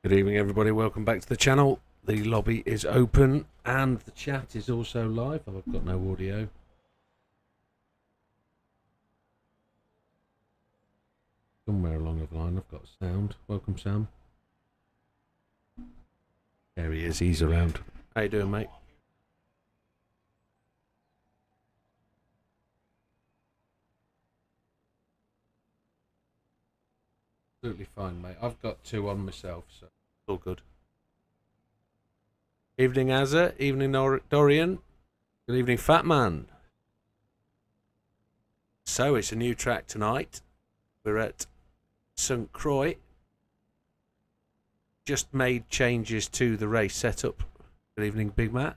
Good evening, everybody. Welcome back to the channel. The lobby is open and the chat is also live. I've got no audio. Somewhere along the line I've got sound. Welcome, Sam. There he is. He's around. How you doing, mate? Absolutely fine, mate. I've got two on myself, so it's all good. Evening, Azza. Evening, Dorian. Good evening, Fat Man. So, it's a new track tonight. We're at St. Croix. Just made changes to the race setup. Good evening, Big Matt.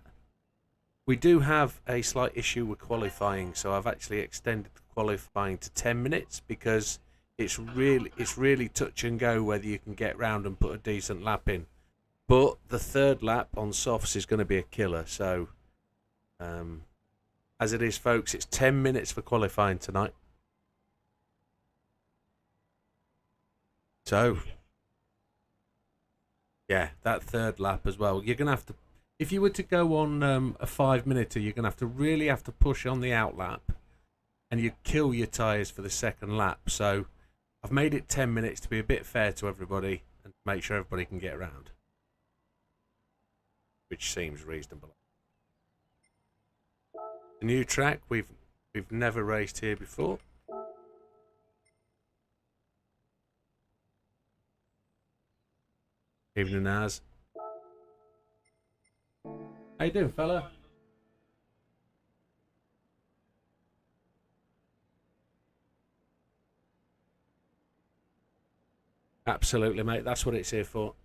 We do have a slight issue with qualifying, so I've actually extended the qualifying to 10 minutes because it's really touch and go whether you can get round and put a decent lap in. But the third lap on softs is going to be a killer. So, as it is, folks, it's 10 minutes for qualifying tonight. So, yeah, that third lap as well. You're going to have to, if you were to go on a 5-minute, you're going to really have to push on the out lap, and you kill your tyres for the second lap. So, I've made it 10 minutes to be a bit fair to everybody and make sure everybody can get around, which seems reasonable. The new track, we've never raced here before. Evening, Az. How you doing, fella? Absolutely, mate. That's what it's here for.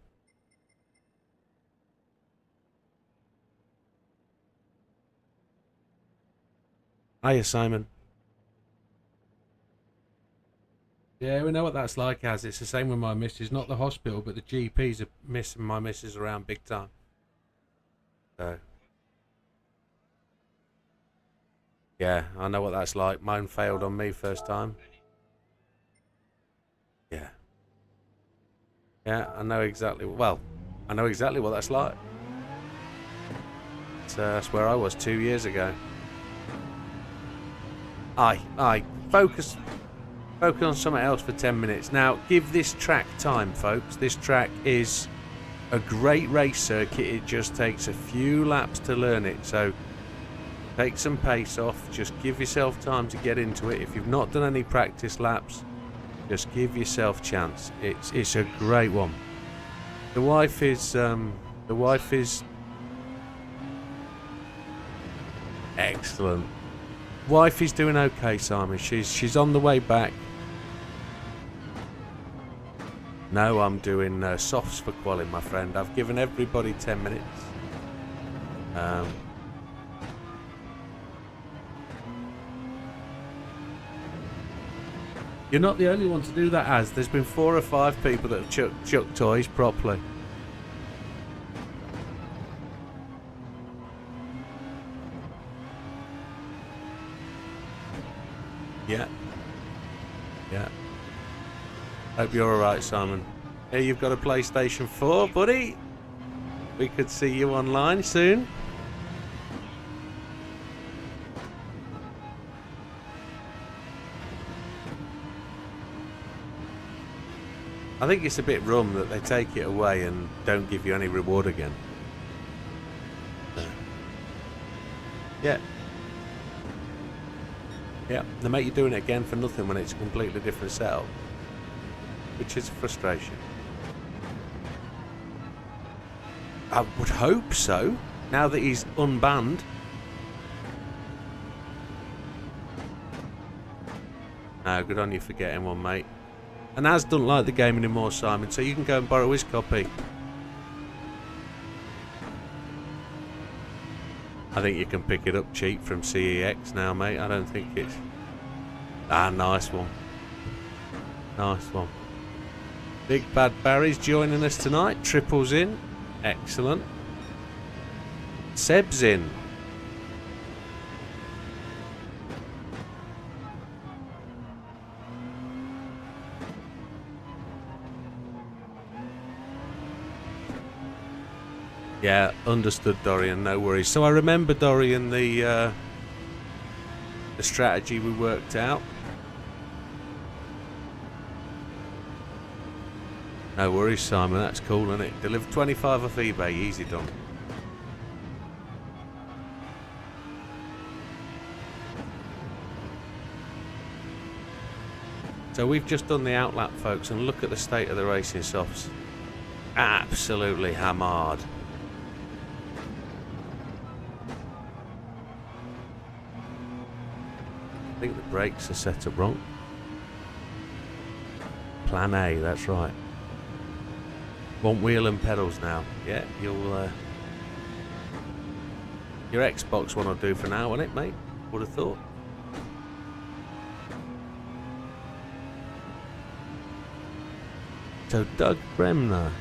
Hiya, Simon. Yeah, we know what that's like, Az. It's the same with my missus. Not the hospital, but the GPs are missing my missus around big time. So, yeah, I know what that's like. Mine failed on me first time. Yeah. Yeah, I know exactly. Well, I know exactly what that's like. So that's where I was 2 years ago. Aye. Focus on something else for 10 minutes. Now, give this track time, folks. This track is a great race circuit. It just takes a few laps to learn it. So take some pace off. Just give yourself time to get into it. If you've not done any practice laps, just give yourself a chance. It's a great one. The wife is excellent. Wife is doing okay, Simon. She's on the way back. No, I'm doing softs for quality, my friend. I've given everybody 10 minutes. You're not the only one to do that, Az. There's been 4 or 5 people that have chucked toys properly. Yeah. Hope you're alright, Simon. Here you've got a PlayStation 4, buddy. We could see you online soon. I think it's a bit rum that they take it away and don't give you any reward again. Yeah. Yeah, they make you doing it again for nothing when it's a completely different setup, which is a frustration. I would hope so, now that he's unbanned. No, good on you for getting one, mate. And Az doesn't like the game anymore, Simon, so you can go and borrow his copy. I think you can pick it up cheap from CEX now, mate. I don't think it's... Ah, nice one. Nice one. Big Bad Barry's joining us tonight. Triple's in. Excellent. Seb's in. Yeah, understood, Dorian. No worries. So I remember, Dorian, the strategy we worked out. No worries, Simon. That's cool, isn't it? Deliver 25 off eBay. Easy done. So we've just done the outlap, folks, and look at the state of the racing softs. Absolutely hammered. I think the brakes are set up wrong. Plan A, that's right. Want wheel and pedals now. Yeah, you'll your Xbox one will do for now, won't it, mate? Would have thought. So Doug Bremner,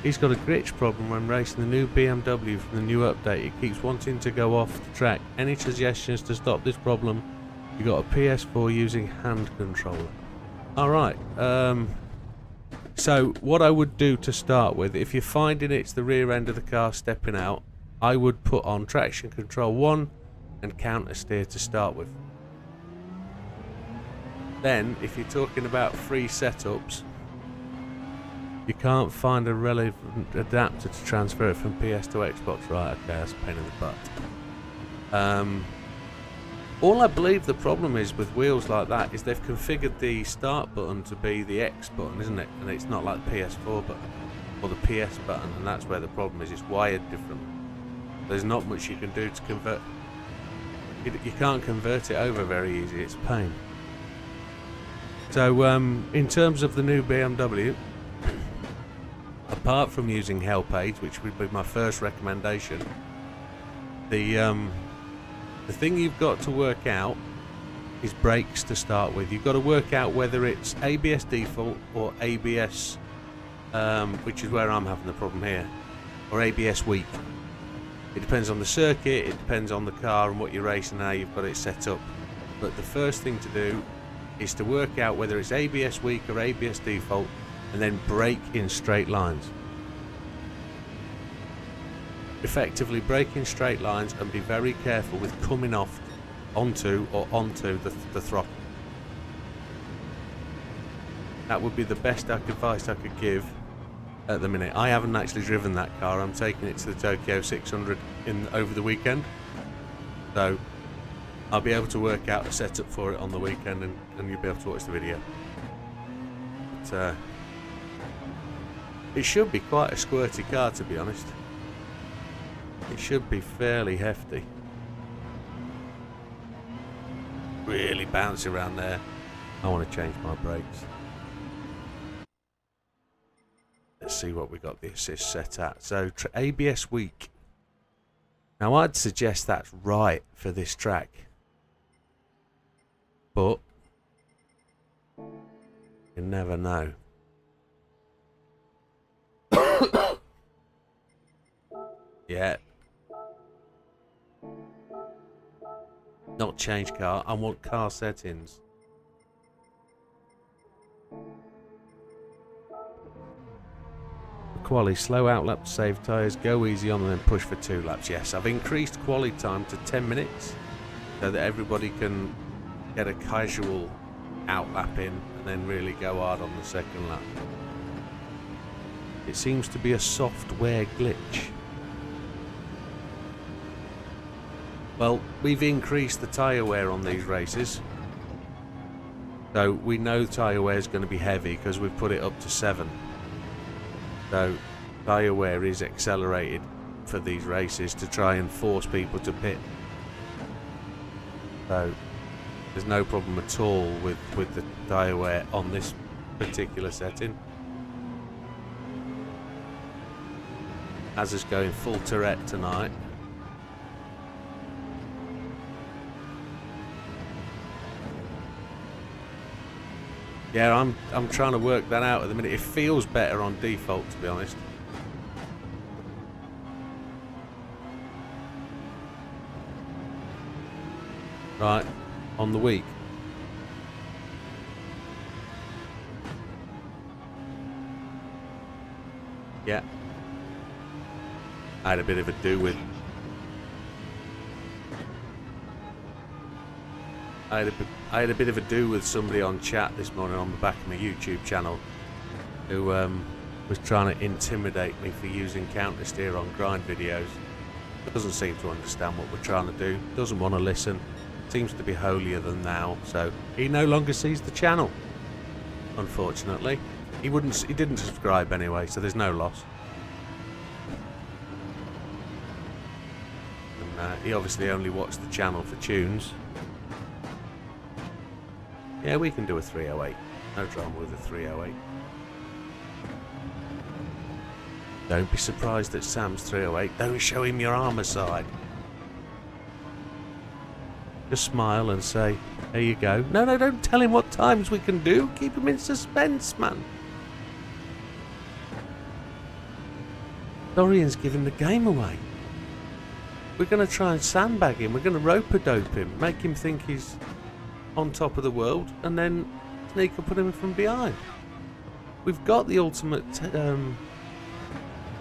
he's got a glitch problem when racing the new BMW from the new update. It keeps wanting to go off the track. Any suggestions to stop this problem? You got a PS4 using hand controller. Alright, so what I would do to start with, if you're finding it's the rear end of the car stepping out, I would put on traction control 1 and counter steer to start with. Then, if you're talking about free setups, you can't find a relevant adapter to transfer it from PS to Xbox. Right, okay, that's a pain in the butt. All I believe the problem is with wheels like that is they've configured the start button to be the X button, isn't it? And it's not like the PS4 button or the PS button, and that's where the problem is. It's wired differently. There's not much you can do to convert. You can't convert it over very easy. It's a pain. So, in terms of the new BMW, apart from using help aids, which would be my first recommendation, the thing you've got to work out is brakes to start with. You've got to work out whether it's ABS default or ABS, which is where I'm having the problem here, or ABS weak. It depends on the circuit, it depends on the car and what you're racing and how you've got it set up. But the first thing to do is to work out whether it's ABS weak or ABS default, and then brake in straight lines. Effectively brake in straight lines and be very careful with coming off onto the throttle. That would be the best advice I could give at the minute. I haven't actually driven that car. I'm taking it to the Tokyo 600 over the weekend, so I'll be able to work out a setup for it on the weekend, and you'll be able to watch the video. But, it should be quite a squirty car, to be honest. It should be fairly hefty. Really bouncy around there. I want to change my brakes. Let's see what we got the assist set at. So ABS weak. Now I'd suggest that's right for this track, but you never know. Yeah. Not change car. I want car settings. Quali, slow outlap to save tyres, go easy on and then push for 2 laps. Yes, I've increased quali time to 10 minutes so that everybody can get a casual outlap in and then really go hard on the second lap. It seems to be a software glitch. Well, we've increased the tyre wear on these races, so we know tyre wear is going to be heavy because we've put it up to 7. So tyre wear is accelerated for these races to try and force people to pit. So there's no problem at all with the tyre wear on this particular setting. As is going full Tourette tonight. Yeah, I'm trying to work that out at the minute. It feels better on default, to be honest. Right, on the week. Yeah. I had a bit of a do with. I had a bit of a do with somebody on chat this morning on the back of my YouTube channel who was trying to intimidate me for using counter steer on grind videos. Doesn't seem to understand what we're trying to do. Doesn't want to listen. Seems to be holier than thou. So he no longer sees the channel. Unfortunately, he didn't subscribe anyway, so there's no loss. And he obviously only watched the channel for tunes. Yeah, we can do a 308. No drama with a 308. Don't be surprised at Sam's 308. Don't show him your armour side. Just smile and say, there you go. No, don't tell him what times we can do. Keep him in suspense, man. Dorian's giving the game away. We're going to try and sandbag him. We're going to rope-a-dope him. Make him think he's on top of the world. And then sneak up on him from behind. We've got the ultimate...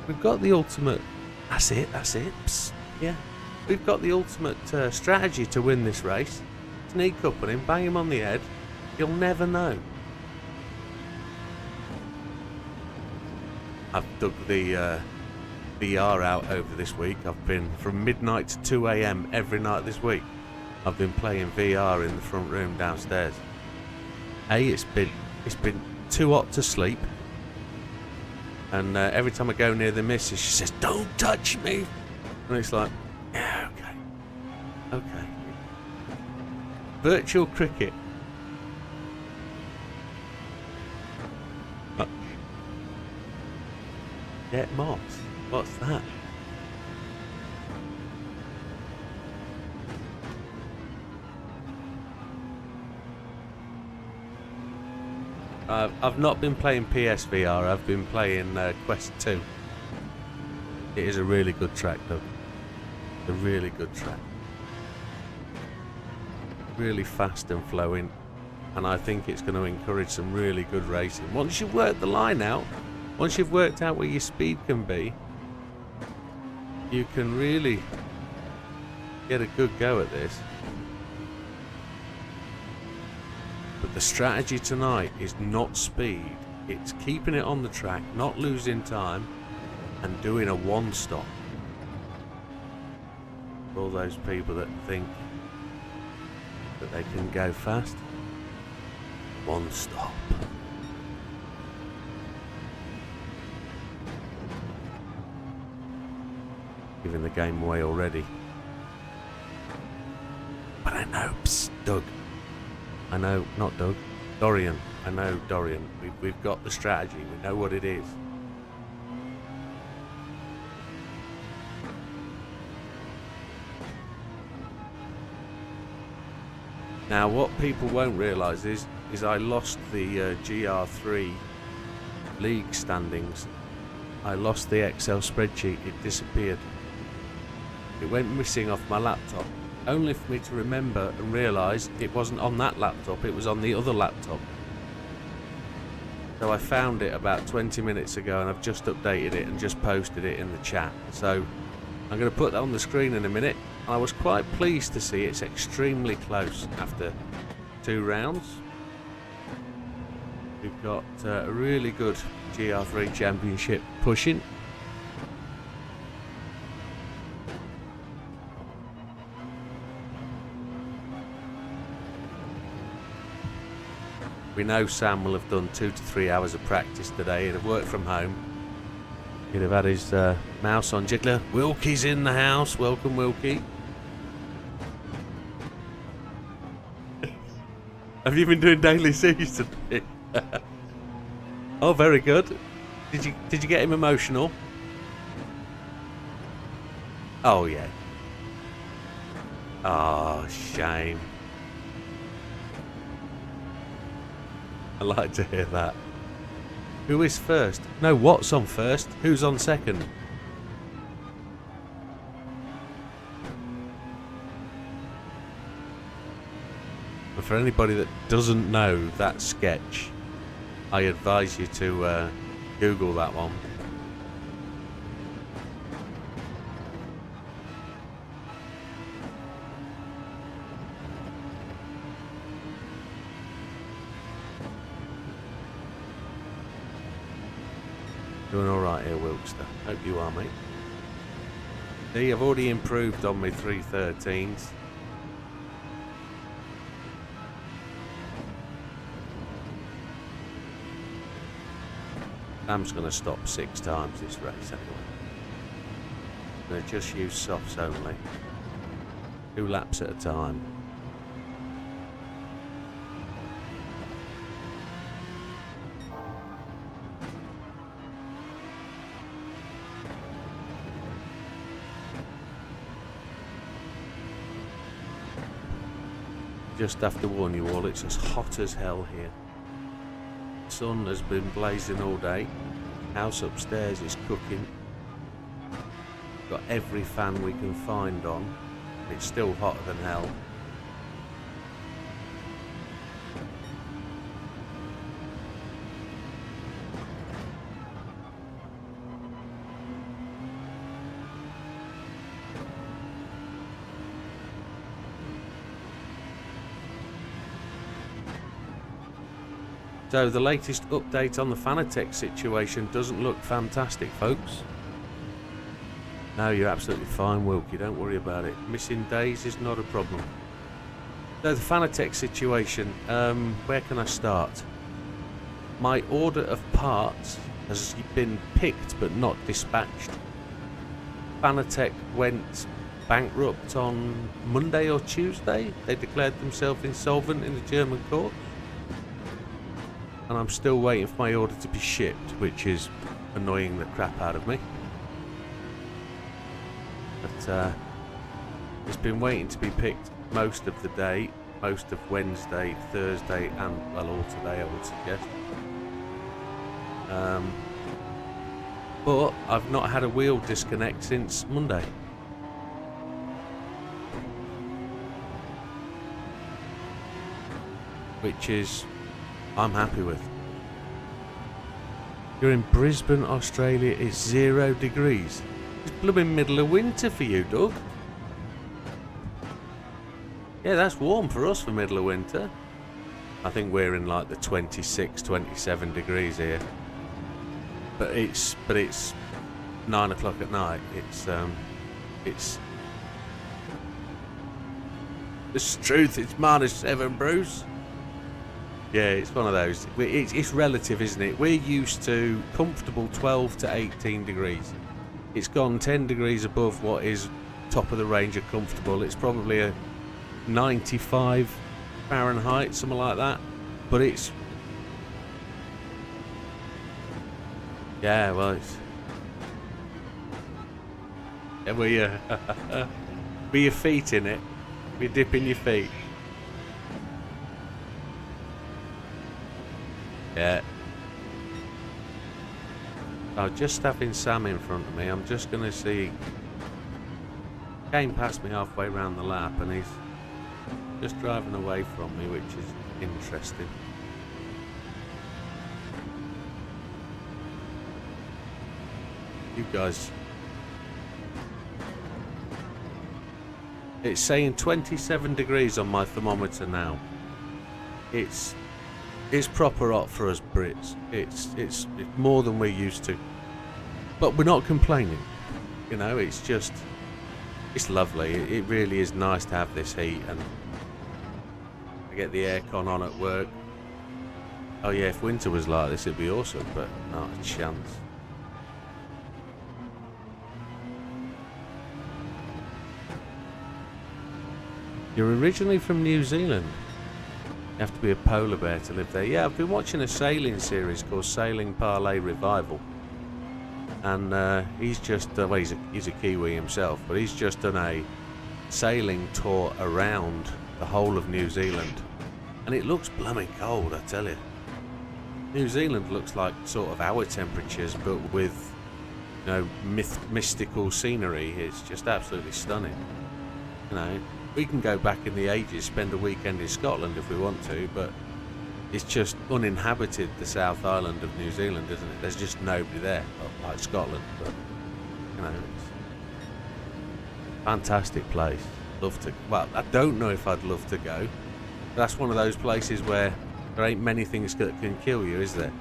We've got the ultimate... That's it. Psst. Yeah. We've got the ultimate strategy to win this race. Sneak up on him, bang him on the head. You'll never know. I've dug the VR out over this week. I've been from midnight to 2 AM every night this week. I've been playing VR in the front room downstairs. It's been too hot to sleep. And every time I go near the missus, she says, "Don't touch me." And it's like, yeah, okay. Virtual cricket. Get moss. What's that? I've not been playing PSVR, I've been playing Quest 2. It is a really good track though. A really good track. Really fast and flowing, and I think it's going to encourage some really good racing. Once you've worked the line out, once you've worked out where your speed can be, you can really get a good go at this. But the strategy tonight is not speed, it's keeping it on the track, not losing time, and doing a one-stop. For all those people that think that they can go fast, one stop. Giving the game away already. But I know, psst, Doug. I know, not Doug, Dorian. I know, Dorian. We've got the strategy. We know what it is. Now, what people won't realise is I lost the GR3 league standings. I lost the Excel spreadsheet. It disappeared. It went missing off my laptop, only for me to remember and realise it wasn't on that laptop, it was on the other laptop. So I found it about 20 minutes ago and I've just updated it and just posted it in the chat. So I'm going to put that on the screen in a minute. I was quite pleased to see it's extremely close after 2 rounds. We've got a really good GR3 championship pushing. We know Sam will have done 2 to 3 hours of practice today. He'd have worked from home. He'd have had his mouse on jiggler. Wilkie's in the house. Welcome, Wilkie. Have you been doing daily C's today? Oh, very good. Did you get him emotional? Oh yeah. Oh, shame. I like to hear that. Who is first? No, what's on first? Who's on second? But for anybody that doesn't know that sketch, I advise you to Google that one. Doing alright here, Wilkster. Hope you are, mate. See, I've already improved on my 313s. Sam's going to stop 6 times this race anyway. I'm going to just use softs only. 2 laps at a time. Just have to warn you all, it's as hot as hell here. The sun has been blazing all day. House upstairs is cooking. Got every fan we can find on. It's still hotter than hell. So the latest update on the Fanatec situation doesn't look fantastic, folks. No, you're absolutely fine, Wilkie, don't worry about it. Missing days is not a problem. So the Fanatec situation, where can I start? My order of parts has been picked but not dispatched. Fanatec went bankrupt on Monday or Tuesday. They declared themselves insolvent in the German court. And I'm still waiting for my order to be shipped, which is annoying the crap out of me. But it's been waiting to be picked most of the day, most of Wednesday, Thursday, and well, all today, I would suggest. But I've not had a wheel disconnect since Monday. Which is I'm happy with. You're in Brisbane, Australia. It's 0 degrees. It's blooming middle of winter for you, Doug. Yeah, that's warm for us for middle of winter. I think we're in like the 26, 27 degrees here. But it's 9 o'clock at night. It's the truth. It's -7, Bruce. Yeah, it's one of those. It's relative, isn't it? We're used to comfortable 12 to 18 degrees. It's gone 10 degrees above what is top of the range of comfortable. It's probably a 95 Fahrenheit, something like that. But it's... yeah, well, it's... yeah, with your feet in it. You're dipping your feet. Yeah. Oh, just having Sam in front of me, I'm just going to see... came past me halfway around the lap and he's just driving away from me, which is interesting. You guys... it's saying 27 degrees on my thermometer now. It's proper hot for us Brits. It's more than we're used to. But we're not complaining. You know, it's just... it's lovely. It really is nice to have this heat, and I get the aircon on at work. Oh yeah, if winter was like this it'd be awesome, but not a chance. You're originally from New Zealand. You have to be a polar bear to live there. Yeah, I've been watching a sailing series called Sailing Parlay Revival. And he's just, well, he's a Kiwi himself, but he's just done a sailing tour around the whole of New Zealand. And it looks blooming cold, I tell you. New Zealand looks like sort of our temperatures, but with, you know, mystical scenery. It's just absolutely stunning. You know, we can go back in the ages, spend a weekend in Scotland if we want to, but it's just uninhabited, the South Island of New Zealand, isn't it? There's just nobody there, like Scotland, but, you know, it's a fantastic place. Love to, well, I don't know if I'd love to go. That's one of those places where there ain't many things that can kill you, is there?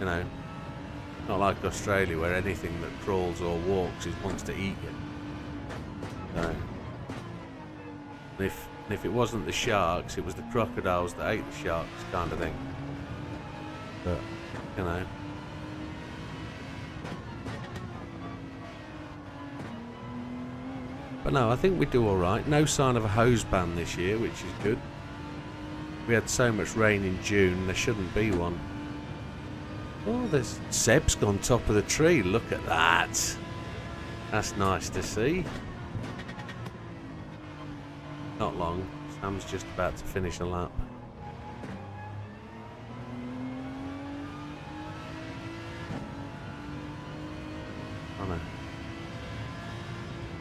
You know, Not like Australia where anything that crawls or walks wants to eat you. So, and if it wasn't the sharks, it was the crocodiles that ate the sharks, kind of thing. But, you know. But no, I think we do alright. No sign of a hose ban this year, which is good. We had so much rain in June, there shouldn't be one. Oh, there's Seb's gone top of the tree. Look at that. That's nice to see. Not long. Sam's just about to finish a lap. Oh no.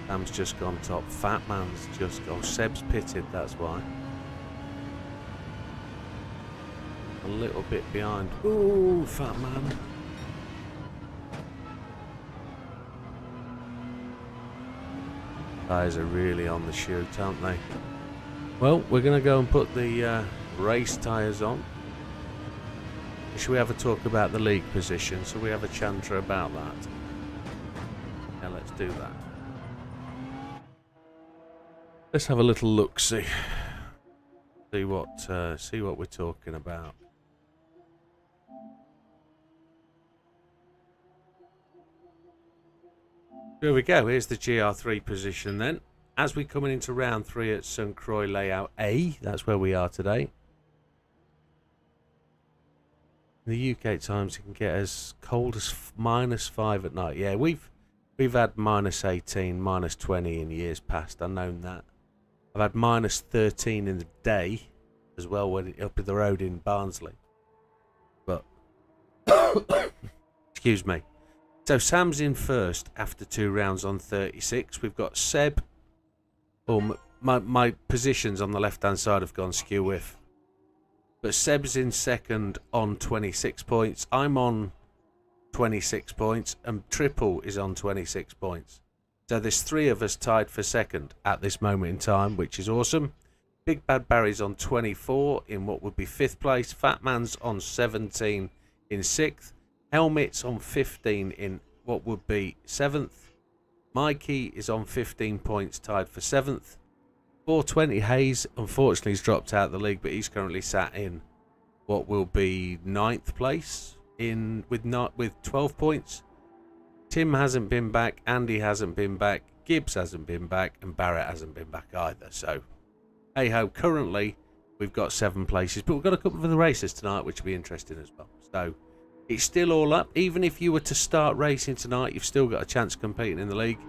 Sam's just gone top. Fat Man's just gone. Seb's pitted, that's why. A little bit behind. Ooh, Fat Man. Guys are really on the shoot, aren't they? Well, we're going to go and put the race tyres on. Should we have a talk about the league position? Shall we have a chanter about that? Yeah, let's do that. Let's have a little look, see what we're talking about. Here we go. Here's the GR3 position then. As we're coming into round 3 at St Croix Layout A, that's where we are today. In the UK times, it can get as cold as -5 at night. Yeah, we've had -18, -20 in years past. I've known that. I've had -13 in the day as well when up the road in Barnsley. But excuse me. So Sam's in first after 2 rounds on 36. We've got Seb. Oh, my positions on the left-hand side have gone skew-whiff. But Seb's in second on 26 points. I'm on 26 points. And Triple is on 26 points. So there's 3 of us tied for second at this moment in time, which is awesome. Big Bad Barry's on 24 in what would be 5th place. Fat Man's on 17 in 6th. Helmet's on 15 in what would be 7th. Mikey is on 15 points, tied for 7th. 420 Hayes, unfortunately, has dropped out of the league, but he's currently sat in what will be 9th place with 12 points. Tim hasn't been back, Andy hasn't been back, Gibbs hasn't been back, and Barrett hasn't been back either. So, hey ho, currently we've got 7 places, but we've got a couple of the races tonight, which will be interesting as well. So, it's still all up. Even if you were to start racing tonight, you've still got a chance of competing in the league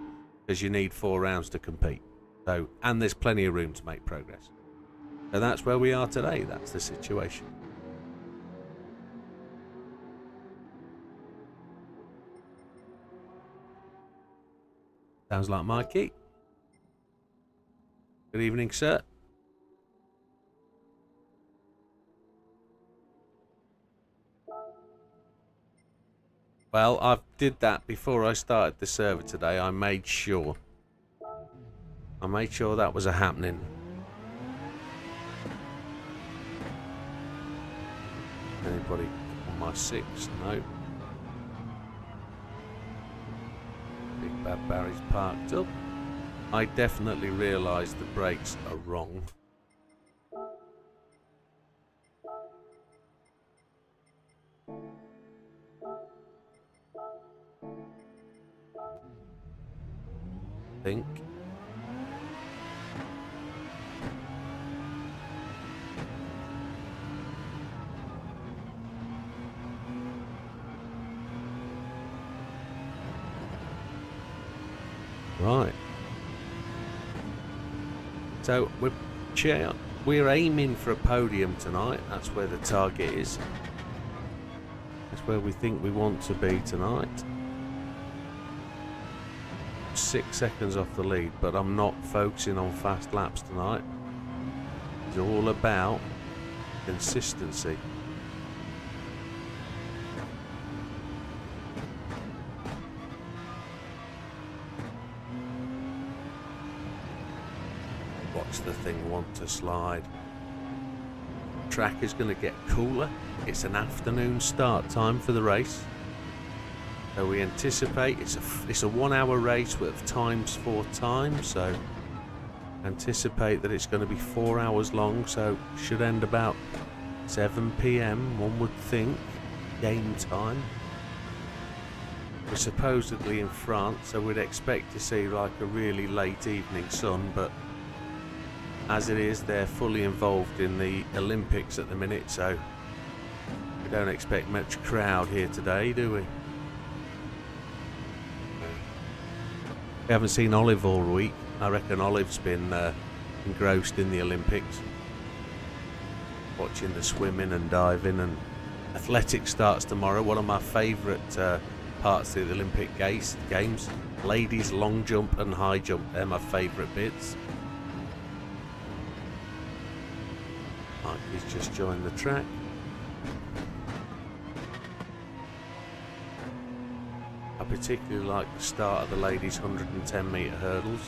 because you need 4 rounds to compete. So, and there's plenty of room to make progress. So that's where we are today. That's the situation. Sounds like Mikey. Good evening, sir. Well, I did that before I started the server today. I made sure that was a happening. Anybody on my 6? No. Big Bad Barry's parked up. I definitely realise the brakes are wrong. Think. Right. So we're aiming for a podium tonight. That's where the target is. That's where we think we want to be tonight. 6 seconds off the lead, but I'm not focusing on fast laps tonight. It's all about consistency. Watch the thing want to slide. Track is going to get cooler. It's an afternoon start time for the race. So we anticipate it's a 1 hour race with times 4 times, so anticipate that it's going to be 4 hours long, so should end about 7 p.m. one would think, game time. We're supposedly in France, so we'd expect to see like a really late evening sun, but as it is, they're fully involved in the Olympics at the minute, so we don't expect much crowd here today, do we? We haven't seen Olive all week. I reckon Olive's been engrossed in the Olympics, watching the swimming and diving, and athletics starts tomorrow. One of my favourite parts of the Olympic games, ladies long jump and high jump. They're my favourite bits. Right, he's just joined the track. I particularly like the start of the ladies 110 metre hurdles.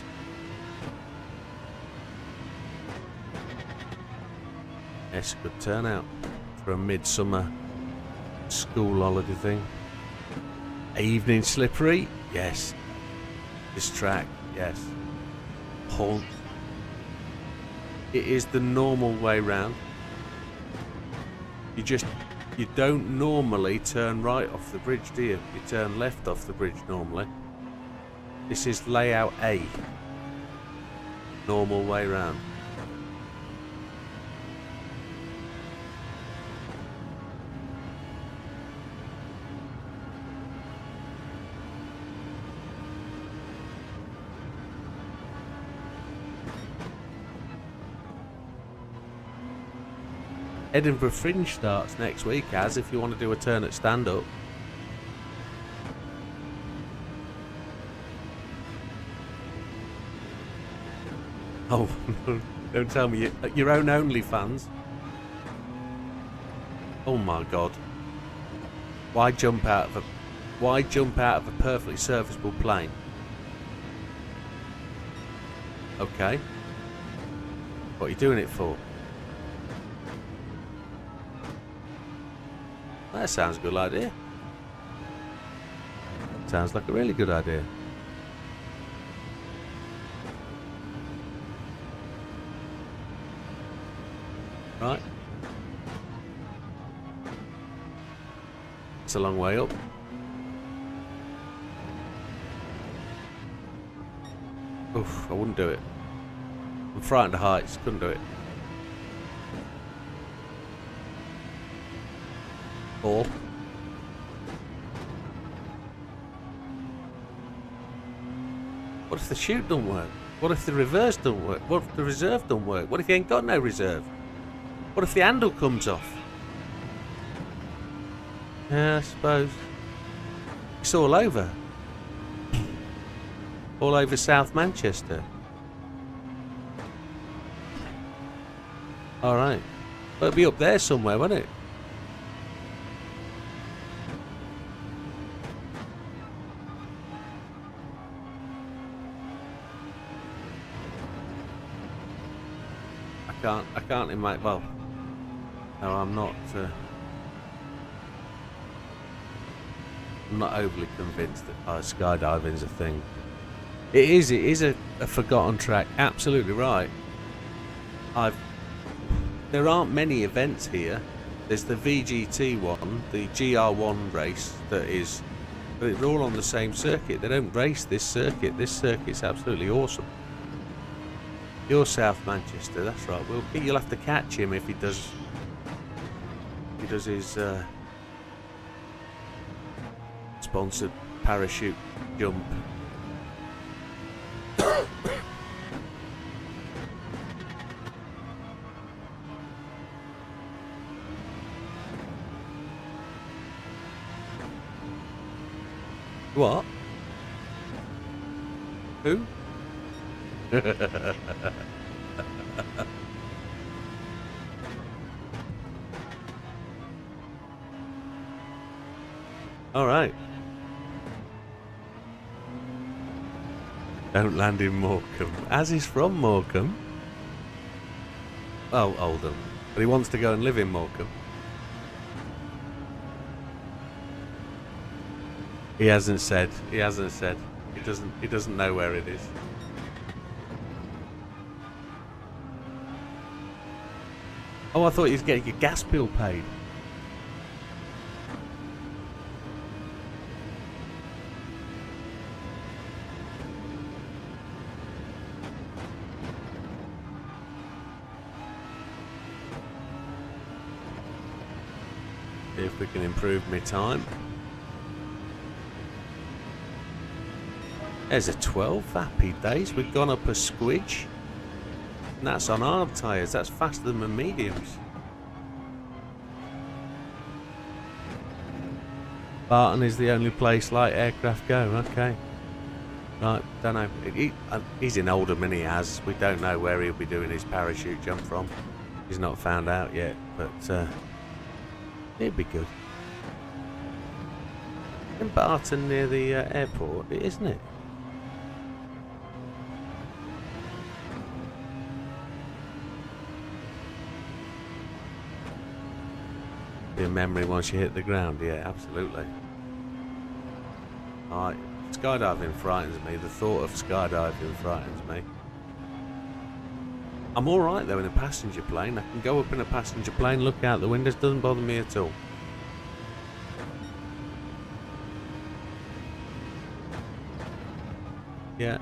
Yes, good turnout for a midsummer school holiday thing. Evening slippery, yes. This track, yes. Halt. It is the normal way round. You don't normally turn right off the bridge, do you? You turn left off the bridge normally. This is layout A. Normal way round. Edinburgh Fringe starts next week, as if you want to do a turn at stand-up. Oh, don't tell me your own OnlyFans. Oh my God! Why jump out of a perfectly serviceable plane? Okay, what are you doing it for? That sounds a good idea. Sounds like a really good idea. Right. It's a long way up. Oof, I wouldn't do it. I'm frightened of heights, couldn't do it. Or what if the chute don't work? What if the reverse don't work? What if the reserve don't work? What if you ain't got no reserve? What if the handle comes off? Yeah, I suppose. It's all over. All over South Manchester. Alright. Well, it'll be up there somewhere, won't it? I can't imagine. Well, no, I'm not overly convinced that skydiving's a thing. It is a forgotten track. Absolutely right. There aren't many events here. There's the VGT one, the GR1 race that is, but they're all on the same circuit. They don't race this circuit. This circuit's absolutely awesome. You're South Manchester, that's right. You'll have to catch him if he does his sponsored parachute jump. What? Who? All right. Don't land in Morecambe. As he's from Morecambe. Oh, Oldham. But he wants to go and live in Morecambe. He hasn't said. He hasn't said. He doesn't know where it is. Oh, I thought he was getting your gas bill paid. See if we can improve my time. There's a 12. Happy days. We've gone up a squidge. And that's on hard tyres. That's faster than my mediums. Barton is the only place light aircraft go. Okay. Right, don't know. He's in Oldham and he has. We don't know where he'll be doing his parachute jump from. He's not found out yet, but it'd be good. In Barton near the airport, isn't it? Your memory once you hit the ground, yeah, absolutely. Alright, skydiving frightens me. The thought of skydiving frightens me. I'm alright though in a passenger plane. I can go up in a passenger plane, look out the windows, doesn't bother me at all. Yeah.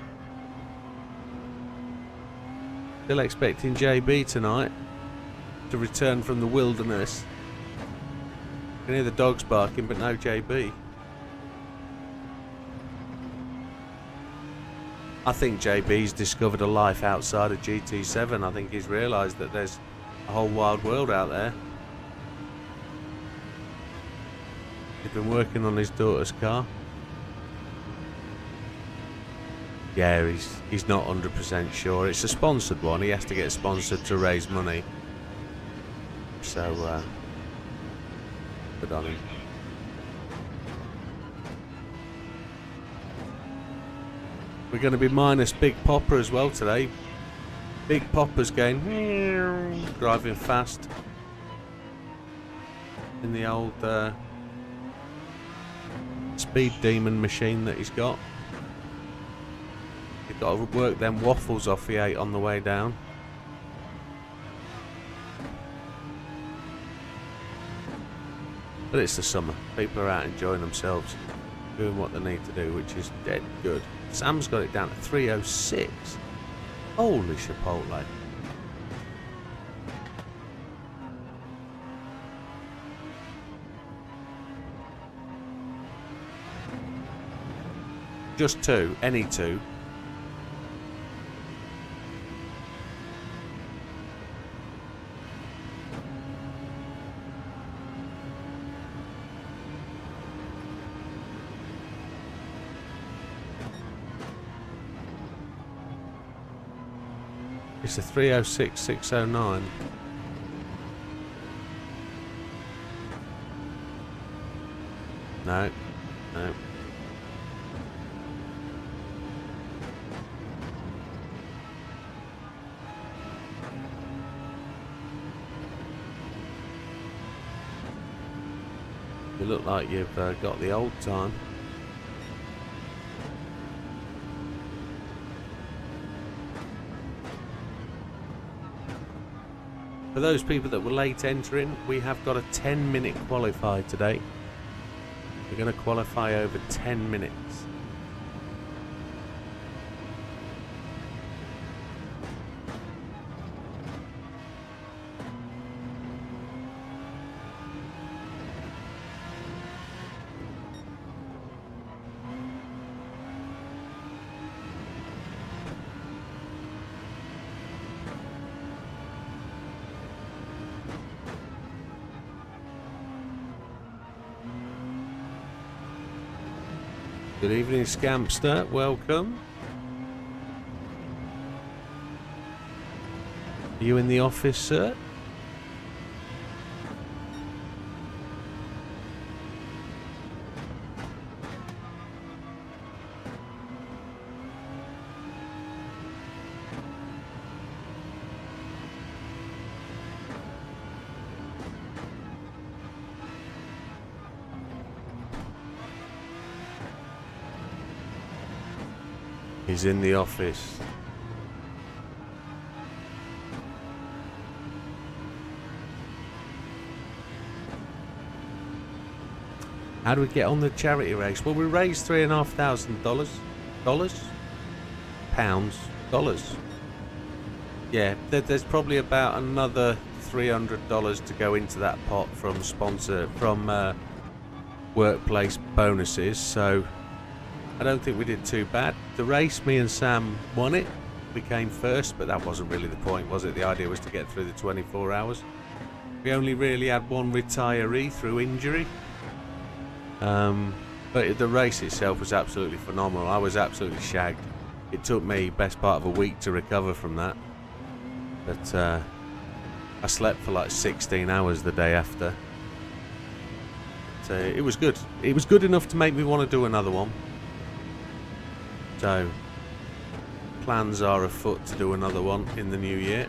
Still expecting JB tonight to return from the wilderness. I can hear the dogs barking, but no JB. I think JB's discovered a life outside of GT7. I think he's realised that there's a whole wild world out there. He's been working on his daughter's car. Yeah, he's not 100% sure. It's a sponsored one. He has to get sponsored to raise money. So, good on him. We're going to be minus Big Popper as well today. Big Popper's going driving fast in the old speed demon machine that he's got. He's got to work them waffles off he ate on the way down. But it's the summer. People are out enjoying themselves, doing what they need to do, which is dead good. Sam's got it down to 306. Holy Chipotle. Just two, any two. It's a 306,609. No, no. You look like you've got the old time. For those people that were late entering, we have got a 10-minute qualify today. We're going to qualify over 10 minutes. Good evening, Scampster. Welcome. Are you in the office, sir? He's in the office. How do we get on the charity race? Well, we raised $3,500. Pounds? Yeah, there's probably about another $300 to go into that pot from workplace bonuses. So I don't think we did too bad. The race, me and Sam won it. We came first, but that wasn't really the point, was it? The idea was to get through the 24 hours. We only really had one retiree through injury. But the race itself was absolutely phenomenal. I was absolutely shagged. It took me best part of a week to recover from that. But I slept for like 16 hours the day after. So it was good. It was good enough to make me want to do another one. So plans are afoot to do another one in the new year.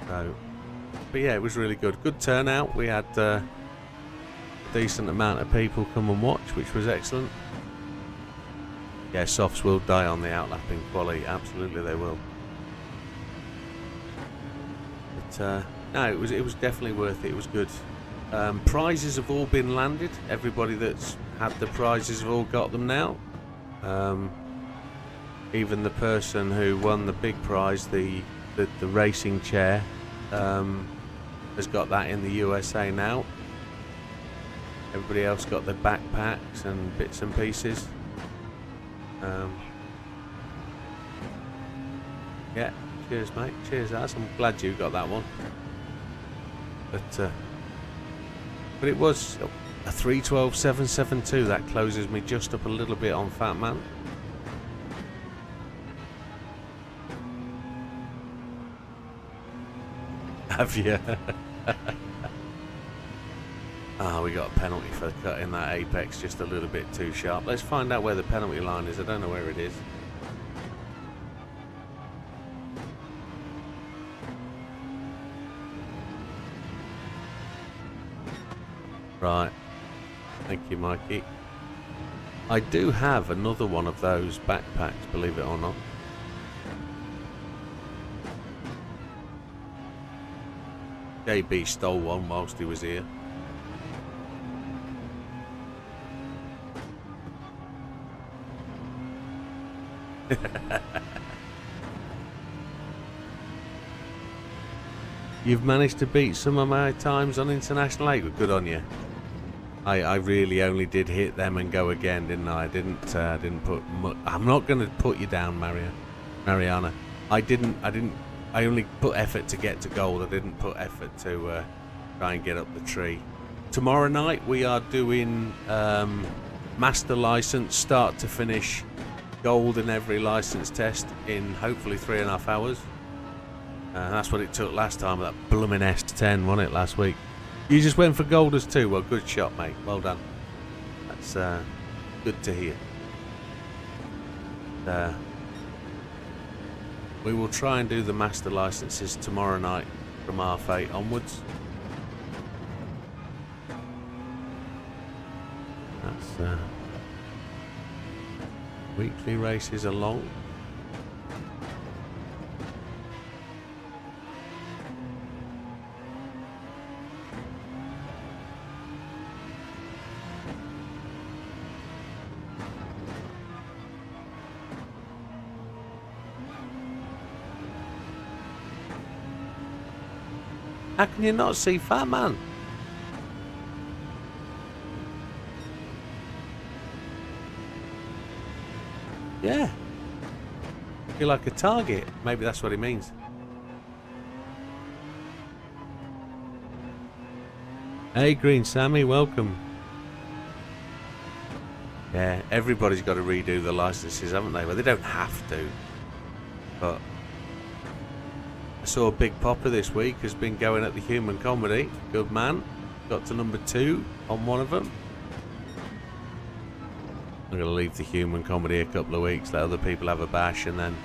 So, but yeah, it was really good. Good turnout. We had a decent amount of people come and watch, which was excellent. Yeah, softs will die on the outlapping quality. Absolutely, they will. But no, it was definitely worth it. It was good. Prizes have all been landed. Everybody that's had the prizes have all got them now. Even the person who won the big prize, the racing chair, has got that in the USA now. Everybody else got their backpacks and bits and pieces. Yeah, cheers mate, cheers Az. I'm glad you got that one. But it was a 312.772. That closes me just up a little bit on Fat Man. Have you? We got a penalty for cutting that apex just a little bit too sharp. Let's find out where the penalty line is. I don't know where it is. Right. Thank you, Mikey. I do have another one of those backpacks, believe it or not. JB stole one whilst he was here. You've managed to beat some of my times on International 8. Good on you. I really only did hit them and go again, didn't I? I didn't put I'm not going to put you down, Mariana. I only put effort to get to gold. I didn't put effort to try and get up the tree. Tomorrow night we are doing master license, start to finish, gold in every license test in hopefully 3.5 hours. That's what it took last time with that blooming S10, wasn't it, last week? You just went for gold as too. Well, good shot, mate. Well done. That's good to hear. We will try and do the master licenses tomorrow night from half 8 onwards. That's weekly races are long. How can you not see Fat Man? Yeah. You're like a target. Maybe that's what he means. Hey, Green Sammy, welcome. Yeah, everybody's got to redo the licenses, haven't they? Well, they don't have to. But I saw a Big Popper this week has been going at the human comedy. Good man. Got to number 2 on one of them. I'm going to leave the human comedy a couple of weeks, let other people have a bash, and then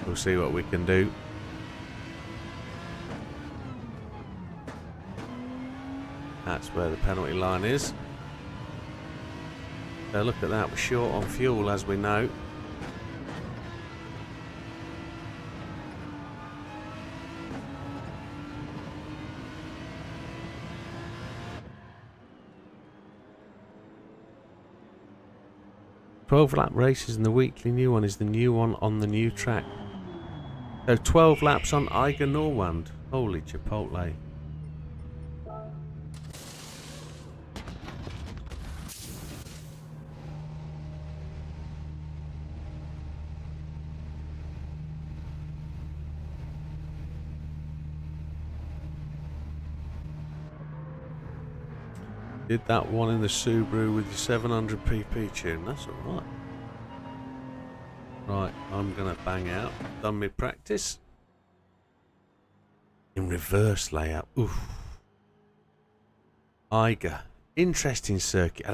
we'll see what we can do. That's where the penalty line is. So look at that, we're short on fuel as we know. 12 lap races and the weekly new one is the new one on the new track. So 12 laps on Eiger Norwand. Holy chipotle. Did that one in the Subaru with your 700 pp tune. That's alright. Right, I'm going to bang out. Done my practice. In reverse layout. Oof. Eiger. Interesting circuit.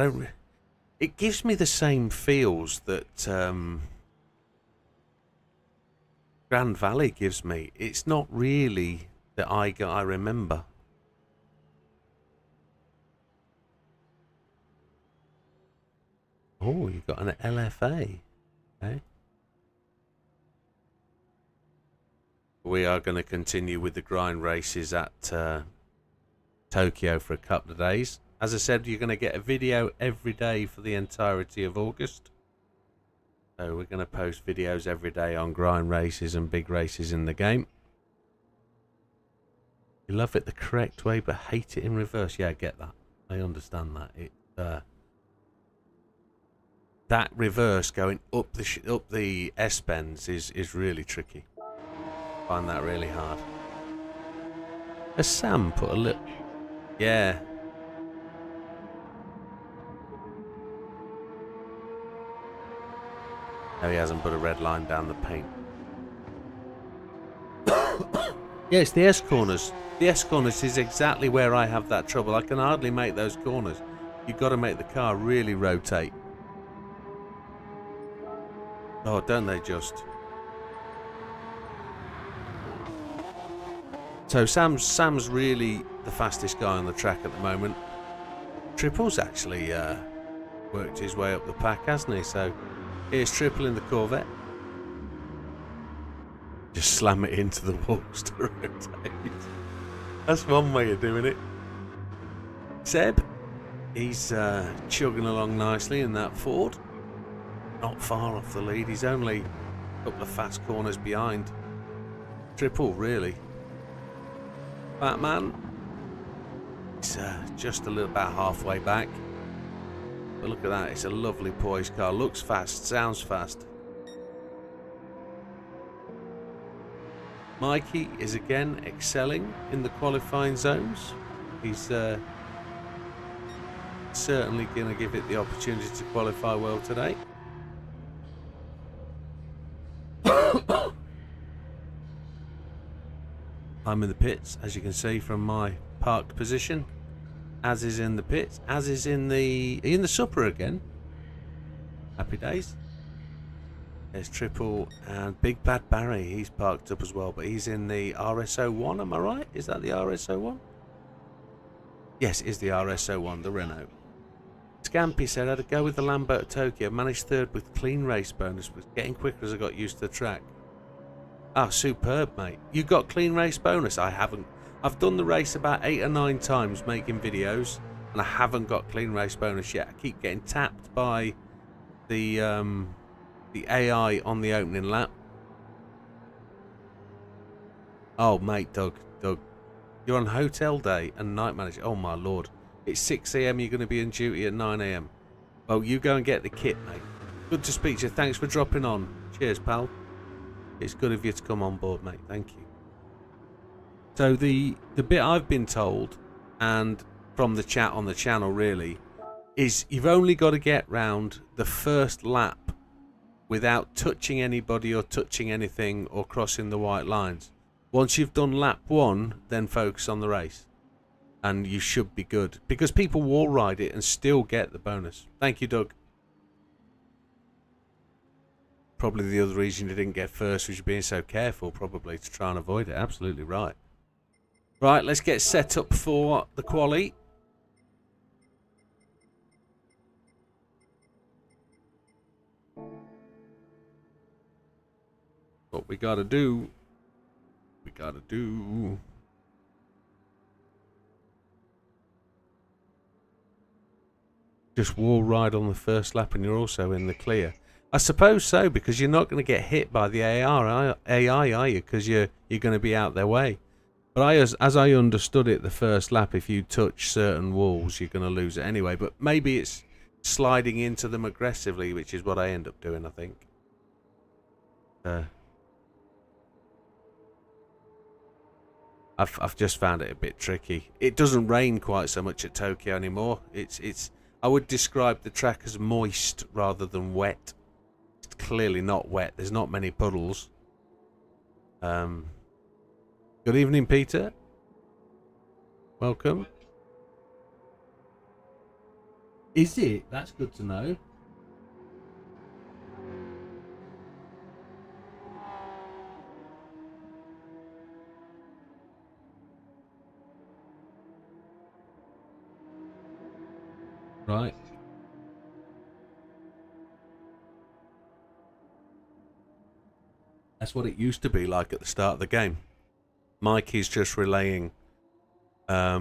It gives me the same feels that Grand Valley gives me. It's not really the Eiger I remember. Oh, you got an LFA. Okay. We are going to continue with the grind races at Tokyo for a couple of days. As I said, you're going to get a video every day for the entirety of August. So we're going to post videos every day on grind races and big races in the game. You love it the correct way, but hate it in reverse. Yeah, I get that. I understand that. That reverse going up the S-bends is really tricky. Find that really hard. Has Sam put a little... Yeah. No, he hasn't put a red line down the paint. Yeah, it's the S-corners. The S-corners is exactly where I have that trouble. I can hardly make those corners. You've got to make the car really rotate. Oh, don't they just? So Sam's really the fastest guy on the track at the moment. Triple's actually worked his way up the pack, hasn't he? So here's Triple in the Corvette. Just slam it into the walls to rotate. That's one way of doing it. Seb, he's chugging along nicely in that Ford. Not far off the lead. He's only a couple of fast corners behind Triple, really. Batman, it's just a little about halfway back. But look at that. It's a lovely poised car. Looks fast. Sounds fast. Mikey is again excelling in the qualifying zones. He's certainly going to give it the opportunity to qualify well today. I'm in the pits, as you can see from my parked position. As is in the pits. As is in the Supra again. Happy days. There's Triple and Big Bad Barry. He's parked up as well, but he's in the RS01. Am I right? Is that the RS01? Yes, it is the RS01, the Renault. Scampy said, I had to go with the Lambo at Tokyo. Managed third with clean race bonus. Was getting quicker as I got used to the track. Ah, superb, mate. You got clean race bonus? I haven't. I've done the race about 8 or 9 times making videos, and I haven't got clean race bonus yet. I keep getting tapped by the AI on the opening lap. Oh, mate, Doug, you're on hotel day and night manager. Oh my lord, it's 6 AM. You're going to be on duty at 9 AM. Well, you go and get the kit, mate. Good to speak to you. Thanks for dropping on. Cheers, pal. It's good of you to come on board, mate. Thank you. So the bit I've been told, and from the chat on the channel really, is you've only got to get round the first lap without touching anybody or touching anything or crossing the white lines. Once you've done lap 1, then focus on the race. And you should be good. Because people wall ride it and still get the bonus. Thank you, Doug. Probably the other reason you didn't get first was you being so careful, probably, to try and avoid it. Absolutely right. Right, let's get set up for the quali. What we gotta do. just wall ride on the first lap and you're also in the clear. I suppose so, because you're not going to get hit by the AI, are you? Because you're going to be out their way. But as I understood it, the first lap, if you touch certain walls, you're going to lose it anyway. But maybe it's sliding into them aggressively, which is what I end up doing, I think. I've just found it a bit tricky. It doesn't rain quite so much at Tokyo anymore. It's I would describe the track as moist rather than wet. It's clearly not wet. There's not many puddles. Good evening, Peter. Welcome. Is it? That's good to know. Right. That's what it used to be like at the start of the game. Mikey's just relaying that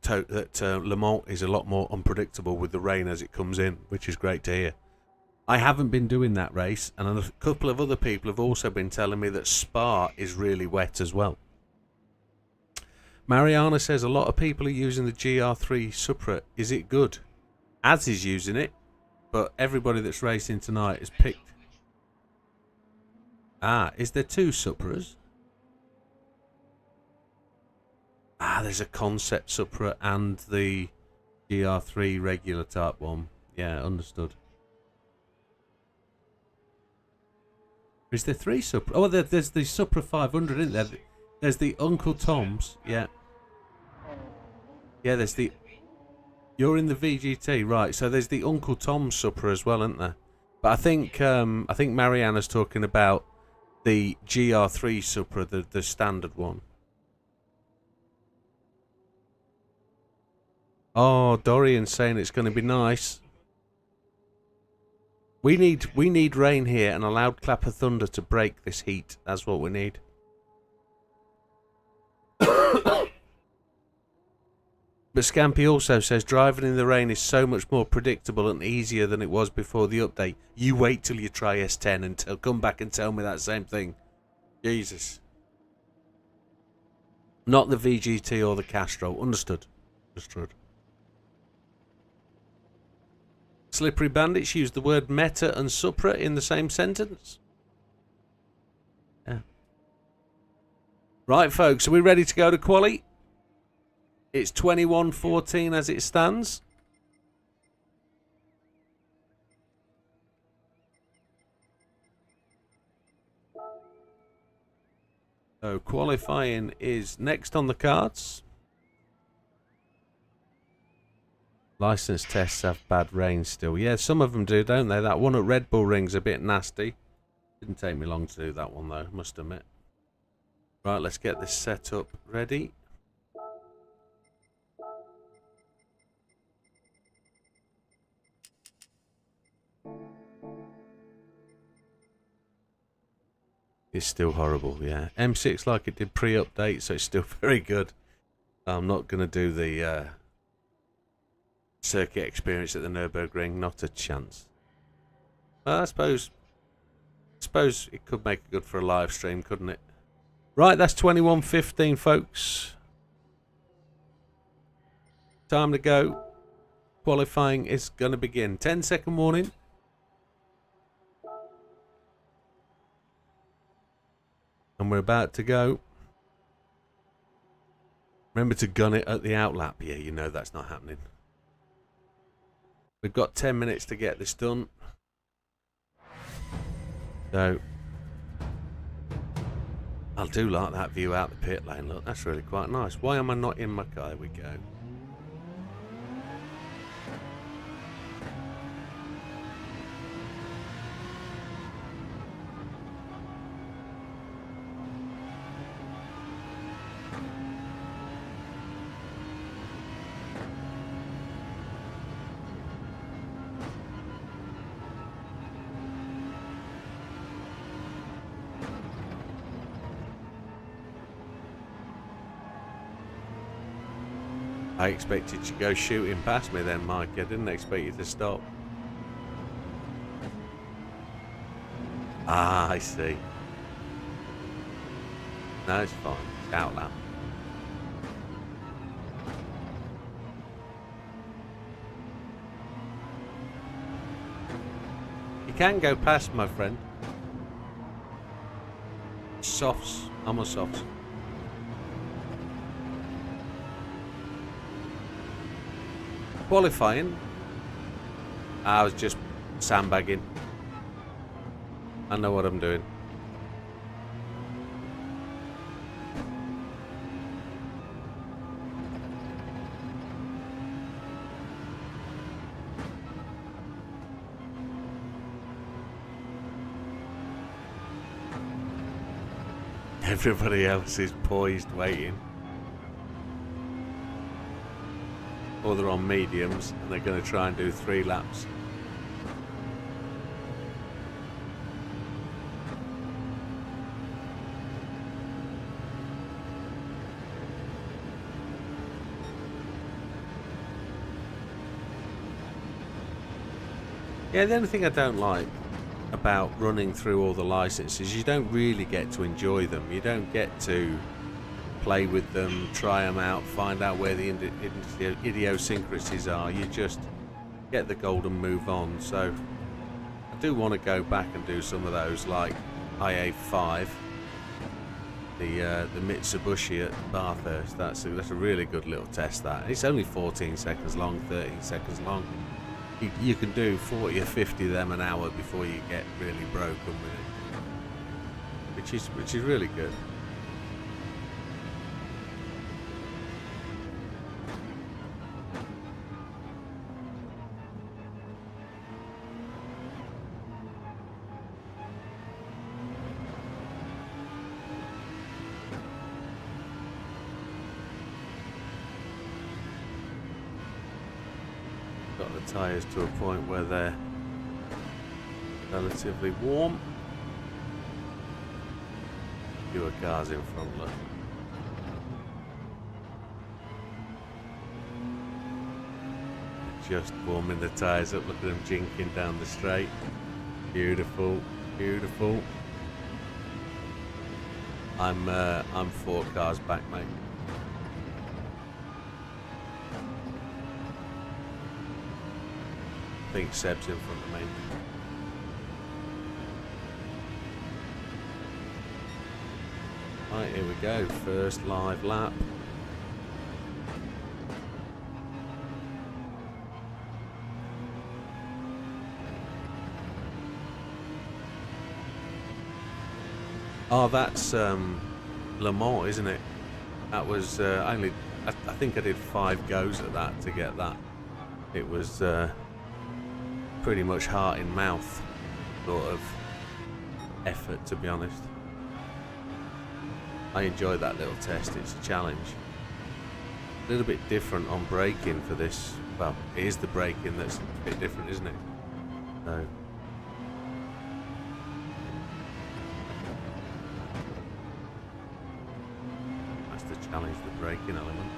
Le Mans is a lot more unpredictable with the rain as it comes in, which is great to hear. I haven't been doing that race, and a couple of other people have also been telling me that Spa is really wet as well. Mariana says a lot of people are using the GR3 Supra. Is it good? Az is using it, but everybody that's racing tonight has picked... Ah, is there two Supras? Ah, there's a concept Supra and the GR3 regular type one. Yeah, understood. Is there three Supra? Oh, there's the Supra 500, isn't there? There's the Uncle Tom's. Yeah. Yeah, there's the... You're in the VGT, right? So there's the Uncle Tom's Supra as well, isn't there? But I think Mariana's talking about the GR3 Supra, the standard one. Oh, Dorian's saying it's going to be nice. We need rain here and a loud clap of thunder to break this heat. That's what we need. But Scampy also says driving in the rain is so much more predictable and easier than it was before the update. You wait till you try S10 and come back and tell me that same thing. Jesus. Not the VGT or the Castro. Understood. Understood. Slippery Bandits use the word meta and Supra in the same sentence. Yeah. Right, folks, are we ready to go to quali? It's 21-14 as it stands. So qualifying is next on the cards. License tests have bad rain still. Yeah, some of them do, don't they? That one at Red Bull Ring's a bit nasty. Didn't take me long to do that one though, must admit. Right, let's get this set up ready. It's still horrible, yeah. M6 like it did pre-update, so it's still very good. I'm not going to do the circuit experience at the Nürburgring, not a chance. Well, I suppose it could make it good for a live stream, couldn't it? Right, that's 21-15, folks. Time to go. Qualifying is going to begin. 10-second warning. And we're about to go. Remember to gun it at the outlap. Yeah, you know that's not happening. We've got 10 minutes to get this done. So, I do like that view out the pit lane. Look, that's really quite nice. Why am I not in my car? There we go. I expected you to go shooting past me then, Mike. I didn't expect you to stop. Ah, I see. No, it's fine. It's out lap. You can go past, my friend. Softs. I'm on softs. Qualifying. I was just sandbagging. I know what I'm doing. Everybody else is poised waiting. Or they're on mediums and they're going to try and do 3 laps. Yeah, the only thing I don't like about running through all the licenses, you don't really get to enjoy them. You don't get to play with them, try them out, find out where the idiosyncrasies are. You just get the gold and move on. So I do want to go back and do some of those, like IA5, the Mitsubishi at Bathurst. That's a really good little test. That it's only 14 seconds long, 13 seconds long. You can do 40 or 50 of them an hour before you get really broken with it, which is really good. Got the tyres to a point where they're relatively warm. Fewer cars in front, look. Just warming the tyres up, look at them jinking down the straight. Beautiful, beautiful. I'm 4 cars back, mate. I think Seb's in front of me. Right, here we go. First live lap. Oh, that's Le Mans, isn't it? That was I think I did 5 goes at that to get that. It was pretty much heart in mouth sort of effort, to be honest. I enjoyed that little test. It's a challenge. A little bit different on braking for this. Well, it is the braking that's a bit different, isn't it? So that's the challenge, the braking element.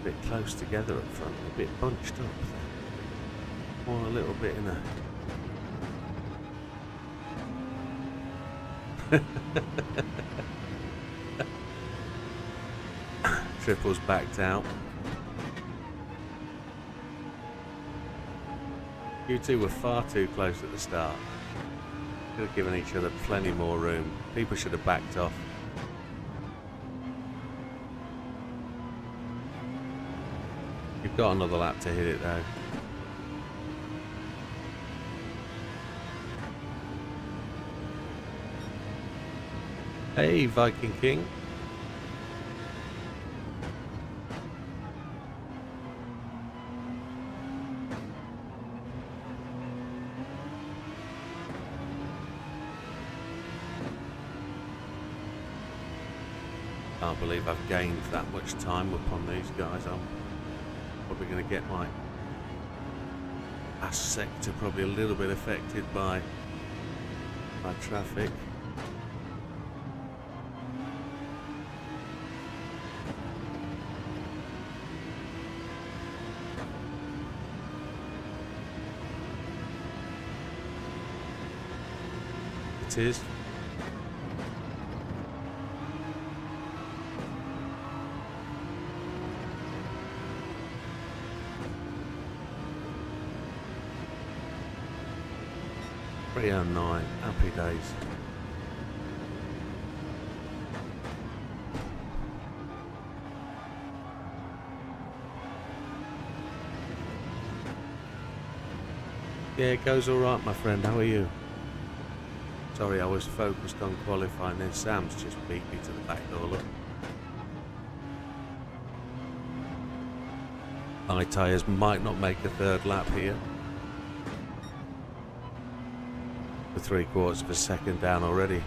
Bit close together up front, a bit bunched up there. More a little bit in a Triple's backed out. You two were far too close at the start. Could have given each other plenty more room. People should have backed off. You've got another lap to hit it though. Hey, Viking King. Can't believe I've gained that much time upon these guys. I'm probably going to get my last sector probably a little bit affected by traffic. It is. .309, happy days. Yeah, it goes all right, my friend. How are you? Sorry, I was focused on qualifying, then Sam's just beat me to the back door. Look. My tyres might not make a third lap here. We're 3/4 of a second down already.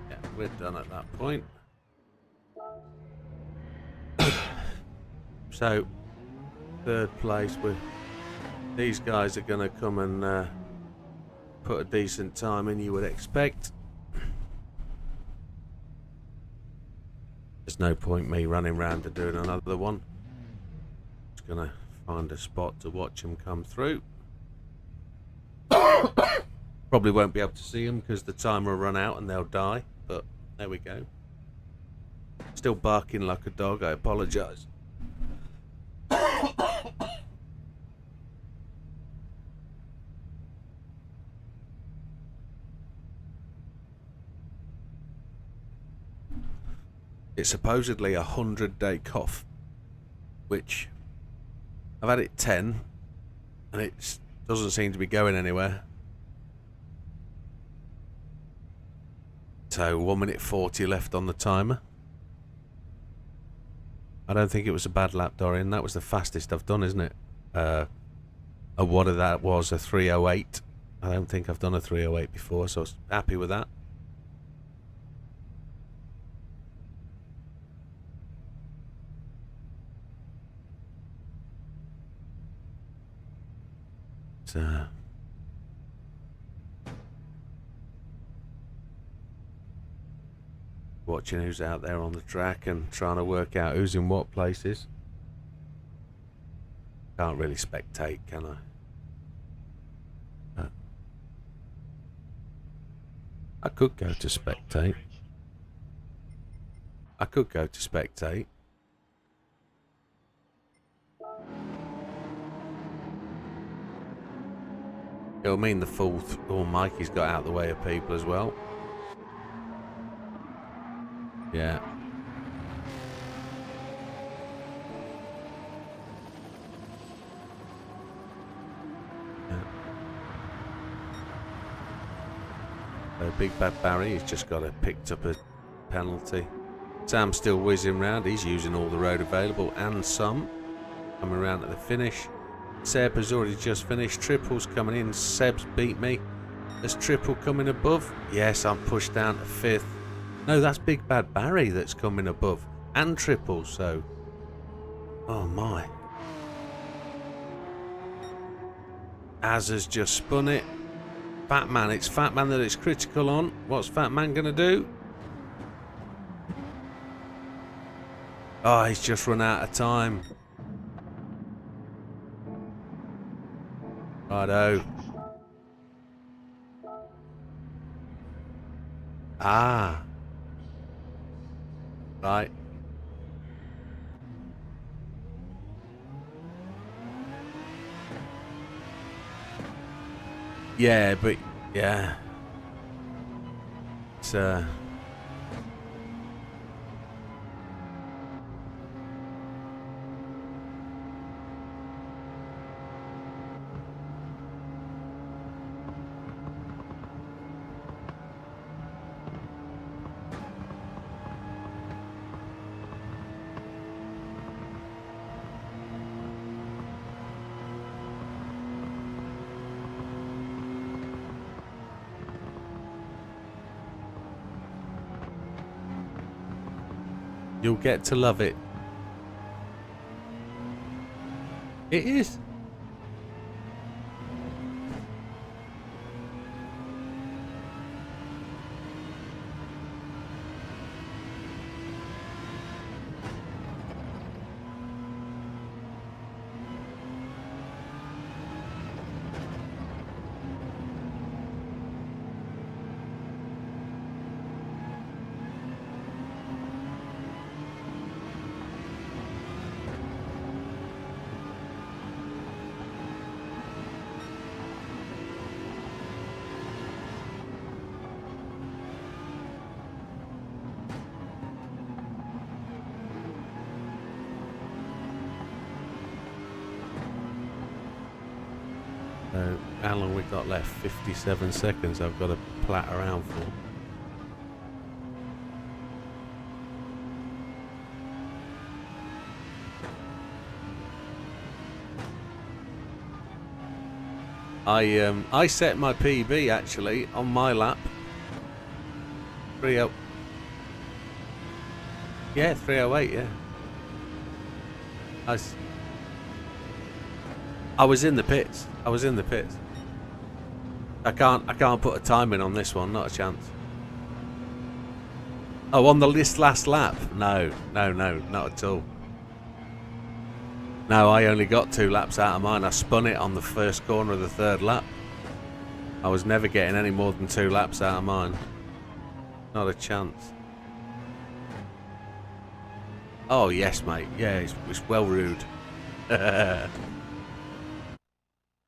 Yeah, we're done at that point. So, third place, these guys are going to come and put a decent time in, you would expect. There's no point me running around and doing another one. Just gonna find a spot to watch them come through. Probably won't be able to see them because the timer will run out and they'll die, but there we go. Still barking like a dog, I apologise. It's supposedly a 100-day cough, which I've had it 10 and it doesn't seem to be going anywhere. So 1 minute 40 left on the timer. I don't think it was a bad lap, Dorian. That was the fastest I've done, isn't it? What of that was a 3:08. I don't think I've done a 3:08 before, so I was happy with that. Watching who's out there on the track and trying to work out who's in what places. Can't really spectate, can I? I could go to spectate. I could go to spectate. It'll mean the full Mikey's got out of the way of people as well. Yeah. Big Bad Barry, he's just got picked up a penalty. Sam's still whizzing round. He's using all the road available and some. Coming around at the finish. Seb has already just finished. Triple's coming in. Seb's beat me. There's Triple coming above. Yes, I'm pushed down to 5th. No, that's Big Bad Barry that's coming above. And Triple, so... Oh my. Az has just spun it. Fat Man, it's Fat Man that it's critical on. What's Fat Man going to do? Oh, he's just run out of time. Righto. Ah. Right. Yeah, but yeah, it's you'll get to love it. It is. So how long we got left? 57 seconds. I've got to plat around for. I set my PB actually on my lap. 30. Yeah, 308. Yeah. I was in the pits. I was in the pits. I can't put a time in on this one. Not a chance. Oh, on the last lap? No, not at all. No, I only got 2 laps out of mine. I spun it on the first corner of the 3rd lap. I was never getting any more than 2 laps out of mine. Not a chance. Oh, yes, mate. Yeah, it's well rude.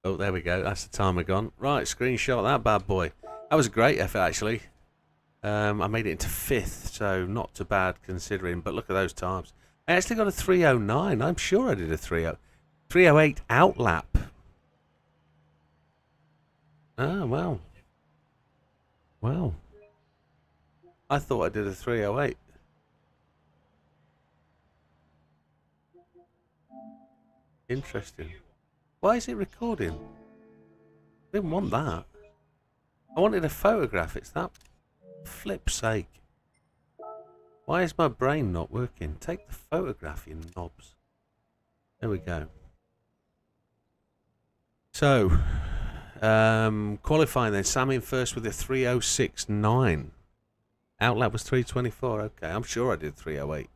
Oh, there we go. That's the timer gone. Right, screenshot that bad boy. That was a great effort, actually. I made it into 5th, so not too bad considering. But look at those times. I actually got a 309. I'm sure I did a 308 out lap. Ah, well. Well. I thought I did a 308. Interesting. Why is it recording? I didn't want that. I wanted a photograph. It's that flip's sake. Why is my brain not working? Take the photograph, you knobs. There we go. So, qualifying then. Sam in first with a 306.9. Outlap was 324. Okay, I'm sure I did 308.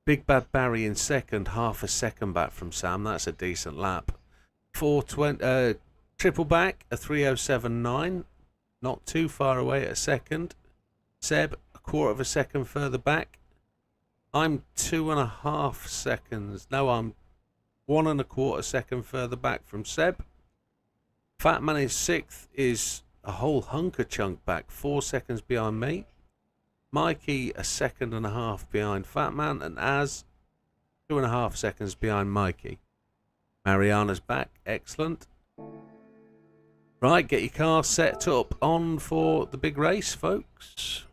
Big Bad Barry in second, half a second back from Sam. That's a decent lap. 420. Triple back, a 307.9. Not too far away at a second. Seb, a quarter of a second further back. I'm 2.5 seconds. No, I'm 1.25 seconds further back from Seb. Fatman is 6th, is a whole hunk of chunk back, 4 seconds behind me. Mikey, a 1.5 seconds behind Fatman, and Az, 2.5 seconds behind Mikey. Mariana's back, excellent. Right, get your car set up on for the big race, folks.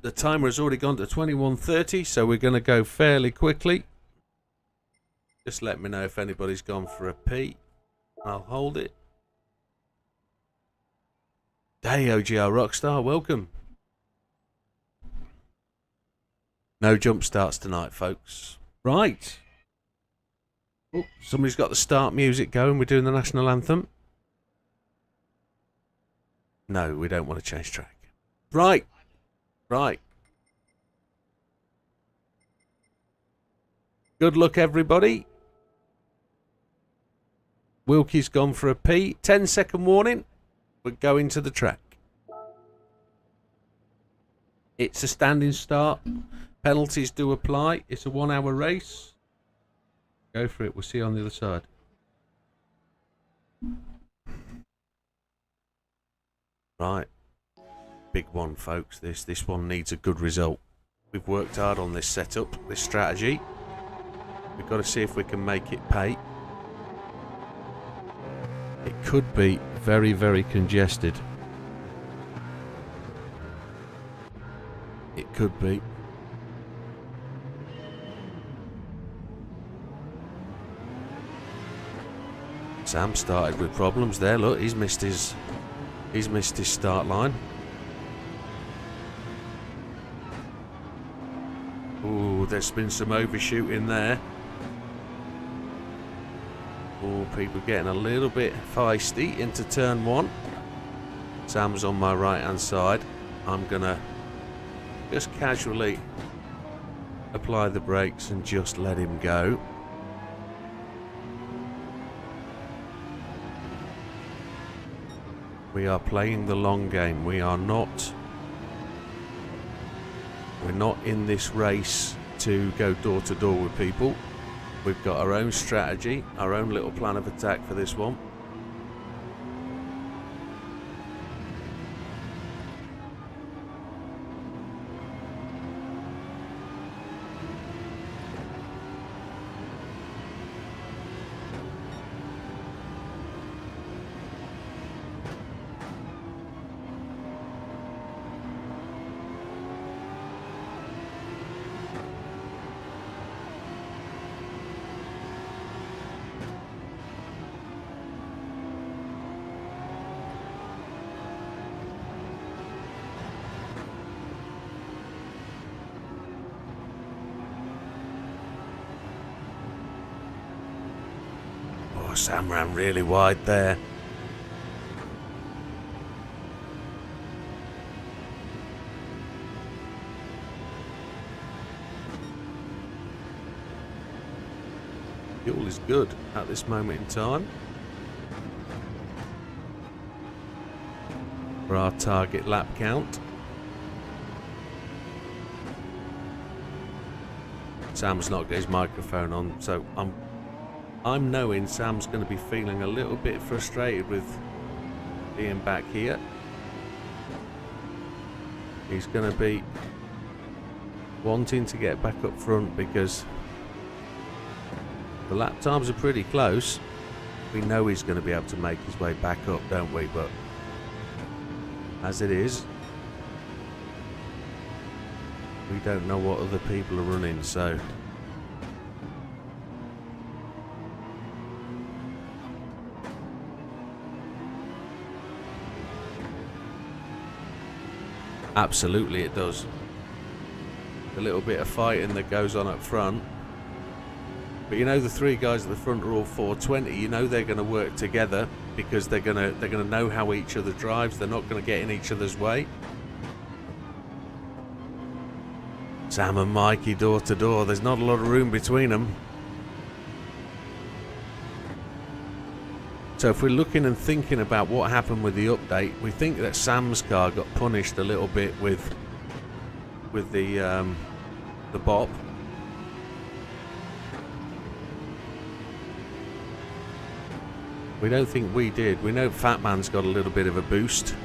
The timer has already gone to 21:30, so we're going to go fairly quickly. Just let me know if anybody's gone for a pee. I'll hold it. Hey, OGR Rockstar, welcome. No jump starts tonight, folks. Right. Oh, somebody's got the start music going. We're doing the national anthem. No, we don't want to change track. Right. Right. Good luck, everybody. Wilkie's gone for a pee. 10-second warning. We're going to the track. It's a standing start. Penalties do apply. It's a 1 hour race. Go for it. We'll see you on the other side. Right. Big one, folks. This one needs a good result. We've worked hard on this setup, this strategy. We've got to see if we can make it pay. It could be very, very congested. It could be. Sam started with problems there. Look, he's missed his start line. Ooh, there's been some overshooting there. Ooh, people getting a little bit feisty into turn 1. Sam's on my right hand side. I'm gonna just casually apply the brakes and just let him go. We are playing the long game. We're not in this race to go door to door with people. We've got our own strategy, our own little plan of attack for this one. Sam ran really wide there. Fuel is good at this moment in time for our target lap count. Sam's not got his microphone on, so I'm knowing Sam's going to be feeling a little bit frustrated with being back here. He's going to be wanting to get back up front because the lap times are pretty close. We know he's going to be able to make his way back up, don't we? But as it is, we don't know what other people are running, so absolutely it does. A little bit of fighting that goes on up front. But you know, the 3 guys at the front are all 420. You know they're going to work together because they're going to know how each other drives. They're not going to get in each other's way. Sam and Mikey door to door. There's not a lot of room between them. So if we're looking and thinking about what happened with the update, we think that Sam's car got punished a little bit with the bop. We don't think we did. We know Fat Man's got a little bit of a boost.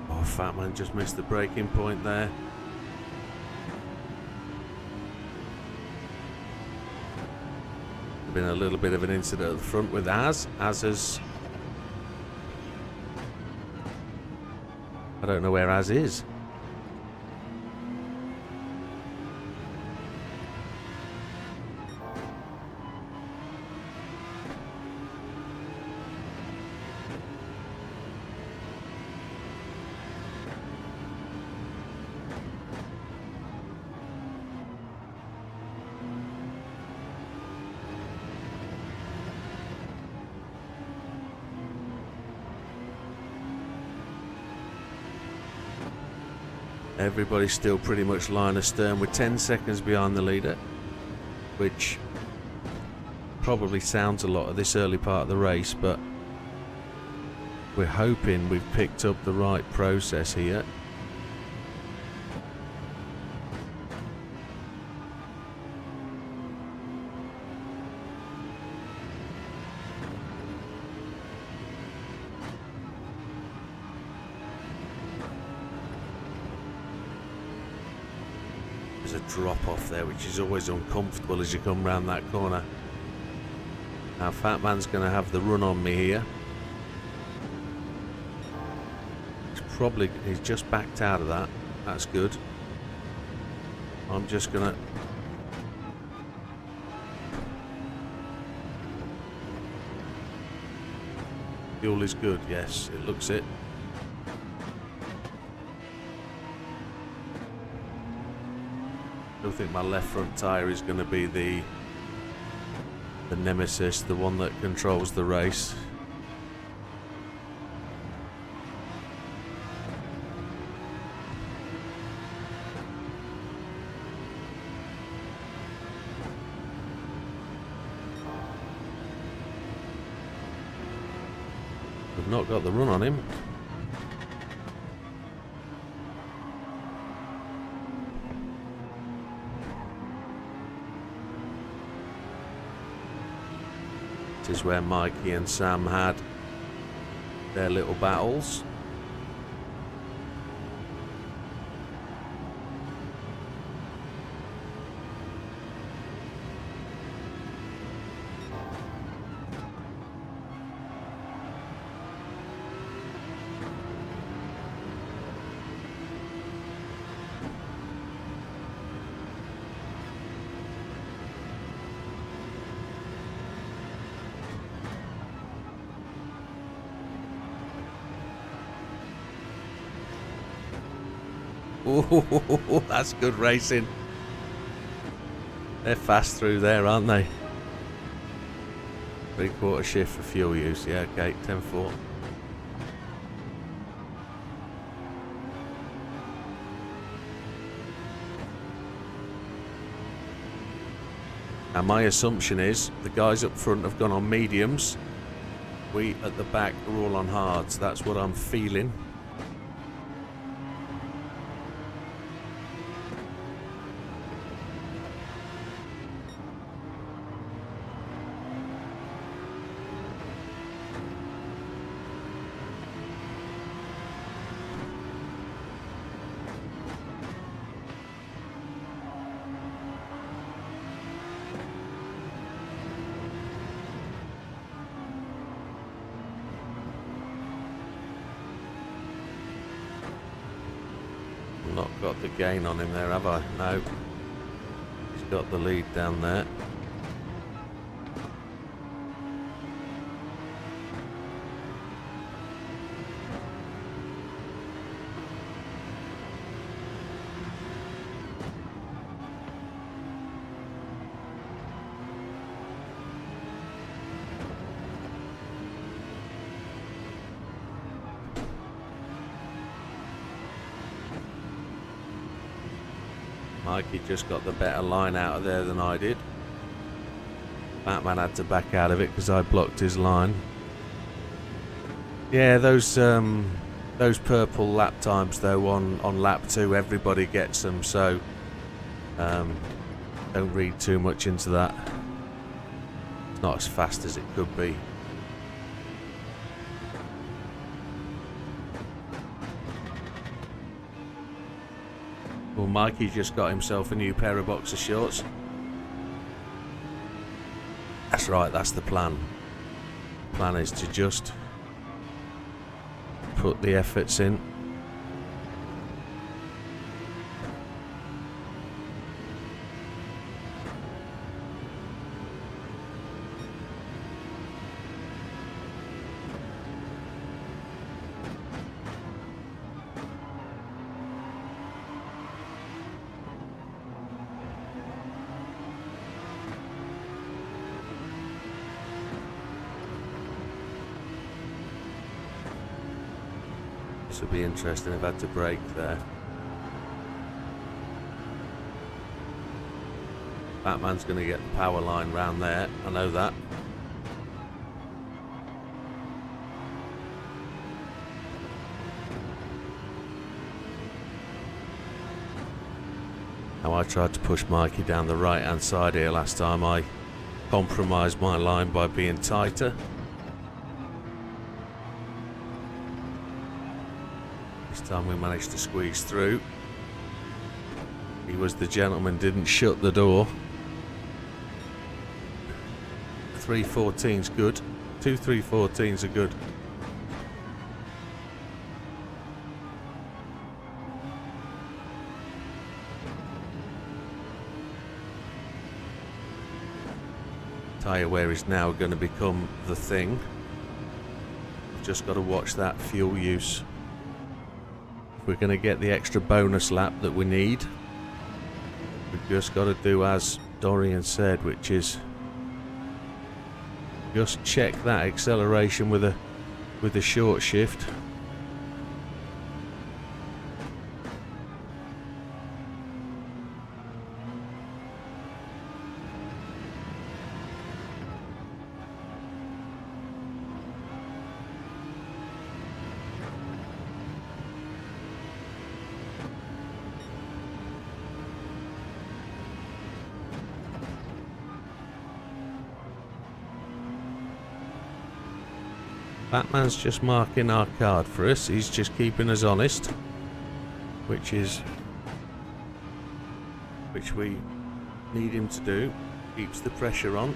Oh, Fat Man just missed the braking point there. Been a little bit of an incident at the front with Az. Az has... I don't know where Az is. Everybody's still pretty much line astern. We're 10 seconds behind the leader, which probably sounds a lot at this early part of the race, but We're hoping we've picked up the right process here. There's a drop off there, which is always uncomfortable as you come round that corner. Now Fat Man's going to have the run on me here. He's just backed out of that. That's good. I'm just going to... Fuel is good, yes, it looks it. I don't think my left front tyre is going to be the nemesis, the one that controls the race. We've not got the run on him. This is where Mikey and Sam had their little battles. Ooh, that's good racing. They're fast through there, aren't they? 3/4 shift for fuel use. Yeah, okay, 10-4. Now my assumption is the guys up front have gone on mediums. We at the back are all on hards. That's what I'm feeling. Not got the gain on him there, have I? No. He's got the lead down there. Mikey just got the better line out of there than I did. Batman had to back out of it because I blocked his line. Yeah, those purple lap times though on lap 2, everybody gets them, so don't read too much into that. It's not as fast as it could be. Well, Mikey just got himself a new pair of boxer shorts. That's right, that's the plan. The plan is to just put the efforts in. This will be interesting. I've had to brake there. Batman's going to get the power line round there. I know that. Now I tried to push Mikey down the right hand side here last time. I compromised my line by being tighter. This time we managed to squeeze through. He was the gentleman, didn't shut the door. 314's good. 2 314s are good. Tyre wear is now going to become the thing. We've just got to watch that fuel use. If we're going to get the extra bonus lap that we need, we've just got to do as Dorian said, which is just check that acceleration with a short shift. Batman's just marking our card for us. He's just keeping us honest, which we need him to do. Keeps the pressure on.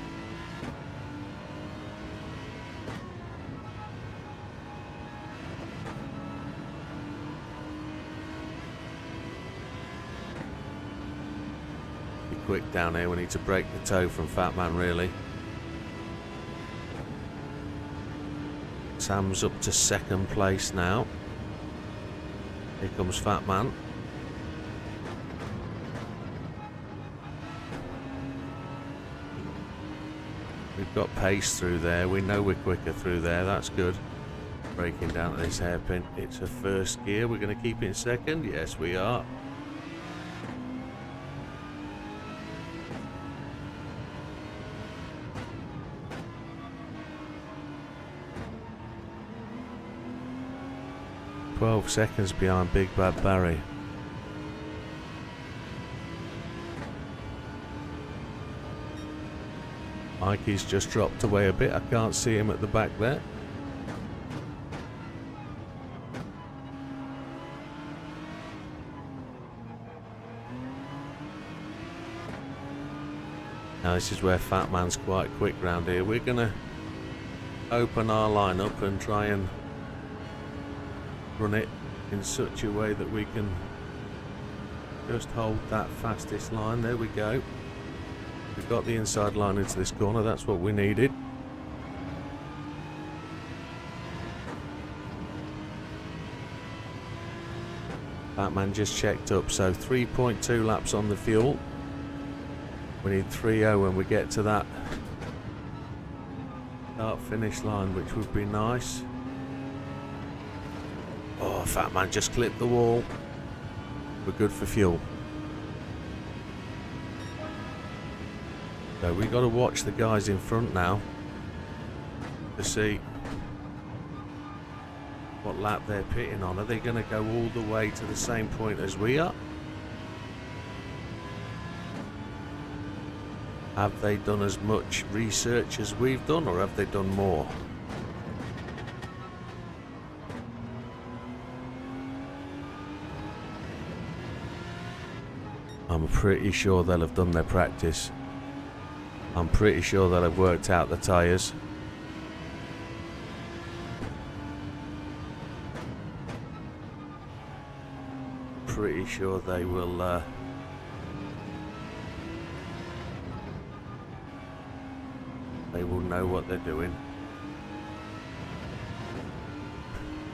Be quick down here. We need to break the toe from Fatman, really. Sam's up to second place now. Here comes Fatman. We've got pace through there. We know we're quicker through there. That's good. Breaking down to this hairpin. It's a first gear. We're going to keep it in second. Yes, we are. Seconds behind Big Bad Barry. Mikey's just dropped away a bit. I can't see him at the back there. Now this is where Fatman's quite quick round here. We're going to open our line up and try and run it in such a way that we can just hold that fastest line. There we go. We've got the inside line into this corner. That's what we needed. Batman just checked up, so 3.2 laps on the fuel. We need 3.0 when we get to that start finish line, which would be nice. Oh, Fatman just clipped the wall. We're good for fuel. So we got to watch the guys in front now to see what lap they're pitting on. Are they going to go all the way to the same point as we are? Have they done as much research as we've done, or have they done more? I'm pretty sure they'll have done their practice. I'm pretty sure they'll have worked out the tyres. Pretty sure they will know what they're doing.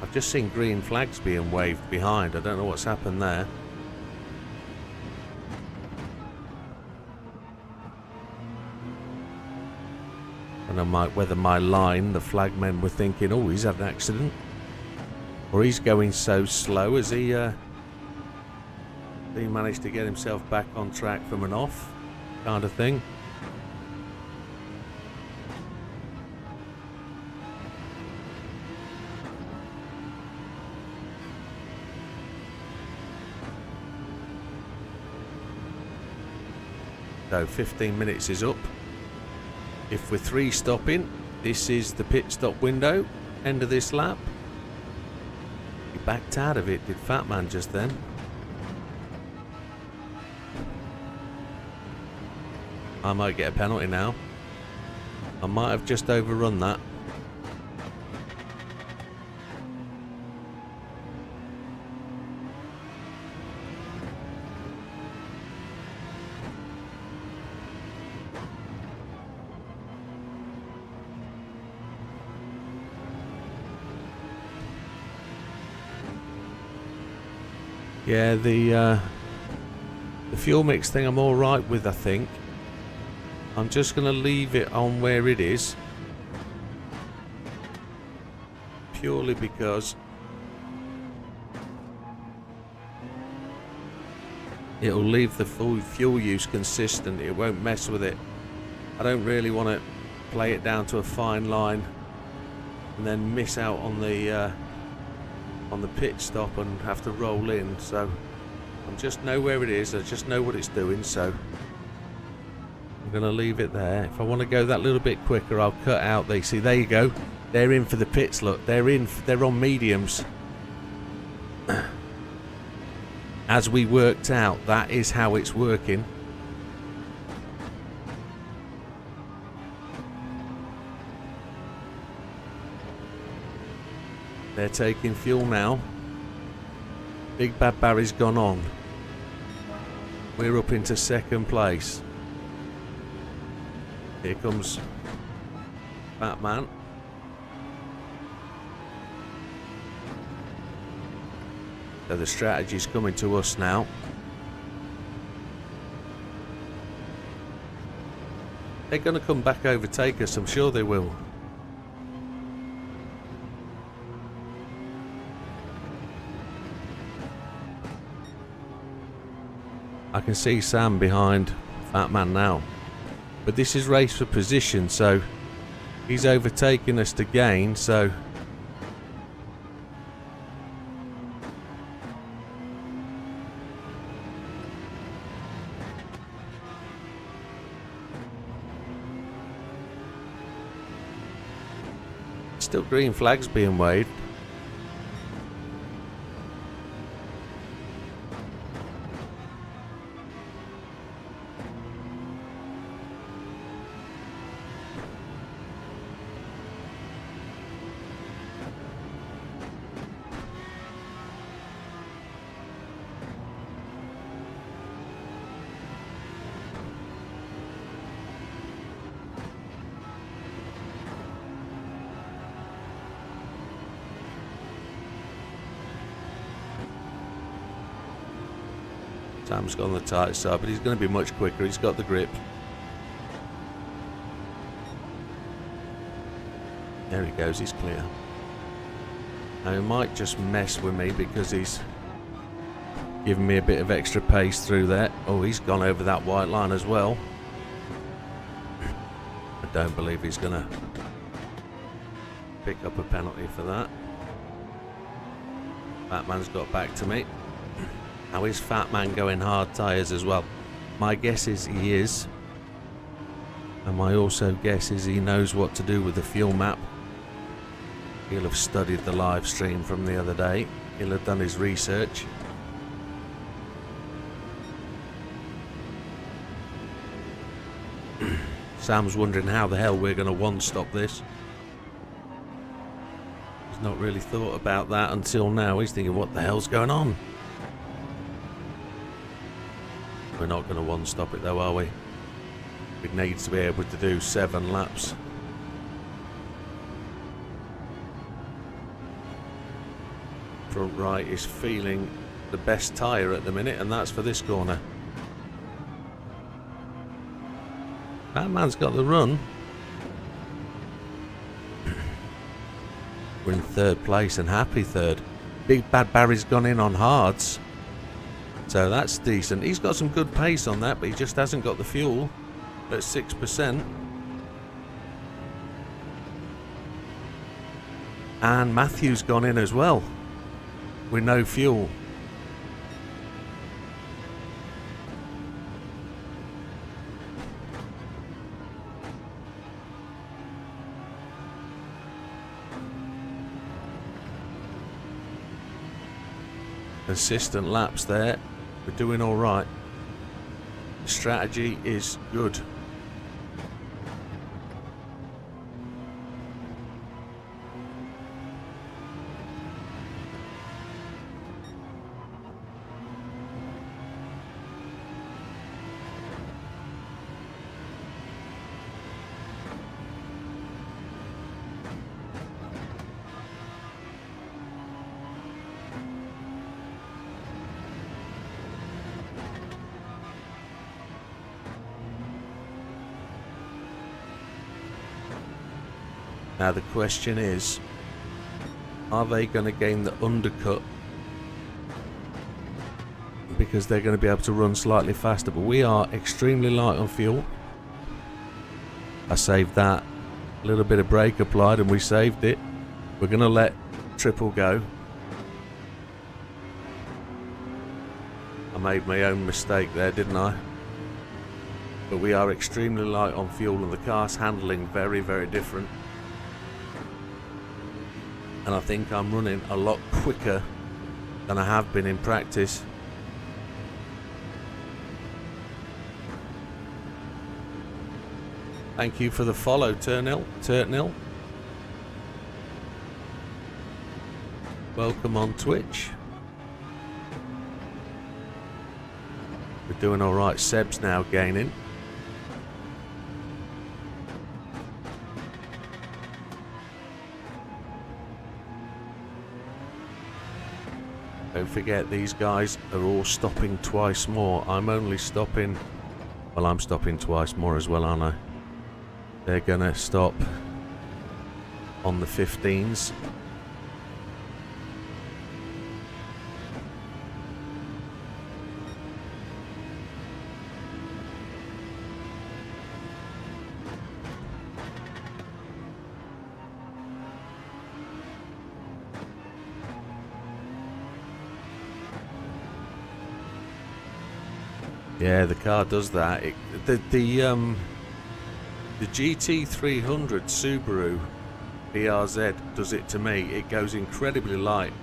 I've just seen green flags being waved behind. I don't know what's happened there. I don't know whether my line, the flagmen were thinking, oh, he's had an accident, or he's going so slow as he managed to get himself back on track from an off kind of thing. So 15 minutes is up. If we're 3 stopping, this is the pit stop window. End of this lap. He backed out of it, did Fat Man just then. I might get a penalty now. I might have just overrun that. Yeah, the fuel mix thing I'm all right with, I think. I'm just going to leave it on where it is. Purely because it'll leave the full fuel use consistent. It won't mess with it. I don't really want to play it down to a fine line and then miss out on the pit stop and have to roll in. So I just know where it is. I just know what it's doing. So I'm going to leave it there. If I want to go that little bit quicker, I'll cut out. They see, there you go. They're in for the pits. Look, they're in. They're on mediums. As we worked out, that is how it's working. They're taking fuel now. Big Bad Barry's gone on. We're up into second place. Here comes Batman. So the strategy's coming to us now. They're going to come back overtake us, I'm sure they will. I can see Sam behind Fat Man now. But this is race for position, so he's overtaking us to gain, so still green flags being waved. Sam's got on the tight side, but he's going to be much quicker. He's got the grip. There he goes, he's clear. Now he might just mess with me because he's giving me a bit of extra pace through there. Oh, he's gone over that white line as well. I don't believe he's going to pick up a penalty for that. Batman's got back to me. Now is Fat Man going hard tyres as well? My guess is he is. And my also guess is he knows what to do with the fuel map. He'll have studied the live stream from the other day. He'll have done his research. Sam's wondering how the hell we're going to one-stop this. He's not really thought about that until now. He's thinking, what the hell's going on? We're not going to one-stop it though, are we? We need to be able to do 7 laps. Front right is feeling the best tyre at the minute, and that's for this corner. That man's got the run. We're in 3rd place and happy 3rd. Big Bad Barry's gone in on hards. So that's decent. He's got some good pace on that, but he just hasn't got the fuel at 6%. And Matthew's gone in as well with no fuel. Consistent laps there. We're doing all right. The strategy is good. Now the question is, are they going to gain the undercut because they're going to be able to run slightly faster? But we are extremely light on fuel. I saved that. A little bit of brake applied and we saved it. We're going to let triple go. I made my own mistake there, didn't I? But we are extremely light on fuel and the car's handling very, very different. And I think I'm running a lot quicker than I have been in practice. Thank you for the follow, Turtnil. Welcome on Twitch. We're doing alright. Seb's now gaining. Don't forget, these guys are all stopping twice more. I'm only stopping... Well, I'm stopping twice more as well, aren't I? They're gonna stop on the 15s. Yeah, the car does that. The GT300 Subaru BRZ does it to me. It goes incredibly light.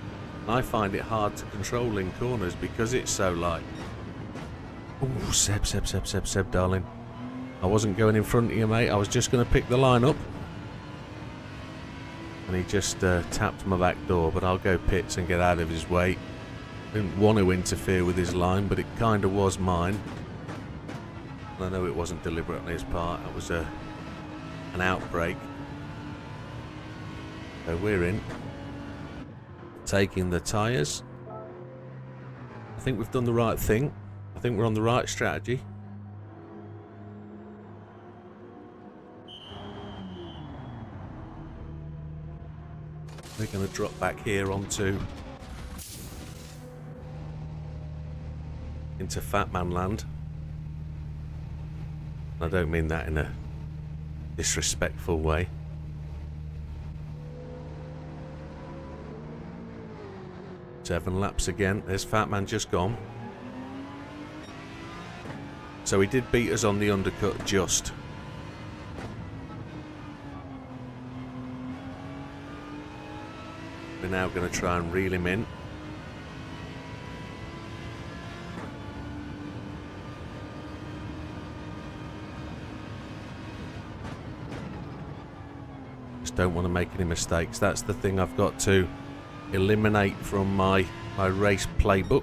I find it hard to control in corners because it's so light. Oh, Seb, darling. I wasn't going in front of you, mate. I was just going to pick the line up. And he just tapped my back door, but I'll go pits and get out of his way. Didn't want to interfere with his line, but it kind of was mine. And I know it wasn't deliberate on his part. It was an outbreak. So we're in. Taking the tyres. I think we've done the right thing. I think we're on the right strategy. We're going to drop back here into Fat Man Land. I don't mean that in a disrespectful way. Seven laps again. There's Fat Man just gone. So he did beat us on the undercut just. We're now going to try and reel him in. Just don't want to make any mistakes. That's the thing I've got to eliminate from my race playbook.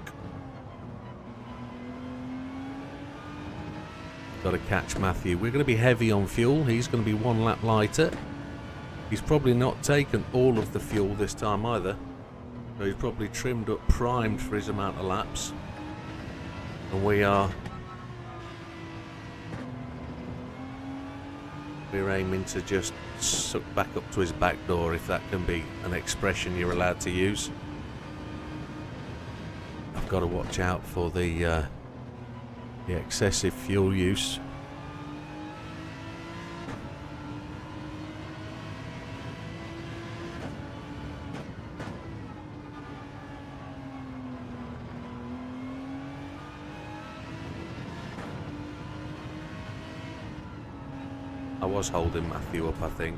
Got to catch Matthew. We're going to be heavy on fuel. He's going to be one lap lighter. He's probably not taken all of the fuel this time either. So he's probably trimmed up, primed for his amount of laps. And we're aiming to just suck back up to his back door, if that can be an expression you're allowed to use. I've got to watch out for the excessive fuel use. I was holding Matthew up, I think.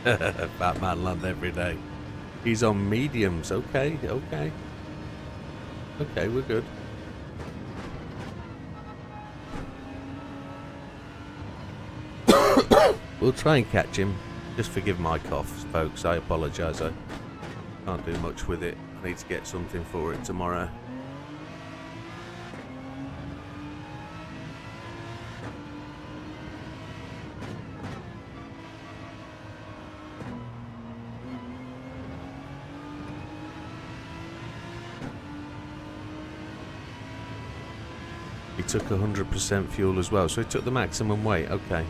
Fat man land every day. He's on mediums. Okay, okay. Okay, we're good. We'll try and catch him. Just forgive my cough, folks. I apologise. I can't do much with it. I need to get something for it tomorrow. He took 100% fuel as well, so he took the maximum weight. Okay.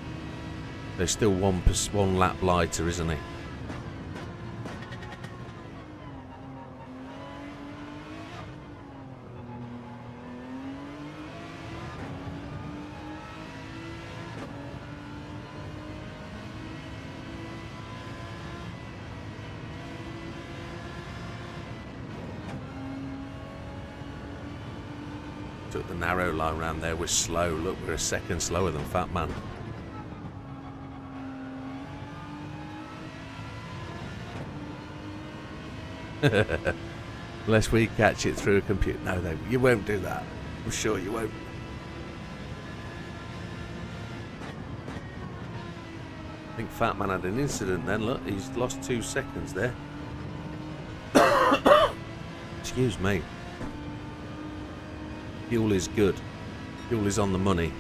There's still one lap lighter, isn't he? Took the narrow line round there. We're slow. Look, we're a second slower than Fat Man. Unless we catch it through a computer. No, you won't do that. I'm sure you won't. I think Fat Man had an incident then. Look, he's lost 2 seconds there. Excuse me. Fuel is good. Fuel is on the money.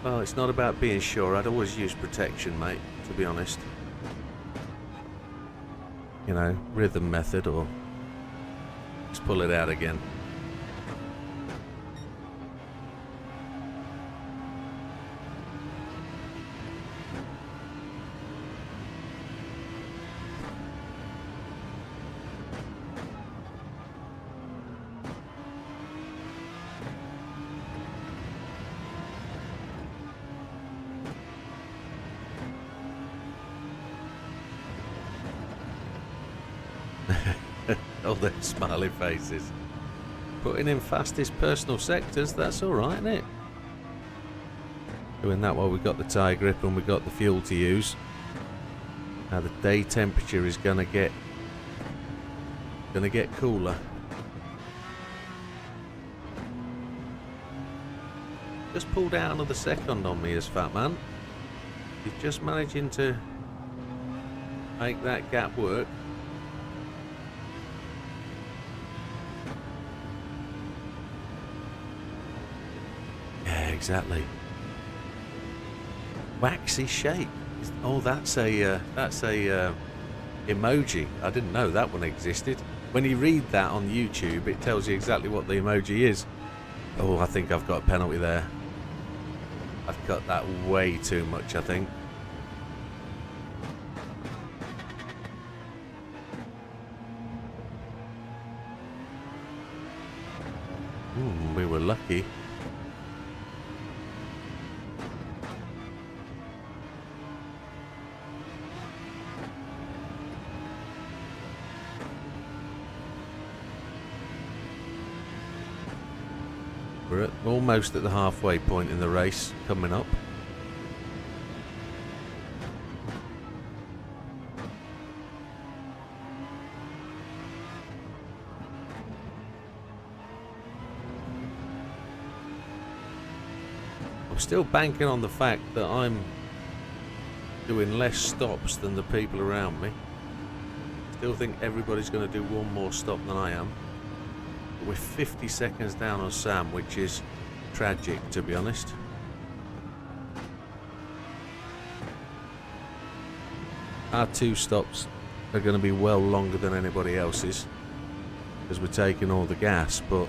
Well, it's not about being sure. I'd always use protection, mate, to be honest. You know, rhythm method, or just pull it out again. All them smiley faces. Putting in fastest personal sectors, that's alright, isn't it? Doing that while we've got the tyre grip and we've got the fuel to use. Now the day temperature is gonna get cooler. Just pulled out another second on me as Fat Man. He's just managing to make that gap work. Exactly. Waxy shape. Oh, that's a emoji. I didn't know that one existed. When you read that on YouTube, it tells you exactly what the emoji is. Oh, I think I've got a penalty there. I've cut that way too much, I think. We were lucky. We're almost at the halfway point in the race, coming up. I'm still banking on the fact that I'm doing less stops than the people around me. Still think everybody's going to do one more stop than I am. We're 50 seconds down on Sam, which is tragic, to be honest. Our 2 stops are going to be well longer than anybody else's because we're taking all the gas, but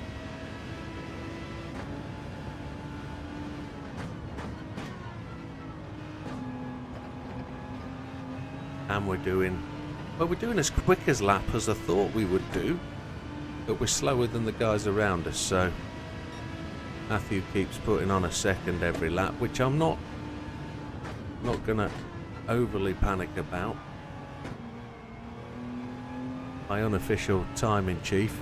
and we're doing as quick as lap as I thought we would do. But we're slower than the guys around us, so Matthew keeps putting on a second every lap, which I'm not gonna overly panic about. my unofficial time in chief.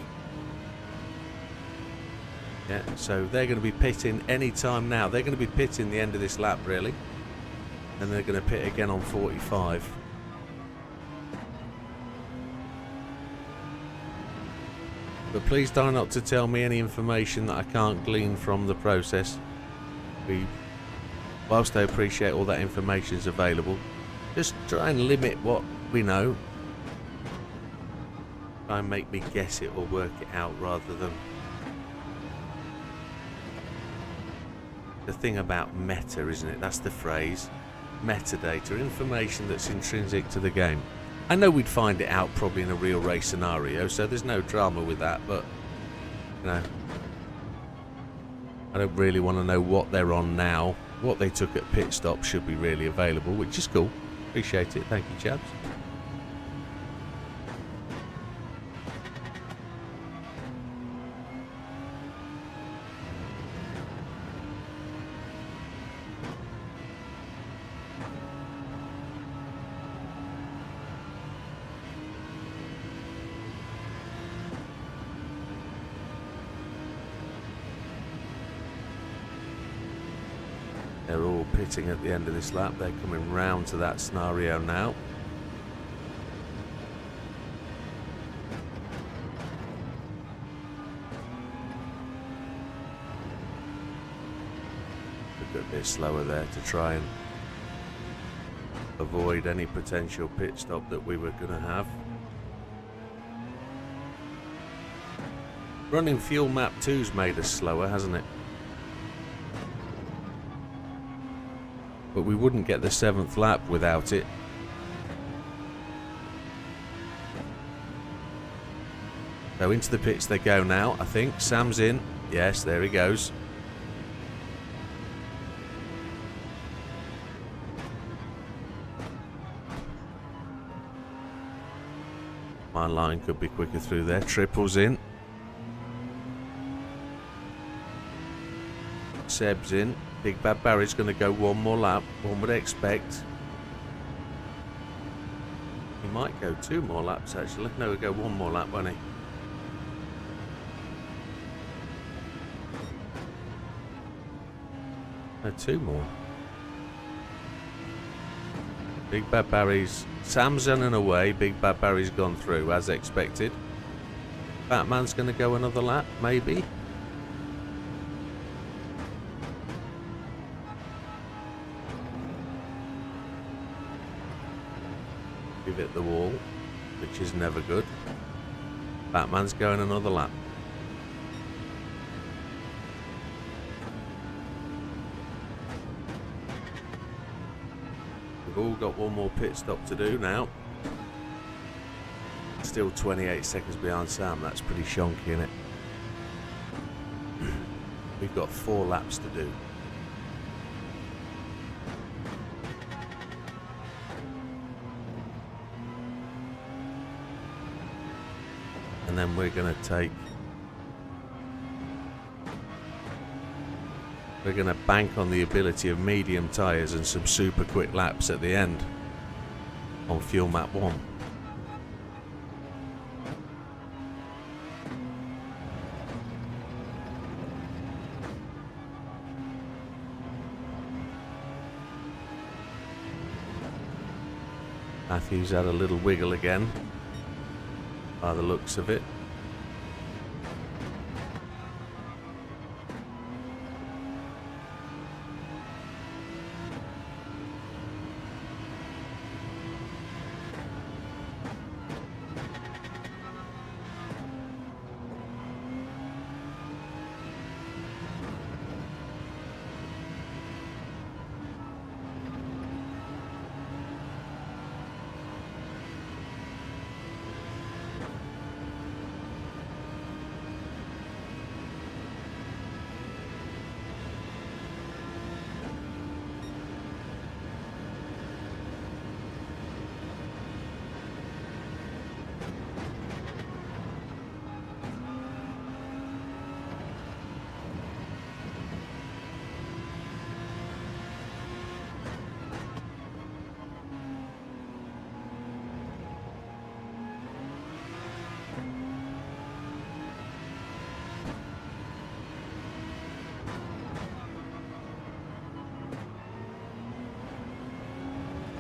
Yeah, so they're going to be pitting any time now. They're going to be pitting the end of this lap, really. And they're going to pit again on 45. But please try not to tell me any information that I can't glean from the process. Whilst I appreciate all that information is available, just try and limit what we know. Try and make me guess it or work it out rather than... The thing about meta, isn't it? That's the phrase. Metadata, information that's intrinsic to the game. I know we'd find it out probably in a real race scenario, so there's no drama with that, but, you know, I don't really want to know what they're on now. What they took at pit stop should be really available, which is cool. Appreciate it. Thank you, chaps. They're all pitting at the end of this lap. They're coming round to that scenario now. A bit slower there to try and avoid any potential pit stop that we were going to have. Running fuel map 2's made us slower, hasn't it? But we wouldn't get the 7th lap without it. So into the pits they go now, I think. Sam's in. Yes, there he goes. My line could be quicker through there. Triple's in. Seb's in. Big Bad Barry's going to go one more lap, one would expect. He might go 2 more laps actually. No, he'll go 1 more lap, won't he? No, 2 more. Big Bad Barry's... Sam's running away, Big Bad Barry's gone through, as expected. Batman's going to go another lap, maybe. We've hit the wall, which is never good. Batman's going another lap. We've all got 1 more pit stop to do now. Still 28 seconds behind Sam. That's pretty shonky, isn't it? We've got 4 laps to do. And then we're going to take... We're going to bank on the ability of medium tyres and some super quick laps at the end on fuel map 1. Matthews had a little wiggle again, by the looks of it.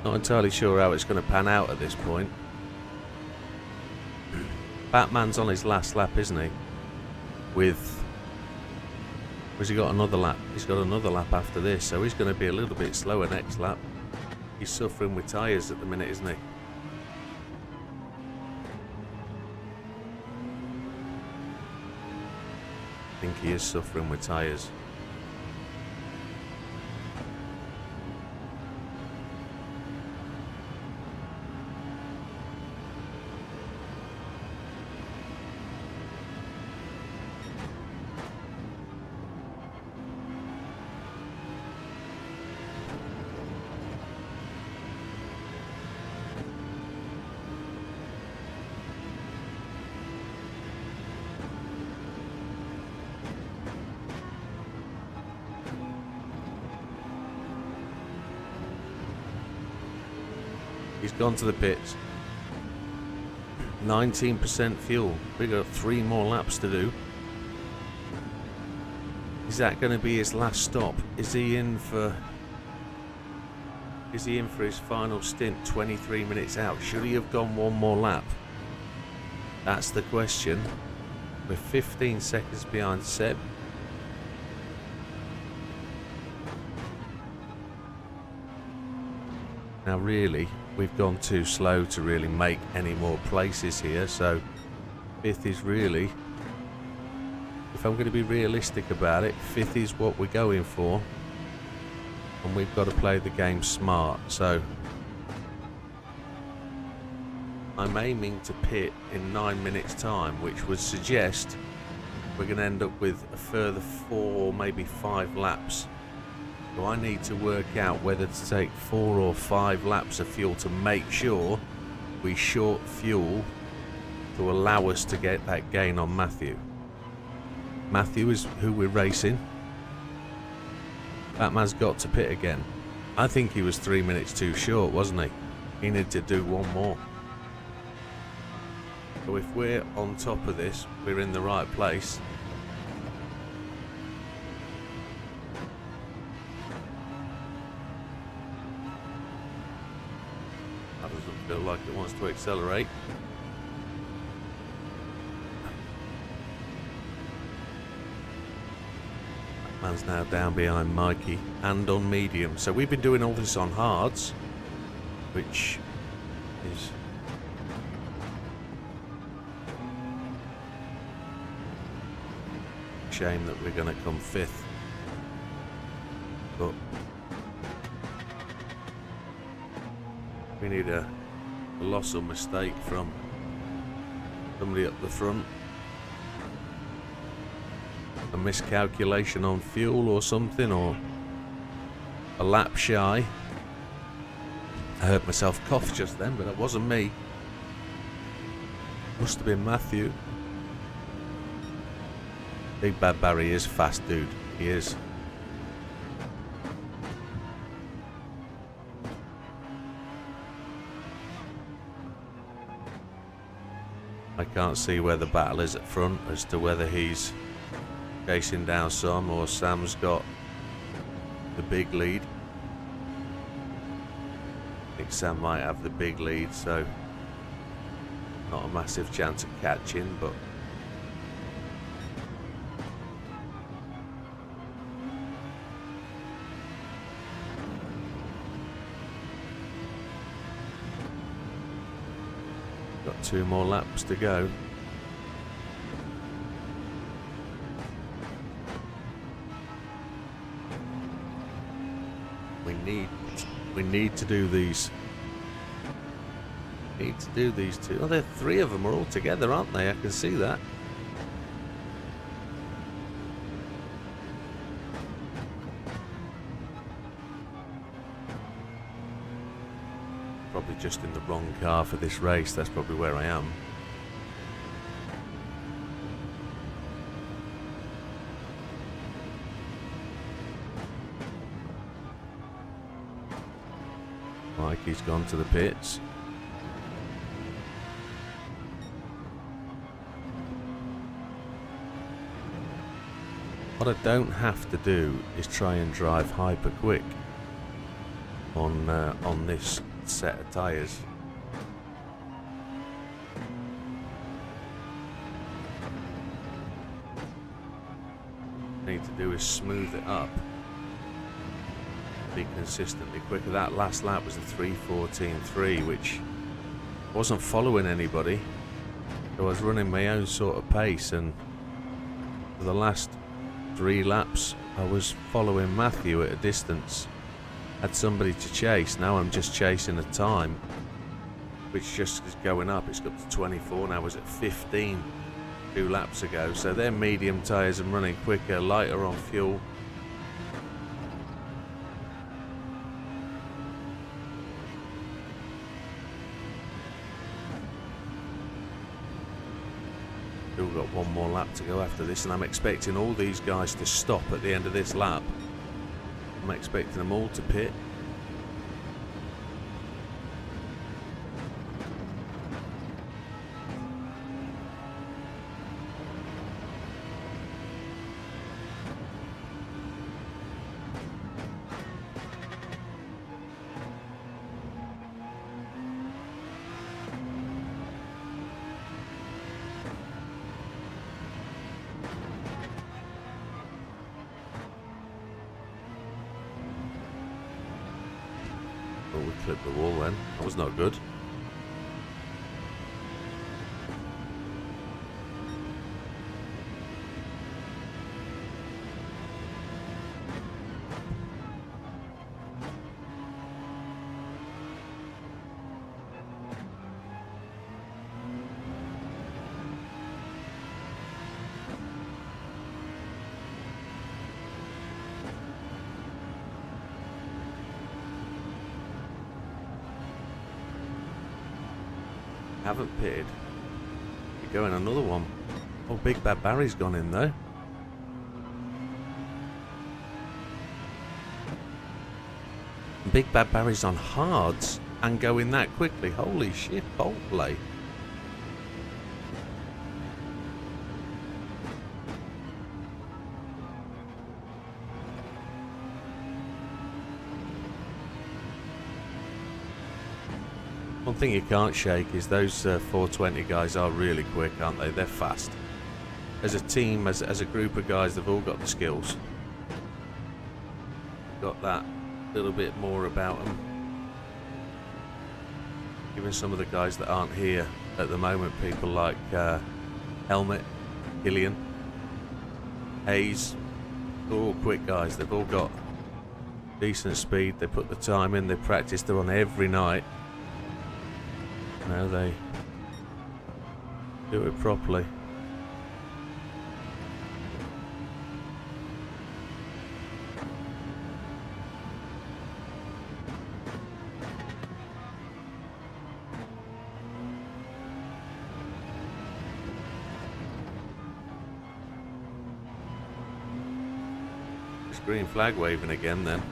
Not entirely sure how it's going to pan out at this point. Batman's on his last lap, isn't he? Has he got another lap? He's got another lap after this, so he's going to be a little bit slower next lap. He's suffering with tyres at the minute, isn't he? I think he is suffering with tyres. He's gone to the pits. 19% fuel. We've got 3 more laps to do. Is that going to be his last stop? Is he in for his final stint 23 minutes out? Should he have gone 1 more lap? That's the question. We're 15 seconds behind Seb. Now really, we've gone too slow to really make any more places here, so 5th is really, if I'm going to be realistic about it, 5th is what we're going for, and we've got to play the game smart. So I'm aiming to pit in 9 minutes time, which would suggest we're going to end up with a further 4, maybe 5 laps. So I need to work out whether to take 4 or 5 laps of fuel to make sure we short fuel to allow us to get that gain on Matthew. Matthew is who we're racing. Batman's got to pit again. I think he was 3 minutes too short, wasn't he? He needed to do 1 more. So if we're on top of this, we're in the right place. Feel like it wants to accelerate. Man's now down behind Mikey and on medium. So we've been doing all this on hards, which is a shame that we're going to come 5th. But we need a colossal mistake from somebody at the front. A miscalculation on fuel or something, or a lap shy. I heard myself cough just then, but it wasn't me. Must have been Matthew. Big Bad Barry is fast, dude. He is. I can't see where the battle is at front as to whether he's chasing down Sam or Sam's got the big lead. I think Sam might have the big lead, so not a massive chance of catching, but got 2 more laps to go. We need to do these. Need to do these 2. Oh, there 3 of them are all together, aren't they? I can see that. Probably just in the wrong car for this race. That's probably where I am. Mikey's gone to the pits. What I don't have to do is try and drive hyper quick on this bad set of tyres. Need to do is smooth it up, be consistently quicker. That last lap was a 3:14.3, which wasn't following anybody, so I was running my own sort of pace, and for the last 3 laps I was following Matthew at a distance, had somebody to chase. Now I'm just chasing a time which just is going up. It's got to 24 now. I was at 15 2 laps ago, so they're medium tyres and running quicker, lighter on fuel. Still got 1 more lap to go after this, and I'm expecting all these guys to stop at the end of this lap. I'm expecting them all to pit. Oh, we clipped the wall then. That was not good. Haven't pitted. You're going another one. Oh, Big Bad Barry's gone in though. Big Bad Barry's on hards and going that quickly. Holy shit, bolt play. One thing you can't shake is those 420 guys are really quick, aren't they? They're fast. As a team, as a group of guys, they've all got the skills. Got that little bit more about them. Even some of the guys that aren't here at the moment, people like Helmet, Killian, Hayes, they're all quick guys. They've all got decent speed. They put the time in. They practice. They're on every night. Now they do it properly. It's green flag waving again then.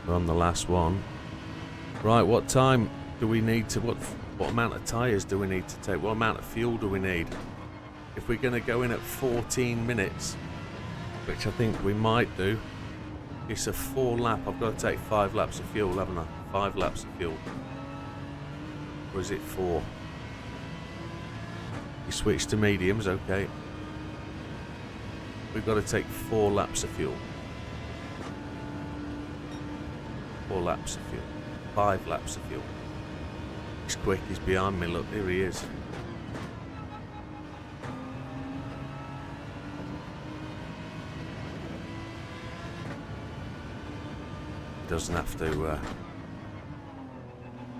We're on the last one. Right, what time do we need to, what amount of tyres do we need to take? What amount of fuel do we need? If we're going to go in at 14 minutes, which I think we might do, it's a 4 lap. I've got to take 5 laps of fuel, haven't I? 5 laps of fuel. Or is it 4? You switch to mediums, okay. We've got to take 4 laps of fuel. 4 laps of fuel. 5 laps of fuel. He's quick, he's behind me, look, here he is. He doesn't have to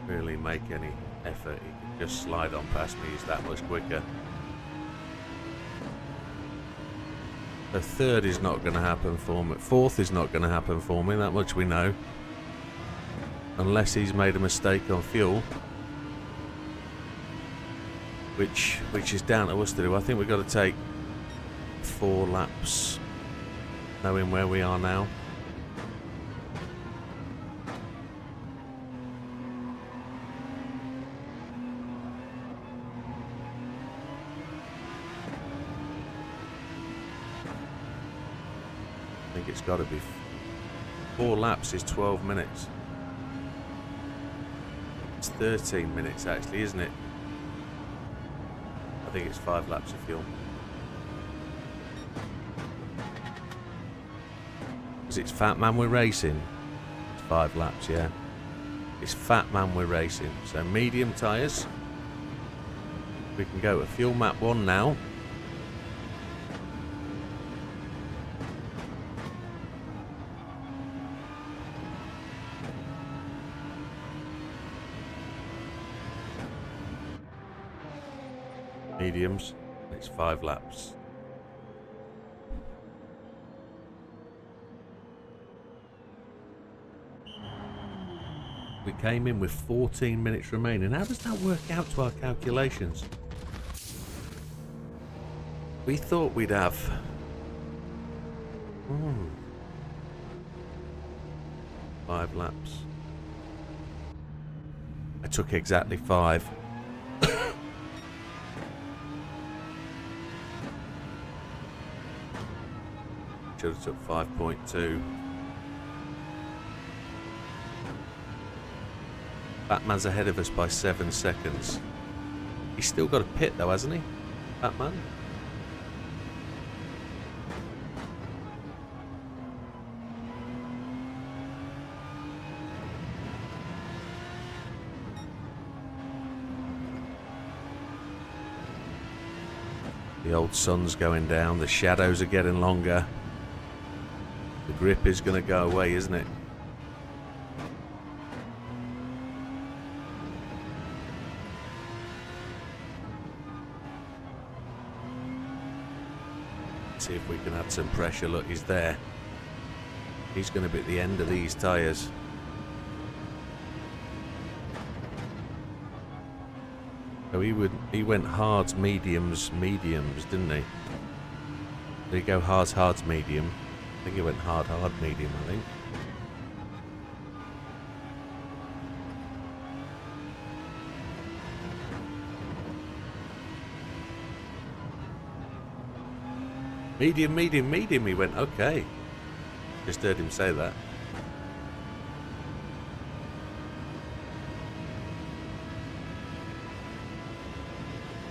really make any effort, he can just slide on past me, he's that much quicker. The 3rd is not going to happen for me. 4th is not going to happen for me, that much we know. Unless he's made a mistake on fuel, which is down to us to do. I think we've got to take 4 laps, knowing where we are now. got to be 4 laps is 12 minutes. It's 13 minutes actually, isn't it? I think it's 5 laps of fuel. Because it's Fat Man we're racing. It's 5 laps, yeah. It's Fat Man we're racing. So medium tyres. We can go to fuel map 1 now. Mediums. It's 5 laps. We came in with 14 minutes remaining. How does that work out to our calculations? We thought we'd have... 5 laps. I took exactly 5. Should have took 5.2. Batman's ahead of us by 7 seconds. He's still got a pit though, hasn't he? Batman? The old sun's going down, the shadows are getting longer. The grip is going to go away, isn't it? See if we can add some pressure. Look, he's there. He's going to be at the end of these tyres. So he went hards, mediums, didn't he? Did he go hards, medium? I think he went hard, medium, I think. Medium, he went, okay. Just heard him say that.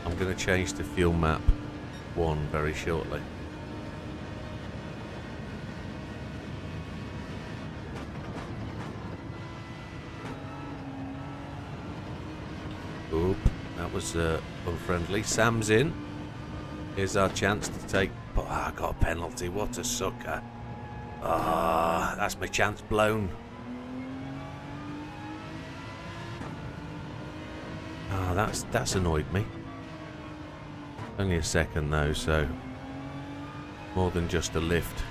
I'm going to change to fuel map 1 very shortly. Oop, that was unfriendly. Sam's in. Here's our chance to take... Oh, I got a penalty. What a sucker. Ah, that's my chance blown. Ah, that's annoyed me. Only a second though, so more than just a lift.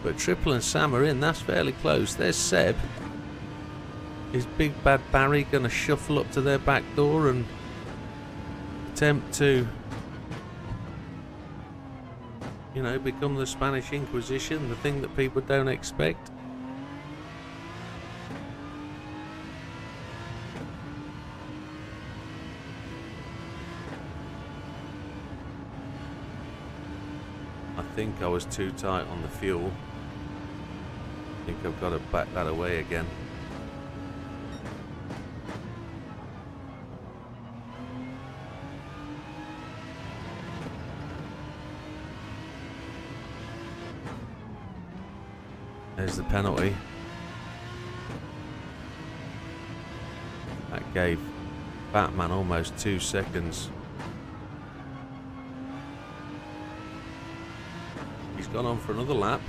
But Triple and Sam are in. That's fairly close. There's Seb. Is Big Bad Barry going to shuffle up to their back door and attempt to, you know, become the Spanish Inquisition, the thing that people don't expect? I think I was too tight on the fuel. I think I've got to back that away again. There's the penalty. That gave Batman almost 2 seconds. He's gone on for another lap.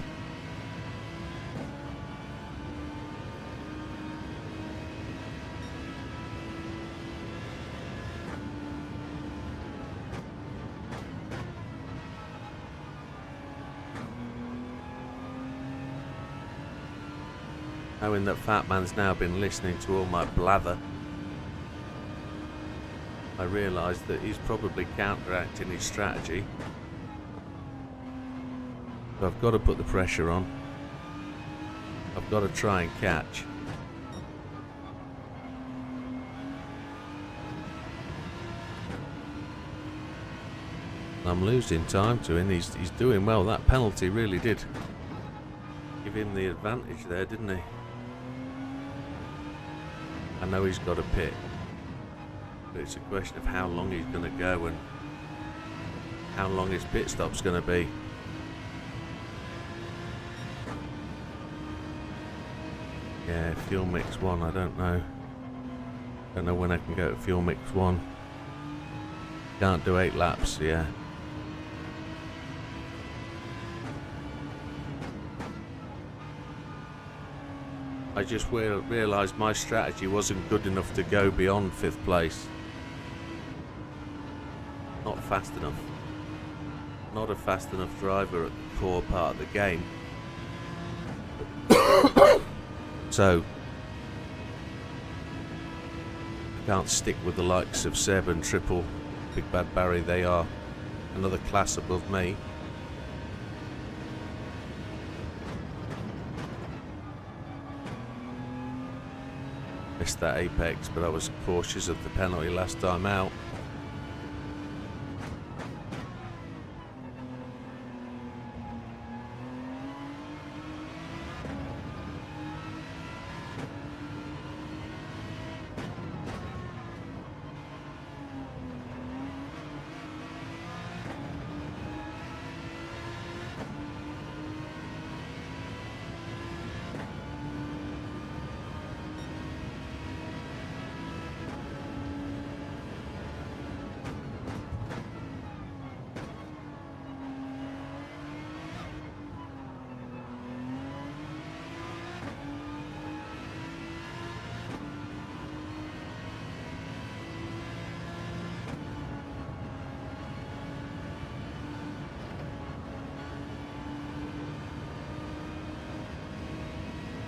Knowing that Fat Man's now been listening to all my blather, I realised that he's probably counteracting his strategy. So I've got to put the pressure on. I've got to try and catch. I'm losing time to him. He's doing well. That penalty really did gave him the advantage there, didn't he? I know he's got a pit, but it's a question of how long he's going to go and how long his pit stop's going to be. Yeah, fuel mix 1, I don't know. Don't know when I can go to fuel mix 1. Can't do 8 laps, yeah. I just realised my strategy wasn't good enough to go beyond 5th place. Not fast enough. Not a fast enough driver at the core part of the game. So, I can't stick with the likes of Seb and Triple, Big Bad Barry. They are another class above me. Missed that apex, but I was cautious of the penalty last time out.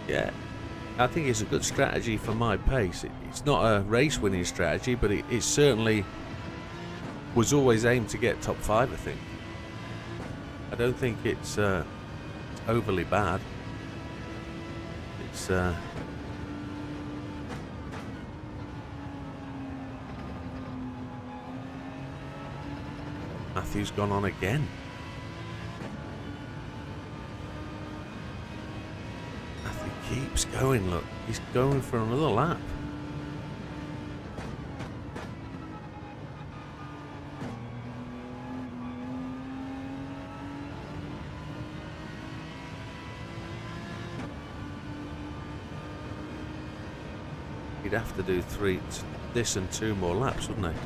Yeah, I think it's a good strategy for my pace. It's not a race-winning strategy, but it certainly was always aimed to get top 5, I think. I don't think it's overly bad. It's Matthew's gone on again. Keeps going, look, he's going for another lap. He'd have to do this and 2 more laps, wouldn't he?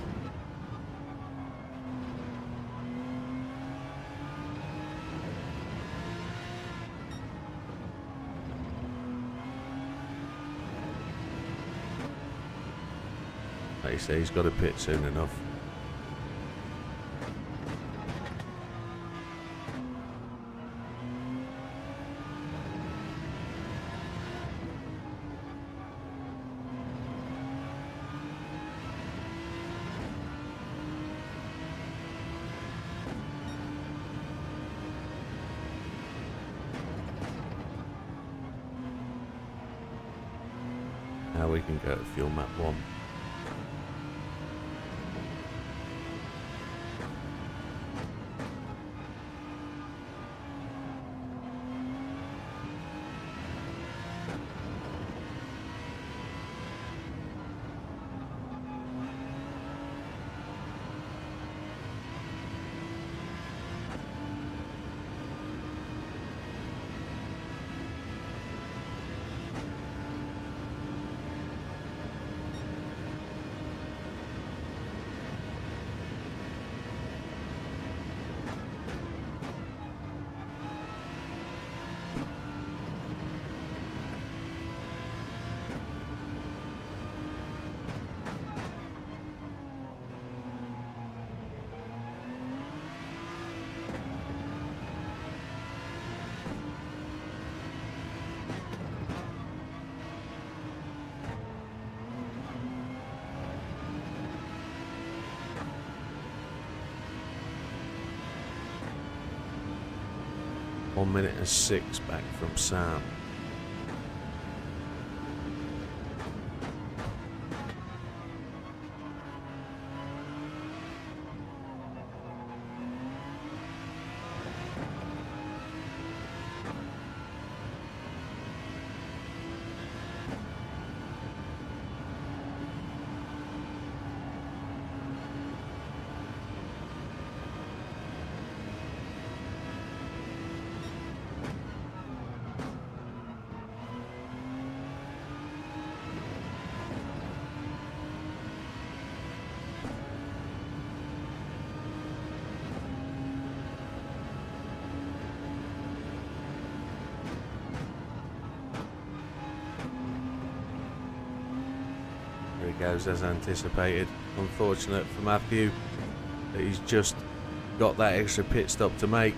Like you say, he's got to pit soon enough. Now we can go to fuel map 1. One minute and 6 back from Sam. he goes, as anticipated. Unfortunate for Matthew that he's just got that extra pit stop to make.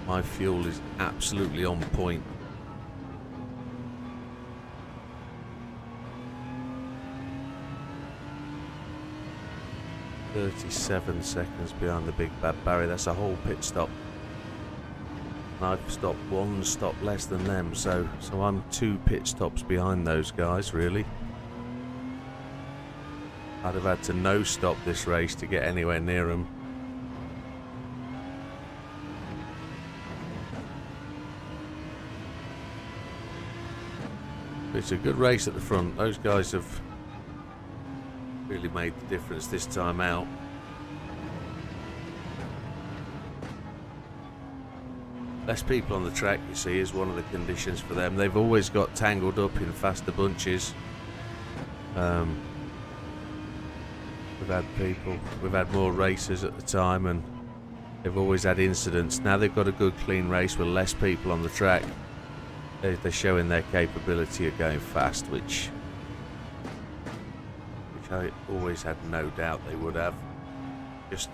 My fuel is absolutely on point. "37 seconds behind the big bad Barry." That's a whole pit stop. And I've stopped one stop less than them, so I'm 2 pit stops behind those guys, really. I'd have had to no stop this race to get anywhere near them. It's a good race at the front. Those guys have really made the difference this time out. Less people on the track, you see, is one of the conditions for them. They've always got tangled up in faster bunches. We've had more racers at the time, and they've always had incidents. Now they've got a good clean race with less people on the track. They're showing their capability of going fast, which I always had no doubt they would have. Just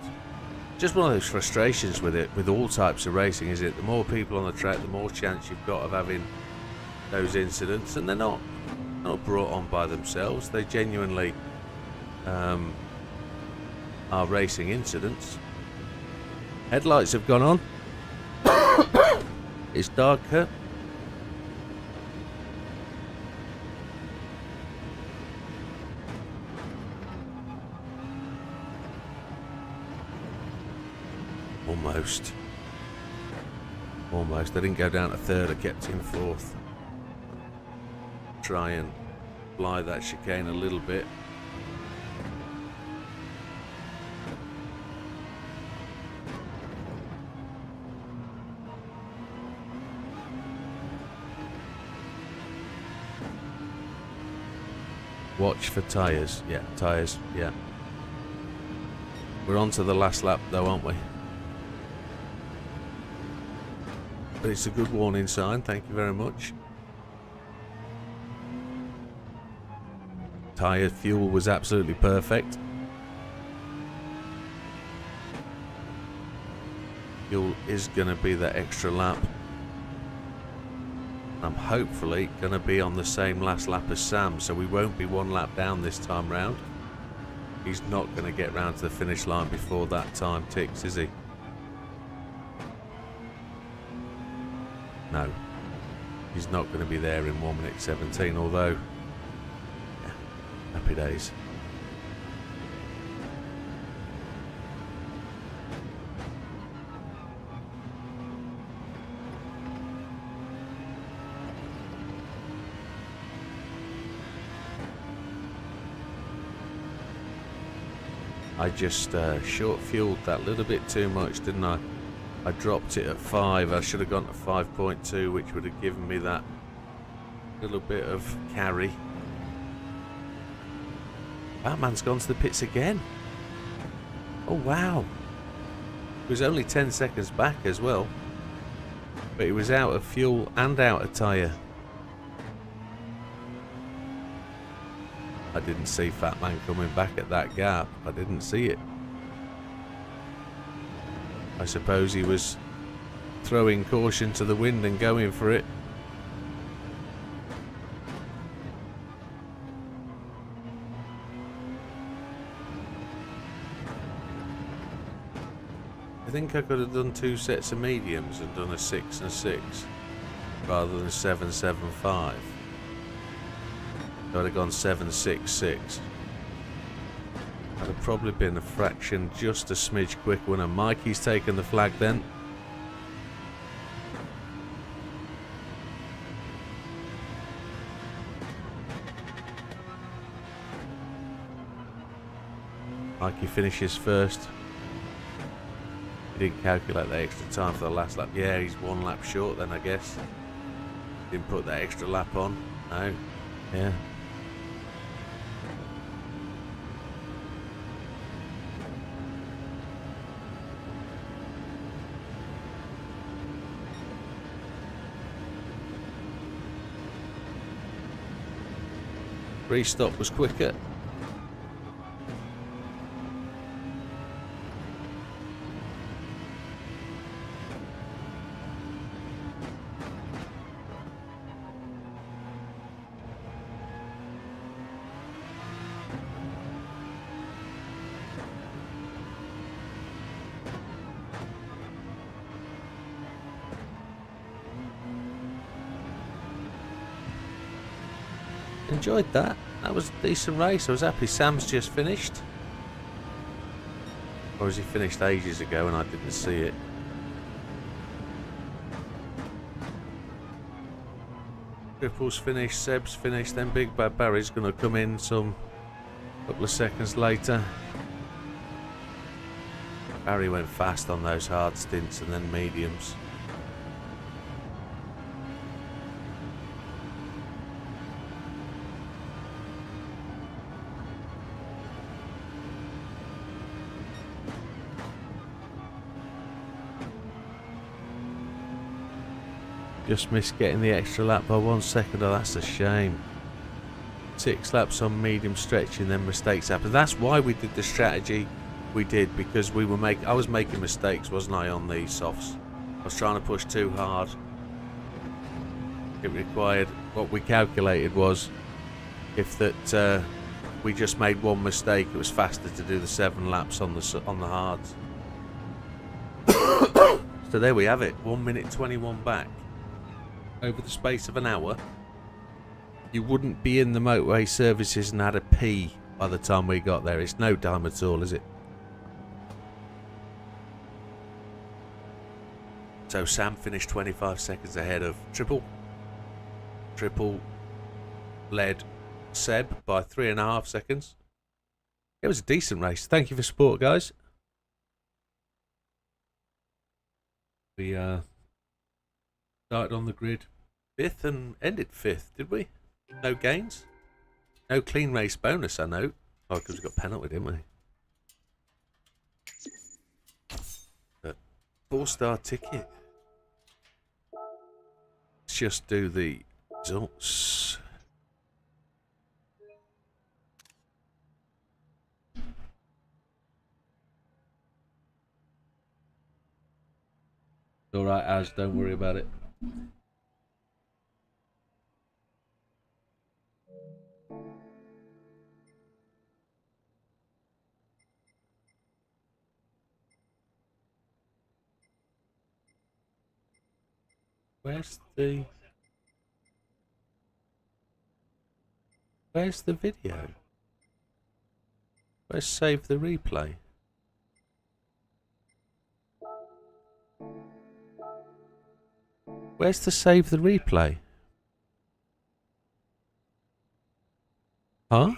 one of those frustrations with it, with all types of racing, is it? The more people on the track, the more chance you've got of having those incidents, and they're not brought on by themselves. They genuinely are racing incidents. Headlights have gone on. It's darker. Almost. I didn't go down to third, I kept in fourth. Try and fly that chicane a little bit. Watch for tyres. Yeah, tyres, yeah. We're on to the last lap though, aren't we? But it's a good warning sign, thank you very much. Tyre fuel was absolutely perfect. Fuel is going to be that extra lap. I'm hopefully going to be on the same last lap as Sam, so we won't be 1 lap down this time round. He's not going to get round to the finish line before that time ticks, is he? No, he's not going to be there in 1 minute 17, although, yeah, happy days. I just short fueled that little bit too much, didn't I? I dropped it at 5. I should have gone to 5.2, which would have given me that little bit of carry. Batman's gone to the pits again. Oh wow. He was only 10 seconds back as well. But he was out of fuel and out of tyre. I didn't see Fat Man coming back at that gap. I didn't see it. I suppose he was throwing caution to the wind and going for it. I think I could have done 2 sets of mediums and done a 6 and 6 rather than 7, 7, 5. I would have gone 7, 6, 6. I'd have probably been a fraction just a smidge quicker. And Mikey's taken the flag then. Mikey finishes first. He didn't calculate the extra time for the last lap. Yeah, he's 1 lap short then, I guess. Didn't put that extra lap on. No. Yeah. Restop was quicker. Enjoyed that. That was a decent race. I was happy Sam's just finished. Or has he finished ages ago and I didn't see it? Triple's finished, Seb's finished, then Big Bad Barry's going to come in some couple of seconds later. Barry went fast on those hard stints and then mediums. Just missed getting the extra lap by 1 second. Oh, that's a shame. 6 laps on medium stretching, then mistakes happen. That's why we did the strategy we did, because I was making mistakes, wasn't I, on the softs? I was trying to push too hard. It required, what we calculated was, if that we just made one mistake, it was faster to do the 7 laps on the hards. So there we have it. 1 minute 21 back. Over the space of an hour. You wouldn't be in the motorway services and had a pee by the time we got there. It's no time at all, is it? So Sam finished 25 seconds ahead of Triple. Triple led Seb by 3.5 seconds. It was a decent race. Thank you for support, guys. We started on the grid 5th and ended 5th, did we? No gains? No clean race bonus, I know. Oh, because we got penalty, didn't we? But 4-star ticket. Let's just do the results. It's alright, Az, don't worry about it. Where's the video? Where's save the replay? Where's the save the replay? Huh?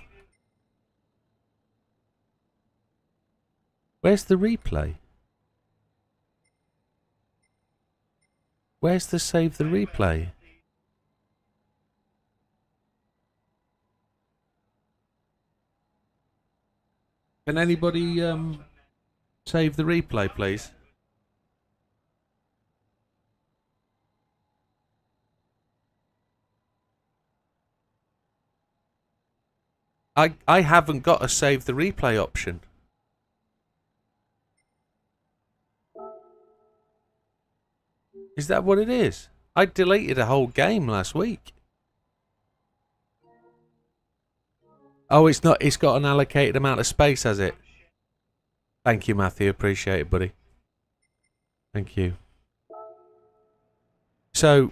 Where's the replay? Where's the save the replay? Can anybody save the replay, please? I haven't got a save the replay option. Is that what it is? I deleted a whole game last week. Oh, it's not. It's got an allocated amount of space, has it? Thank you, Matthew. Appreciate it, buddy. Thank you. So,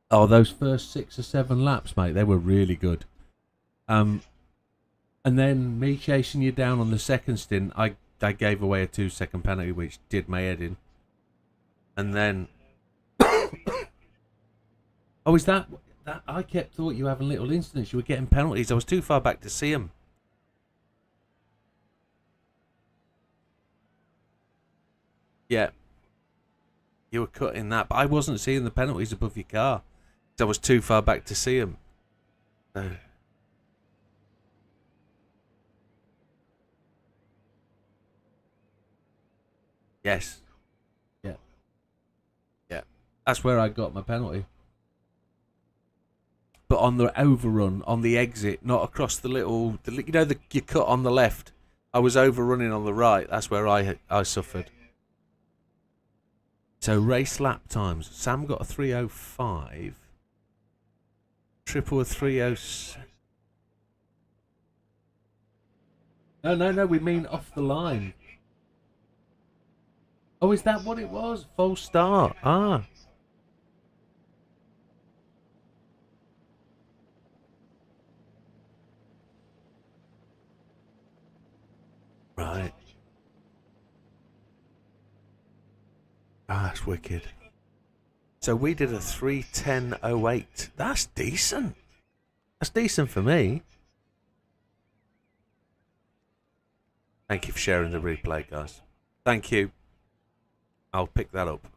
oh, those first 6 or 7 laps, mate, they were really good. And then me chasing you down on the second stint, I gave away a 2-second penalty, which did my head in. And then, oh, is that? I thought you were having little incidents. You were getting penalties. I was too far back to see them. Yeah. You were cutting that, but I wasn't seeing the penalties above your car. I was too far back to see them. So. Yes. Yeah. Yeah. That's where I got my penalty. But on the overrun on the exit, not across the little, you know, you cut on the left. I was overrunning on the right. That's where I suffered. So race lap times. Sam got a 3:05. Triple a 3:06. No. We mean off the line. Oh, is that what it was? False start. Ah. Right. Ah, that's wicked. So we did a 3:10.08. That's decent. That's decent for me. Thank you for sharing the replay, guys. Thank you. I'll pick that up.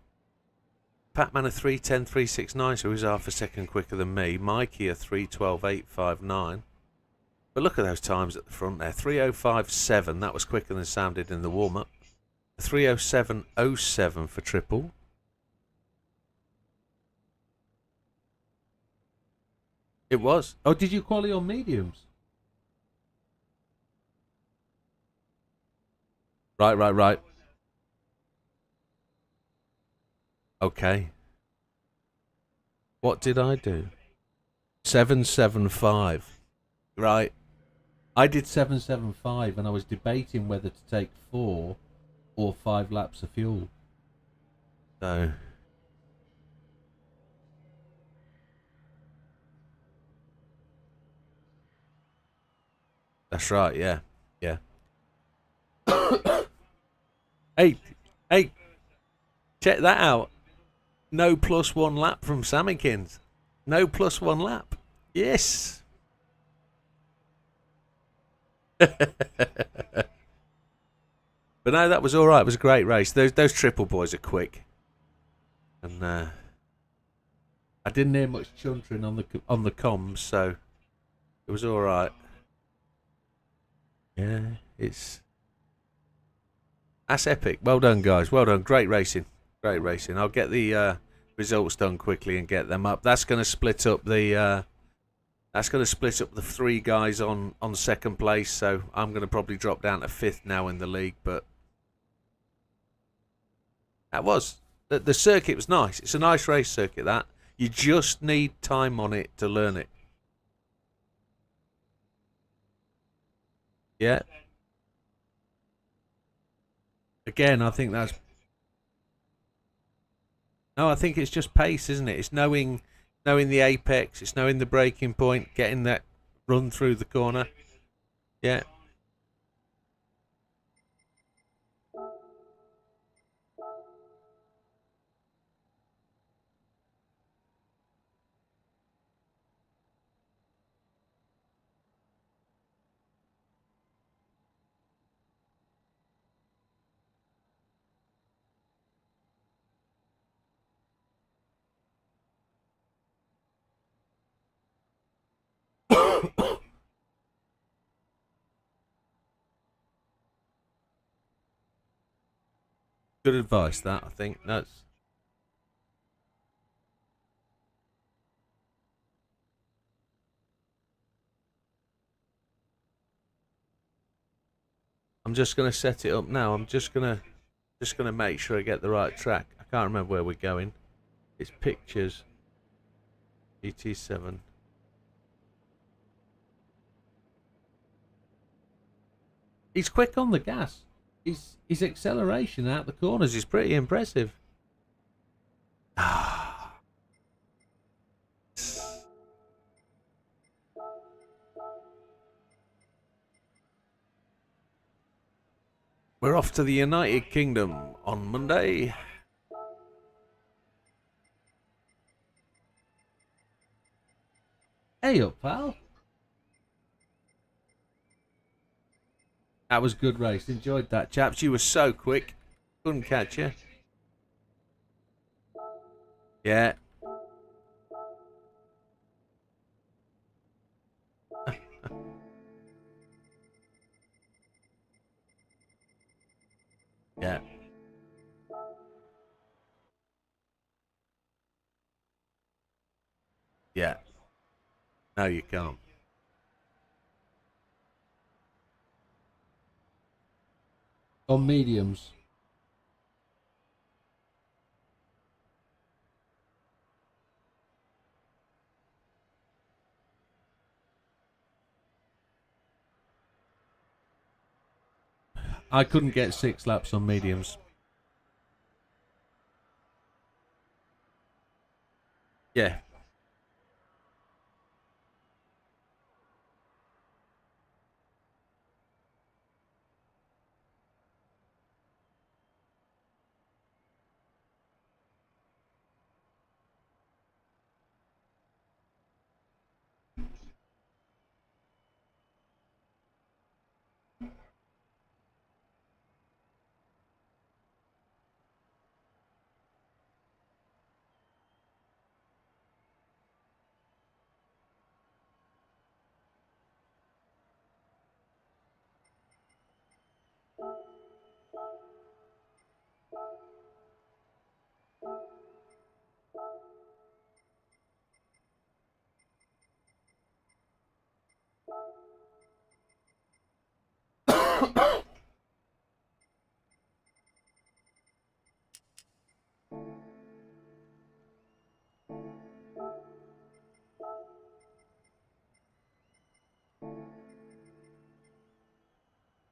Patman a 3:10.369, so he's half a second quicker than me. Mikey a 3:12.859. But look at those times at the front there. 3:05.7, that was quicker than Sam did in the warm-up. 3:07.07 for triple. It was. Oh, did you qualify on mediums? Right. Okay. What did I do? 775. Right. I did 775 and I was debating whether to take 4 or 5 laps of fuel. So that's right, yeah. Yeah. Hey, check that out. No +1 lap from Sammykins. No +1 lap. Yes. But no, that was all right. It was a great race. Those triple boys are quick, and I didn't hear much chuntering on the comms, so it was all right. Yeah, that's epic. Well done, guys. Well done. Great racing. Great racing. I'll get the results done quickly and get them up. That's going to split up the. That's going to split up the 3 guys on second place. So I'm going to probably drop down to 5th now in the league. But that was the circuit was nice. It's a nice race circuit. That you just need time on it to learn it. Yeah. Again, I think that's. No, I think it's just pace, isn't it? It's knowing the apex. It's knowing the braking point, getting that run through the corner. Yeah. Good advice, that, I think. That's. I'm just going to set it up now. I'm just going to make sure I get the right track. I can't remember where we're going. It's pictures. GT7. He's quick on the gas. His acceleration out the corners is pretty impressive. We're off to the United Kingdom on Monday. Hey up, pal. That was a good race. Enjoyed that, chaps. You were so quick. Couldn't catch you. Yeah. Yeah. Yeah. No, you can't. On mediums. I couldn't get 6 laps on mediums. Yeah.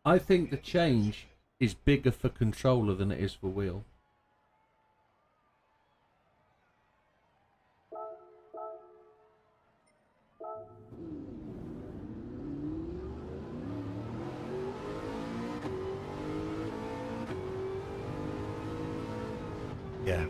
I think the change is bigger for controller than it is for wheel. Yeah.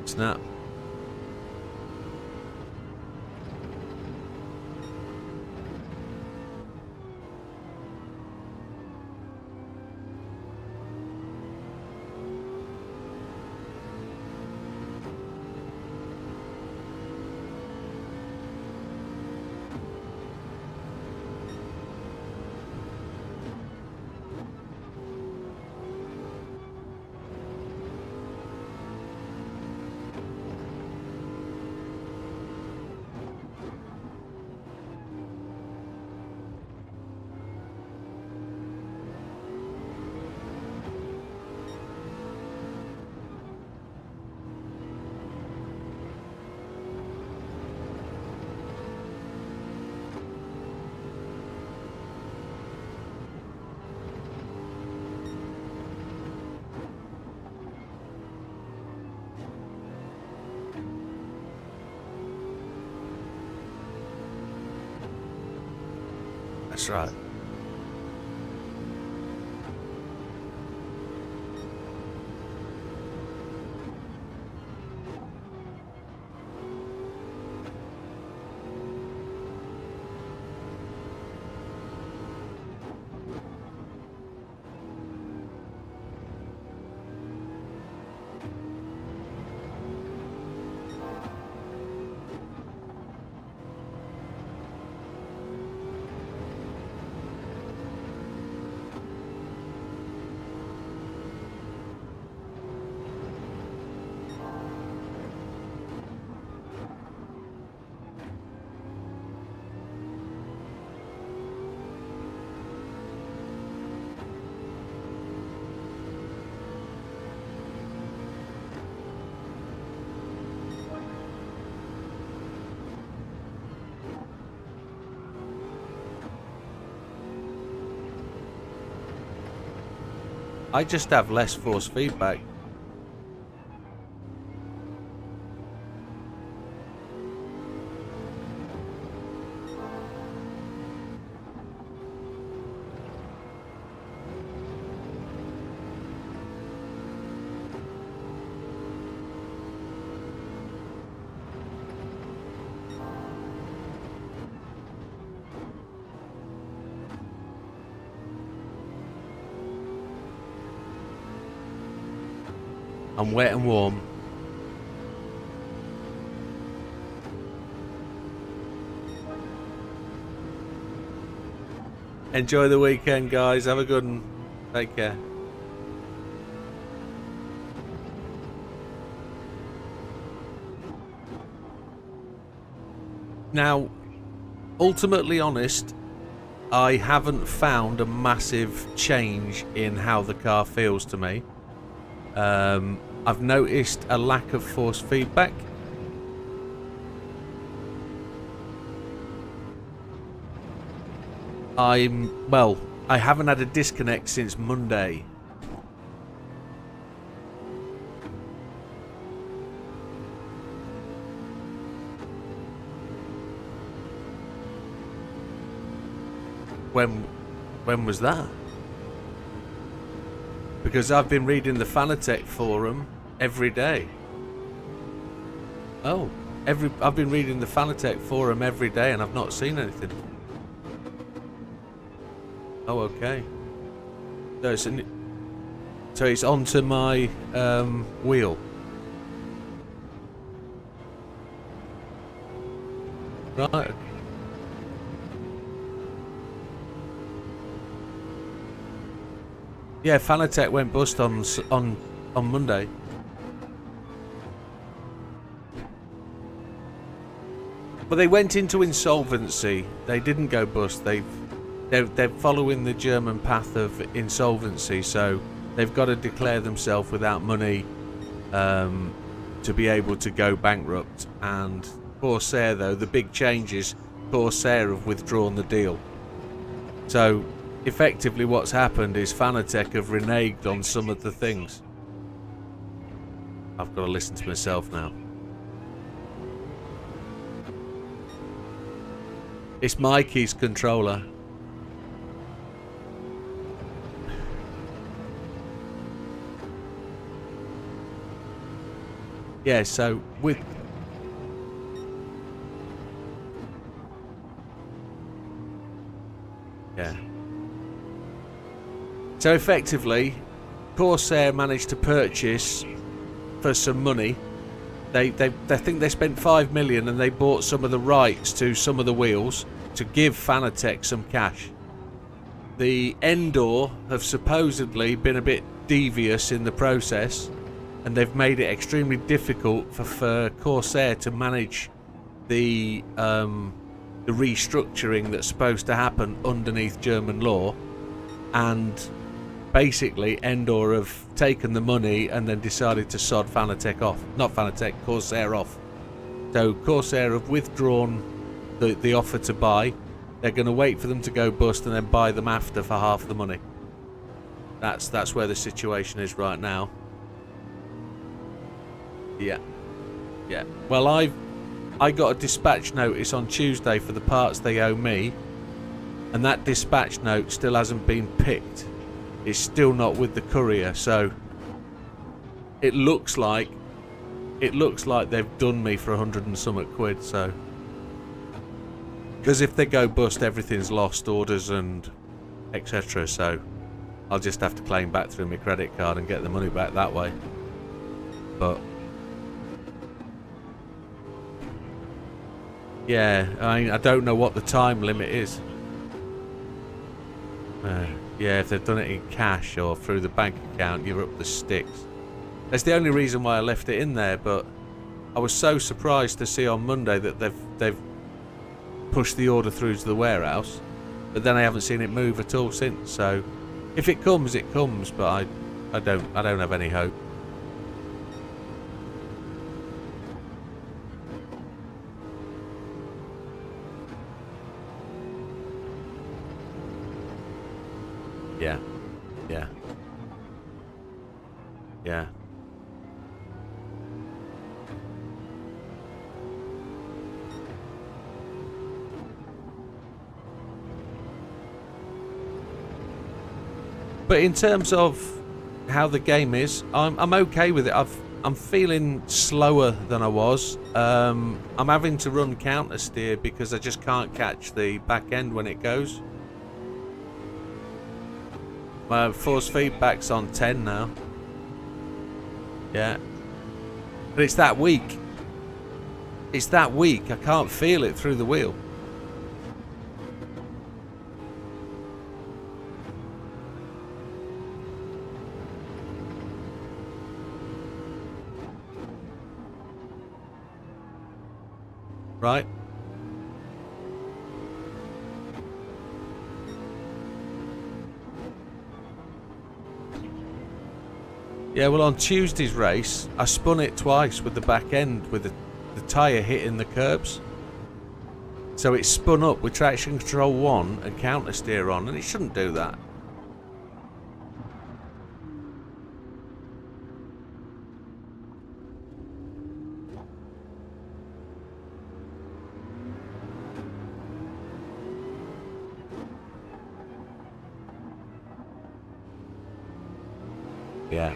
Snap. That's right. I just have less force feedback. I'm wet and warm. Enjoy the weekend, guys. Have a good one. Take care. Now, ultimately honest, I haven't found a massive change in how the car feels to me. I've noticed a lack of force feedback. I haven't had a disconnect since Monday. When was that? Because I've been reading the Fanatec forum every day. Oh, I've been reading the Fanatec forum every day and I've not seen anything. Oh, okay. So it's onto my wheel. Right. Yeah, Fanatec went bust on Monday. But they went into insolvency. They didn't go bust. They're following the German path of insolvency, so they've got to declare themselves without money to be able to go bankrupt. And Corsair, though, the big change is Corsair have withdrawn the deal. So effectively what's happened is Fanatec have reneged on some of the things. I've got to listen to myself now. It's Mikey's controller. Yeah, so with... Yeah. So effectively, Corsair managed to purchase for some money. They think they spent 5 million and they bought some of the rights to some of the wheels to give Fanatec some cash. The Endor have supposedly been a bit devious in the process, and they've made it extremely difficult for Corsair to manage the restructuring that's supposed to happen underneath German law. And basically Endor have taken the money and then decided to sod Fanatec off. Not Fanatec, Corsair off. So Corsair have withdrawn the offer to buy. They're going to wait for them to go bust and then buy them after for half the money. That's where the situation is right now. Yeah. Yeah. Well, I got a dispatch notice on Tuesday for the parts they owe me, and that dispatch note still hasn't been picked. It's still not with the courier, so it looks like they've done me for 100 and something quid. So, because if they go bust, everything's lost, orders and etc. So I'll just have to claim back through my credit card and get the money back that way. But yeah, I don't know what the time limit is. Yeah, if they've done it in cash or through the bank account, you're up the sticks. That's the only reason why I left it in there, but I was so surprised to see on Monday that they've pushed the order through to the warehouse, but then I haven't seen it move at all since. So if it comes, it comes, but I don't have any hope. Yeah. Yeah. Yeah. But in terms of how the game is, I'm okay with it. I'm feeling slower than I was. I'm having to run counter steer because I just can't catch the back end when it goes. My force feedback's on 10 now. Yeah. But it's that weak. It's that weak. I can't feel it through the wheel. Right. Yeah, well, on Tuesday's race, I spun it twice with the back end with the tyre hitting the curbs. So it spun up with traction control 1 and counter steer on, and it shouldn't do that. Yeah.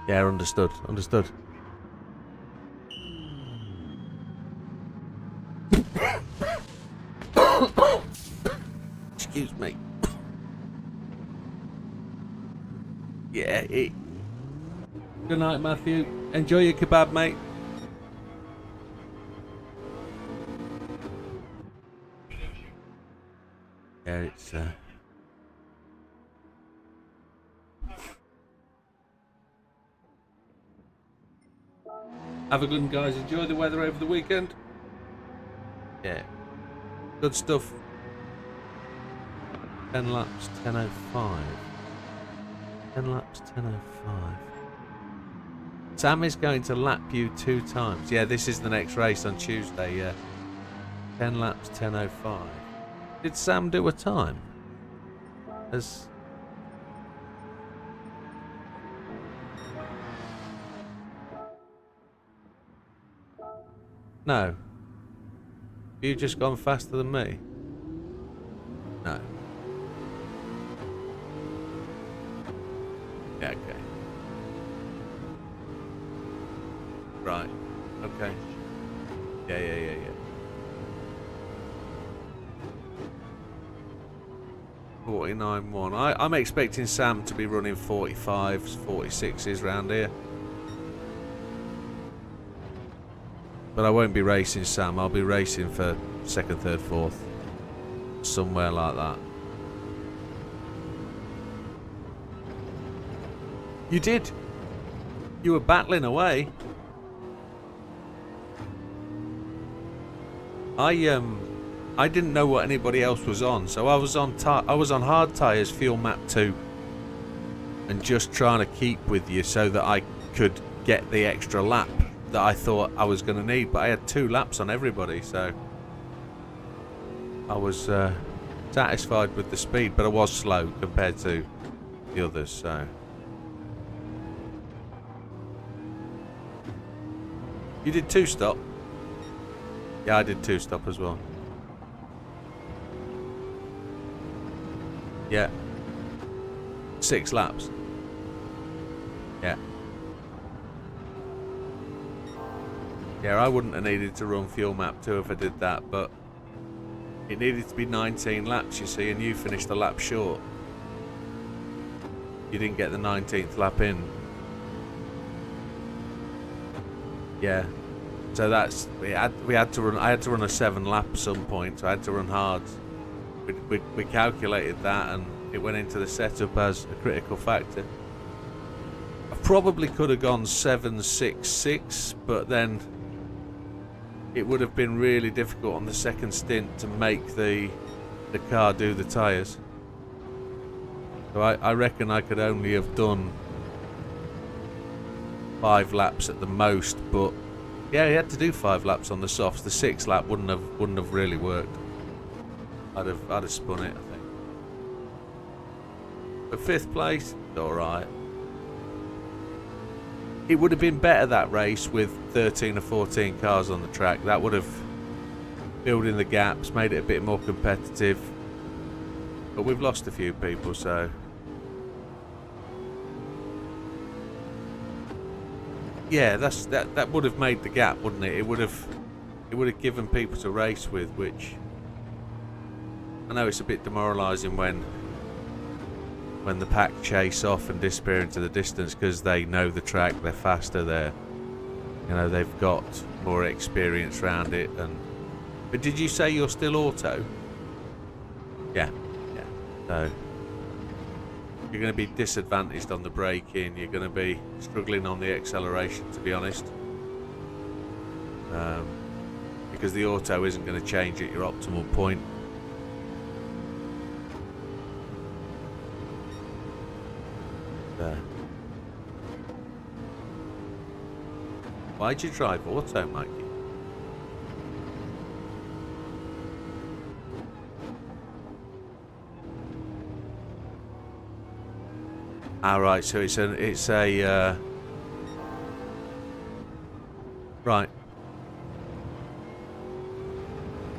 Yeah, understood. Understood. Excuse me. Yeah, it... Good night, Matthew. Enjoy your kebab, mate. Yeah, it's... Have a good one, guys. Enjoy the weather over the weekend. Yeah. Good stuff. 10 laps, 10:05. 10 laps, 10:05. Sam is going to lap you 2 times. Yeah, this is the next race on Tuesday, yeah. 10 laps, 10:05. Did Sam do a time? As... No. You just gone faster than me? No. Yeah, okay. Right. Okay. Yeah. 49.1. I'm expecting Sam to be running 45s, 46s round here. But I won't be racing Sam, I'll be racing for 2nd, 3rd, 4th. Somewhere like that. You did. You were battling away. I didn't know what anybody else was on, so I was on hard tyres, fuel map 2, and just trying to keep with you so that I could get the extra lap that I thought I was going to need. But I had 2 laps on everybody, so I was satisfied with the speed, but I was slow compared to the others. So you did 2 stop. Yeah, I did 2 stop as well. Yeah. 6 laps. Yeah. Yeah, I wouldn't have needed to run fuel map 2 if I did that, but it needed to be 19 laps, you see, and you finished a lap short. You didn't get the 19th lap in. Yeah. So that's we had to run. I had to run a 7 lap at some point, so I had to run hard. We calculated that, and it went into the setup as a critical factor. I probably could have gone 7.66, but then it would have been really difficult on the second stint to make the car do the tyres. So I reckon I could only have done 5 laps at the most, but yeah, he had to do 5 laps on the softs. The 6th lap wouldn't have really worked. I'd have spun it, I think. But 5th place, alright. It would have been better, that race, with 13 or 14 cars on the track. That would have filled in the gaps, made it a bit more competitive. But we've lost a few people, so yeah, that would have made the gap, wouldn't it? It would have given people to race with, which I know it's a bit demoralising when when the pack chase off and disappear into the distance because they know the track, they're faster, they've got more experience around it. But did you say you're still auto? Yeah. So you're going to be disadvantaged on the braking. You're going to be struggling on the acceleration, to be honest, because the auto isn't going to change at your optimal point. Why'd you drive auto, Mikey? Right, so it's a right.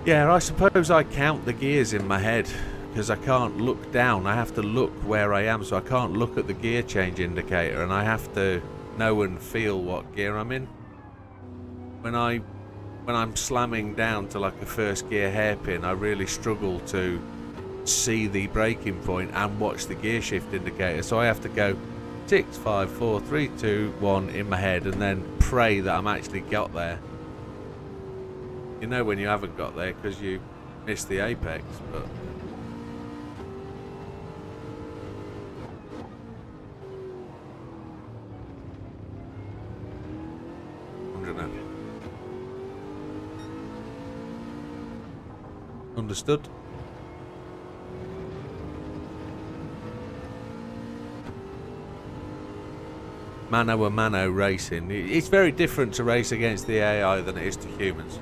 Yeah, I suppose I count the gears in my head because I can't look down. I have to look where I am, so I can't look at the gear change indicator, and I have to know and feel what gear I'm in. When I'm slamming down to like a first gear hairpin, I really struggle to see the braking point and watch the gear shift indicator, so I have to go 6, 5, 4, 3, 2, 1 in my head and then pray that I'm actually got there. You know when you haven't got there because you missed the apex, but understood. Mano a mano racing. It's very different to race against the AI than it is to humans.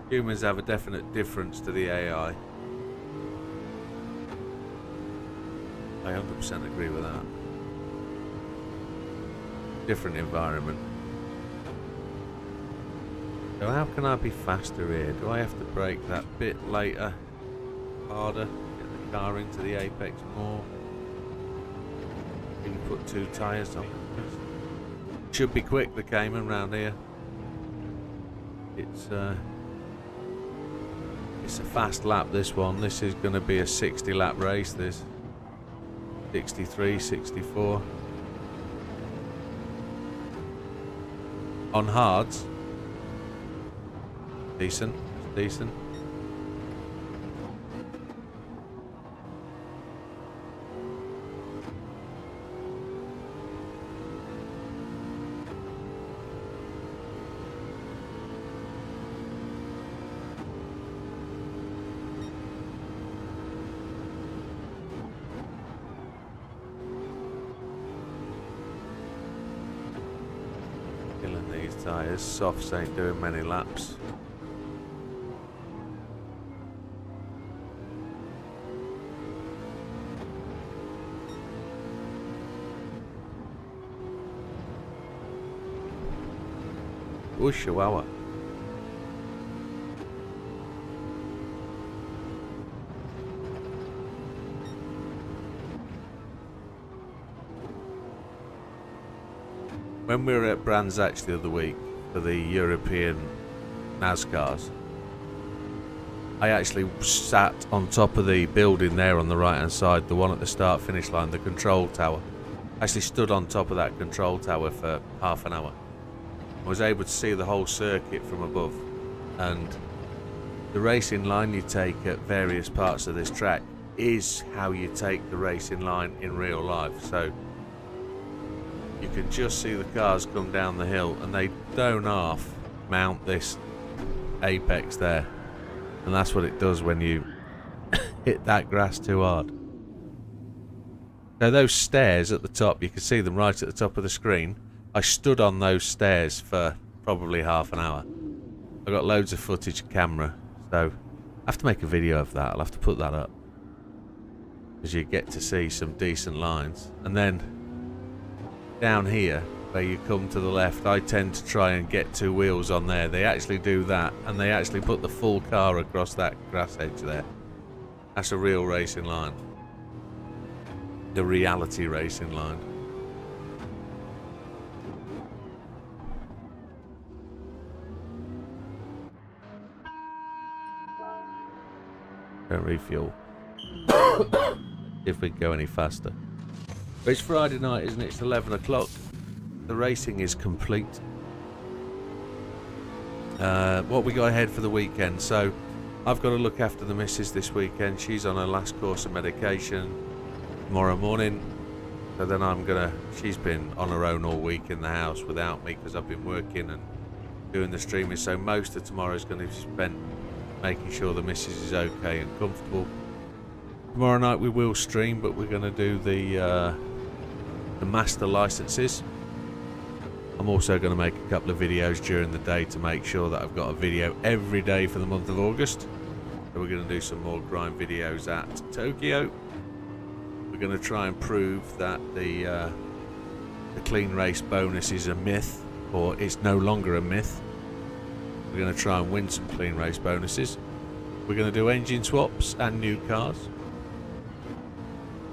Humans have a definite difference to the AI. I 100% agree with that. Different environment. So how can I be faster here? Do I have to brake that bit later? Harder? Get the car into the apex more? Can you put 2 tyres on? Should be quick, the Cayman round here. It's a fast lap, this one. This is going to be a 60 lap race, this. 63, 64. On hards. Decent, decent. Killing these tyres. Softs ain't doing many laps. Oh, Chihuahua. When we were at Brands Hatch the other week for the European NASCARs, I actually sat on top of the building there on the right hand side, the one at the start finish line, the control tower. I actually stood on top of that control tower for half an hour. I was able to see the whole circuit from above, and the racing line you take at various parts of this track is how you take the racing line in real life. So you can just see the cars come down the hill and they don't half mount this apex there, and that's what it does when you hit that grass too hard. So those stairs at the top, you can see them right at the top of the screen. I stood on those stairs for probably half an hour. I got loads of footage and camera, so I have to make a video of that. I'll have to put that up, because you get to see some decent lines. And then down here, where you come to the left, I tend to try and get 2 wheels on there. They actually do that, and they actually put the full car across that grass edge there. That's a real racing line. The reality racing line. Don't refuel. if we can go any faster. But it's Friday night, isn't it? It's 11 o'clock. The racing is complete. What we got ahead for the weekend? So I've got to look after the missus this weekend. She's on her last course of medication tomorrow morning. So then she's been on her own all week in the house without me because I've been working and doing the streaming. So most of tomorrow is going to be spent making sure the missus is okay and comfortable. Tomorrow night we will stream, but we're going to do the master licenses. I'm also going to make a couple of videos during the day to make sure that I've got a video every day for the month of August. So we're going to do some more grind videos at Tokyo. We're going to try and prove that the clean race bonus is a myth, or it's no longer a myth. We're going to try and win some clean race bonuses. We're going to do engine swaps and new cars.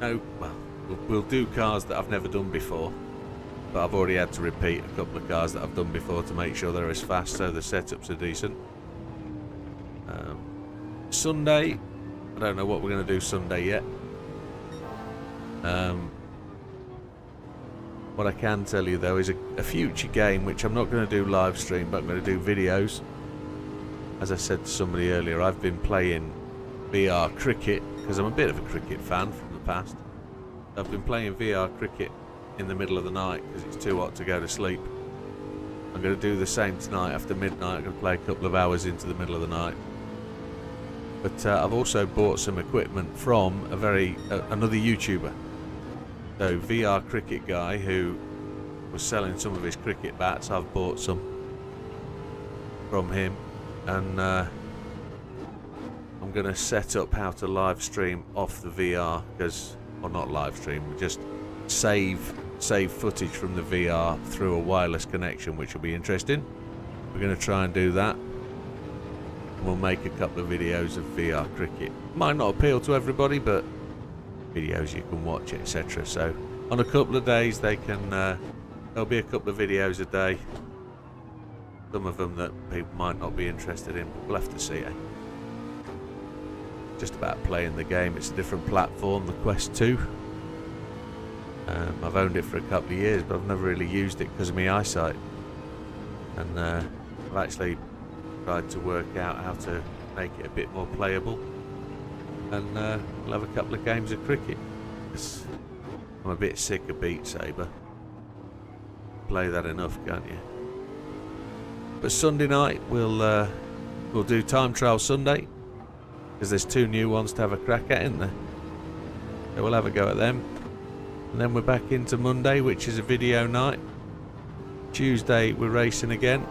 We'll do cars that I've never done before, but I've already had to repeat a couple of cars that I've done before to make sure they're as fast, so the setups are decent. Sunday, I don't know what we're going to do Sunday yet. What I can tell you though is a future game, which I'm not going to do live stream, but I'm going to do videos. As I said to somebody earlier, I've been playing VR cricket because I'm a bit of a cricket fan from the past. I've been playing VR cricket in the middle of the night because it's too hot to go to sleep. I'm going to do the same tonight after midnight. I'm going to play a couple of hours into the middle of the night. But I've also bought some equipment from another YouTuber. So VR cricket guy who was selling some of his cricket bats. I've bought some from him, and I'm going to set up how to live stream off the VR, or not live stream, just save footage from the VR through a wireless connection, which will be interesting. We're going to try and do that. We'll make a couple of videos of VR cricket. Might not appeal to everybody, but videos you can watch, etc. So on a couple of days there'll be a couple of videos a day. Some of them that people might not be interested in, but we'll have to see. Just about playing the game. It's a different platform, the Quest 2. I've owned it for a couple of years, but I've never really used it because of my eyesight. And I've actually tried to work out how to make it a bit more playable. And we'll have a couple of games of cricket. I'm a bit sick of Beat Saber. Play that enough, can't you? But Sunday night we'll do Time Trial Sunday, because there's 2 new ones to have a crack at, isn't there? So we'll have a go at them. And then we're back into Monday, which is a video night. Tuesday we're racing again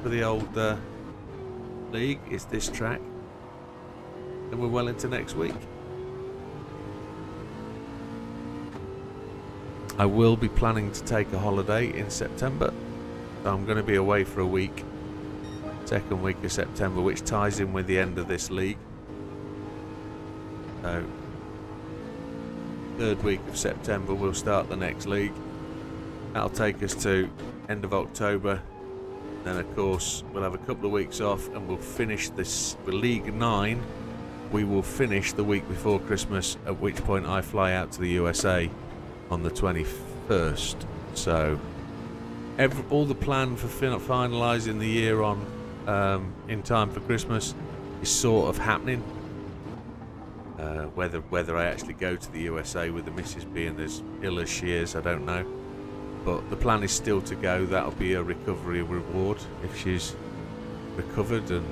for the old league. It's this track. And we're well into next week. I will be planning to take a holiday in September. So I'm going to be away for a week. 2nd week of September, which ties in with the end of this league. So 3rd week of September we'll start the next league. That'll take us to end of October. Then of course we'll have a couple of weeks off, and we'll finish this League 9. We will finish the week before Christmas, at which point I fly out to the USA on the 21st. So all the plan for finalising the year on in time for Christmas is sort of happening. Whether I actually go to the USA with the missus being as ill as she is, I don't know. But the plan is still to go. That'll be a recovery reward if she's recovered and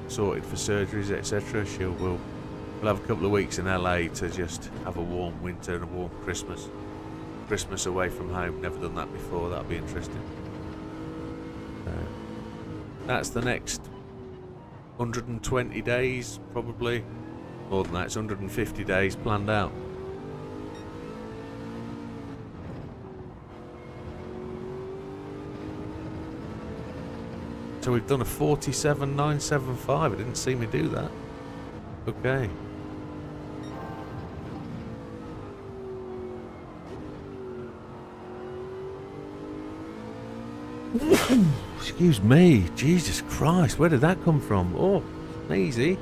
sorted for surgeries, etc. We'll have a couple of weeks in LA to just have a warm winter and a warm Christmas away from home. Never done that before. That'll be interesting. That's the next 120 days, probably more than that. It's 150 days planned out. So we've done a 47.975. I didn't see me do that. Okay. Excuse me. Jesus Christ. Where did that come from? Oh, easy.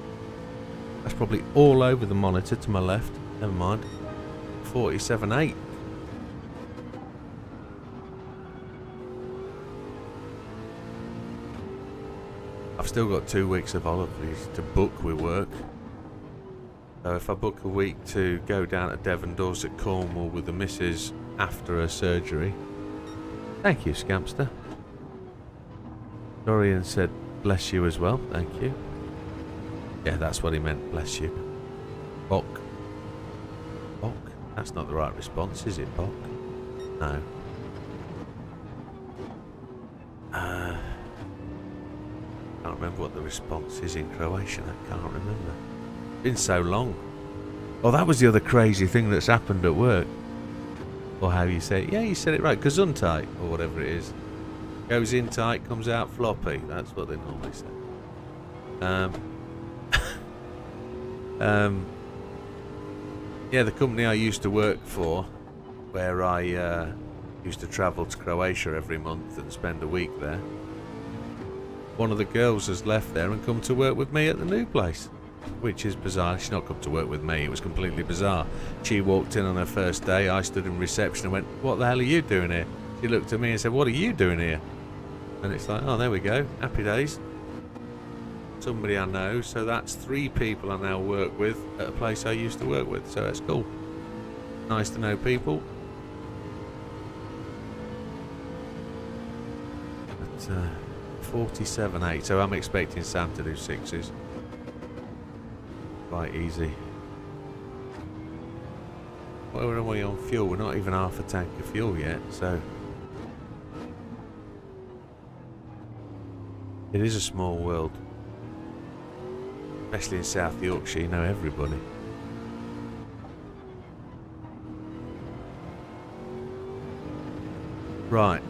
That's probably all over the monitor to my left. Never mind. 47.8. I've still got 2 weeks of holidays to book with work. So if I book a week to go down to Devon, Dorset, Cornwall with the missus after her surgery. Thank you, Scampster. Dorian said, bless you as well. Thank you. Yeah, that's what he meant. Bless you. Bok. Bok? That's not the right response, is it, Bok? No. I can't remember what the response is in Croatian. I can't remember. It's been so long. Oh, that was the other crazy thing that's happened at work. Or how you say it. Yeah, you said it right. Gesundheit, or whatever it is. Goes in tight, comes out floppy. That's what they normally say. Yeah, the company I used to work for, where I used to travel to Croatia every month and spend a week there. One of the girls has left there and come to work with me at the new place, which is bizarre. She's not come to work with me. It was completely bizarre. She walked in on her first day. I stood in reception and went, "What the hell are you doing here?" She looked at me and said, "What are you doing here?" And it's like, oh, there we go. Happy days. Somebody I know. So that's 3 people I now work with at a place I used to work with. So that's cool. Nice to know people. But 47.8. So I'm expecting Sam to do 6s. Quite easy. What are we on fuel? We're not even half a tank of fuel yet. So it is a small world. Especially in South Yorkshire, you know everybody. Right.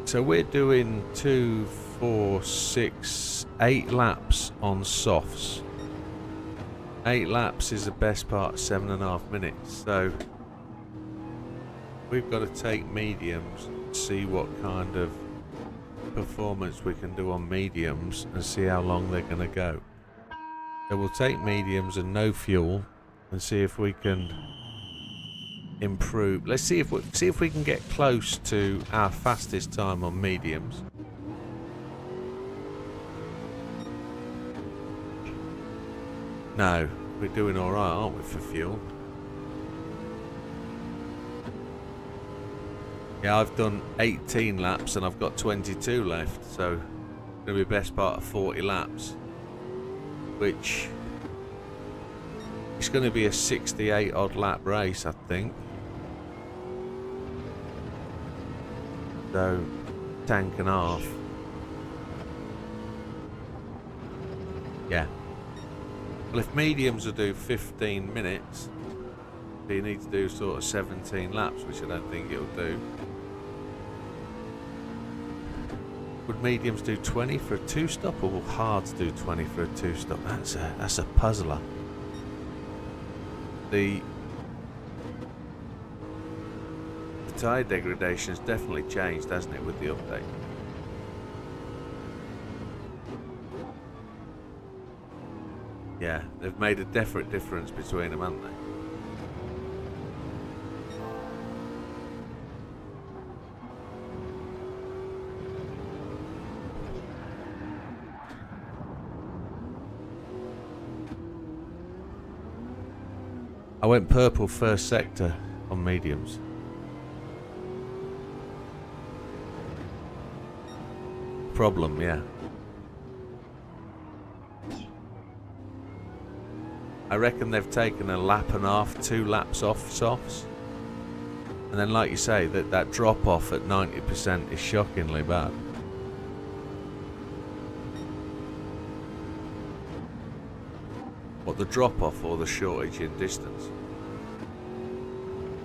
So we're doing 2, 4, 6, 8 laps on softs. 8 laps is the best part of 7.5 minutes. So we've got to take mediums and see what kind of performance we can do on mediums and see how long they're going to go. So we'll take mediums and no fuel and see if we can improve. Let's see if we can get close to our fastest time on mediums. No, we're doing all right, aren't we, for fuel? Yeah, I've done 18 laps and I've got 22 left, so it's going to be the best part of 40 laps, which is going to be a 68 odd lap race, I think. So, tank and a half. Yeah. Well, if mediums will do 15 minutes, you need to do sort of 17 laps, which I don't think it'll do. Would mediums do 20 for a 2-stop, or will hards do 20 for a 2-stop? That's a puzzler. The tyre degradation has definitely changed, hasn't it, with the update? Yeah, they've made a definite difference between them, haven't they? I went purple first sector on mediums. Problem, yeah. I reckon they've taken a lap and a half, 2 laps off softs. And then, like you say, that drop off at 90% is shockingly bad. What, the drop off or the shortage in distance?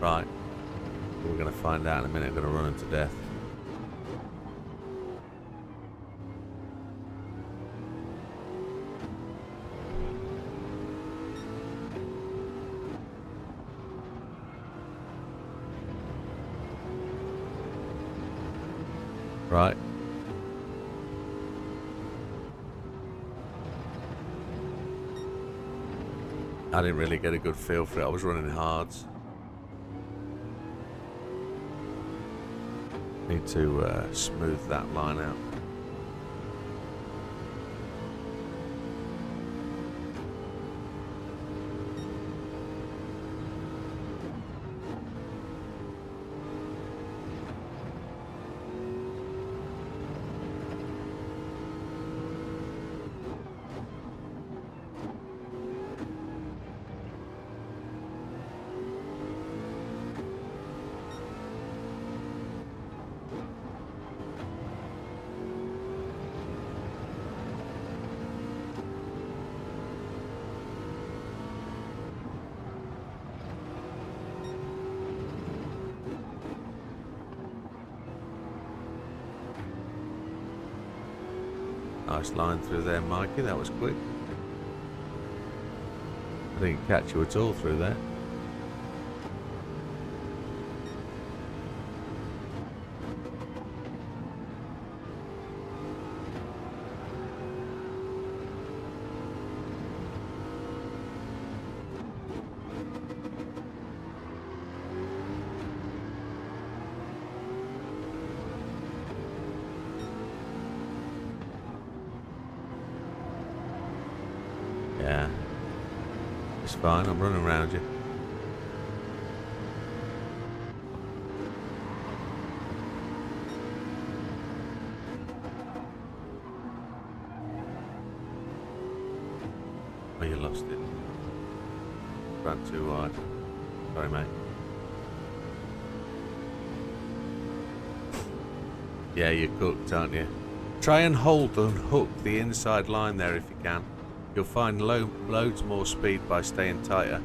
Right. We're going to find out in a minute. I'm going to run them to death. Right. I didn't really get a good feel for it. I was running hards. Need to smooth that line out. Nice line through there, Mikey. That was quick. I didn't catch you at all through there. Yeah, it's fine. I'm running around you. Oh, you lost it. Ran too wide. Sorry, mate. Yeah, you're cooked, aren't you? Try and hold and hook the inside line there if you can. You'll find loads more speed by staying tighter.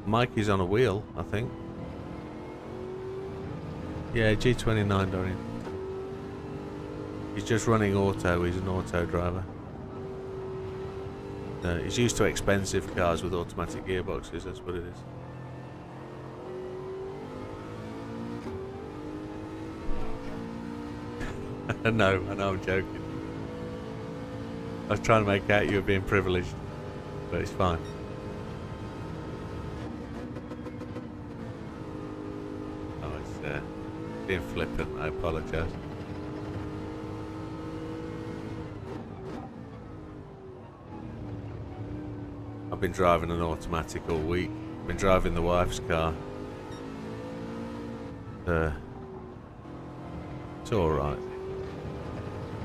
Mikey's on a wheel, I think. Yeah, G29, Dorian. He's just running auto. He's an auto driver. He's used to expensive cars with automatic gearboxes, that's what it is. No, I know I'm joking. I was trying to make out you were being privileged, but it's fine. Oh, it's being flippant, I apologise. I've been driving an automatic all week. I've been driving the wife's car. It's alright.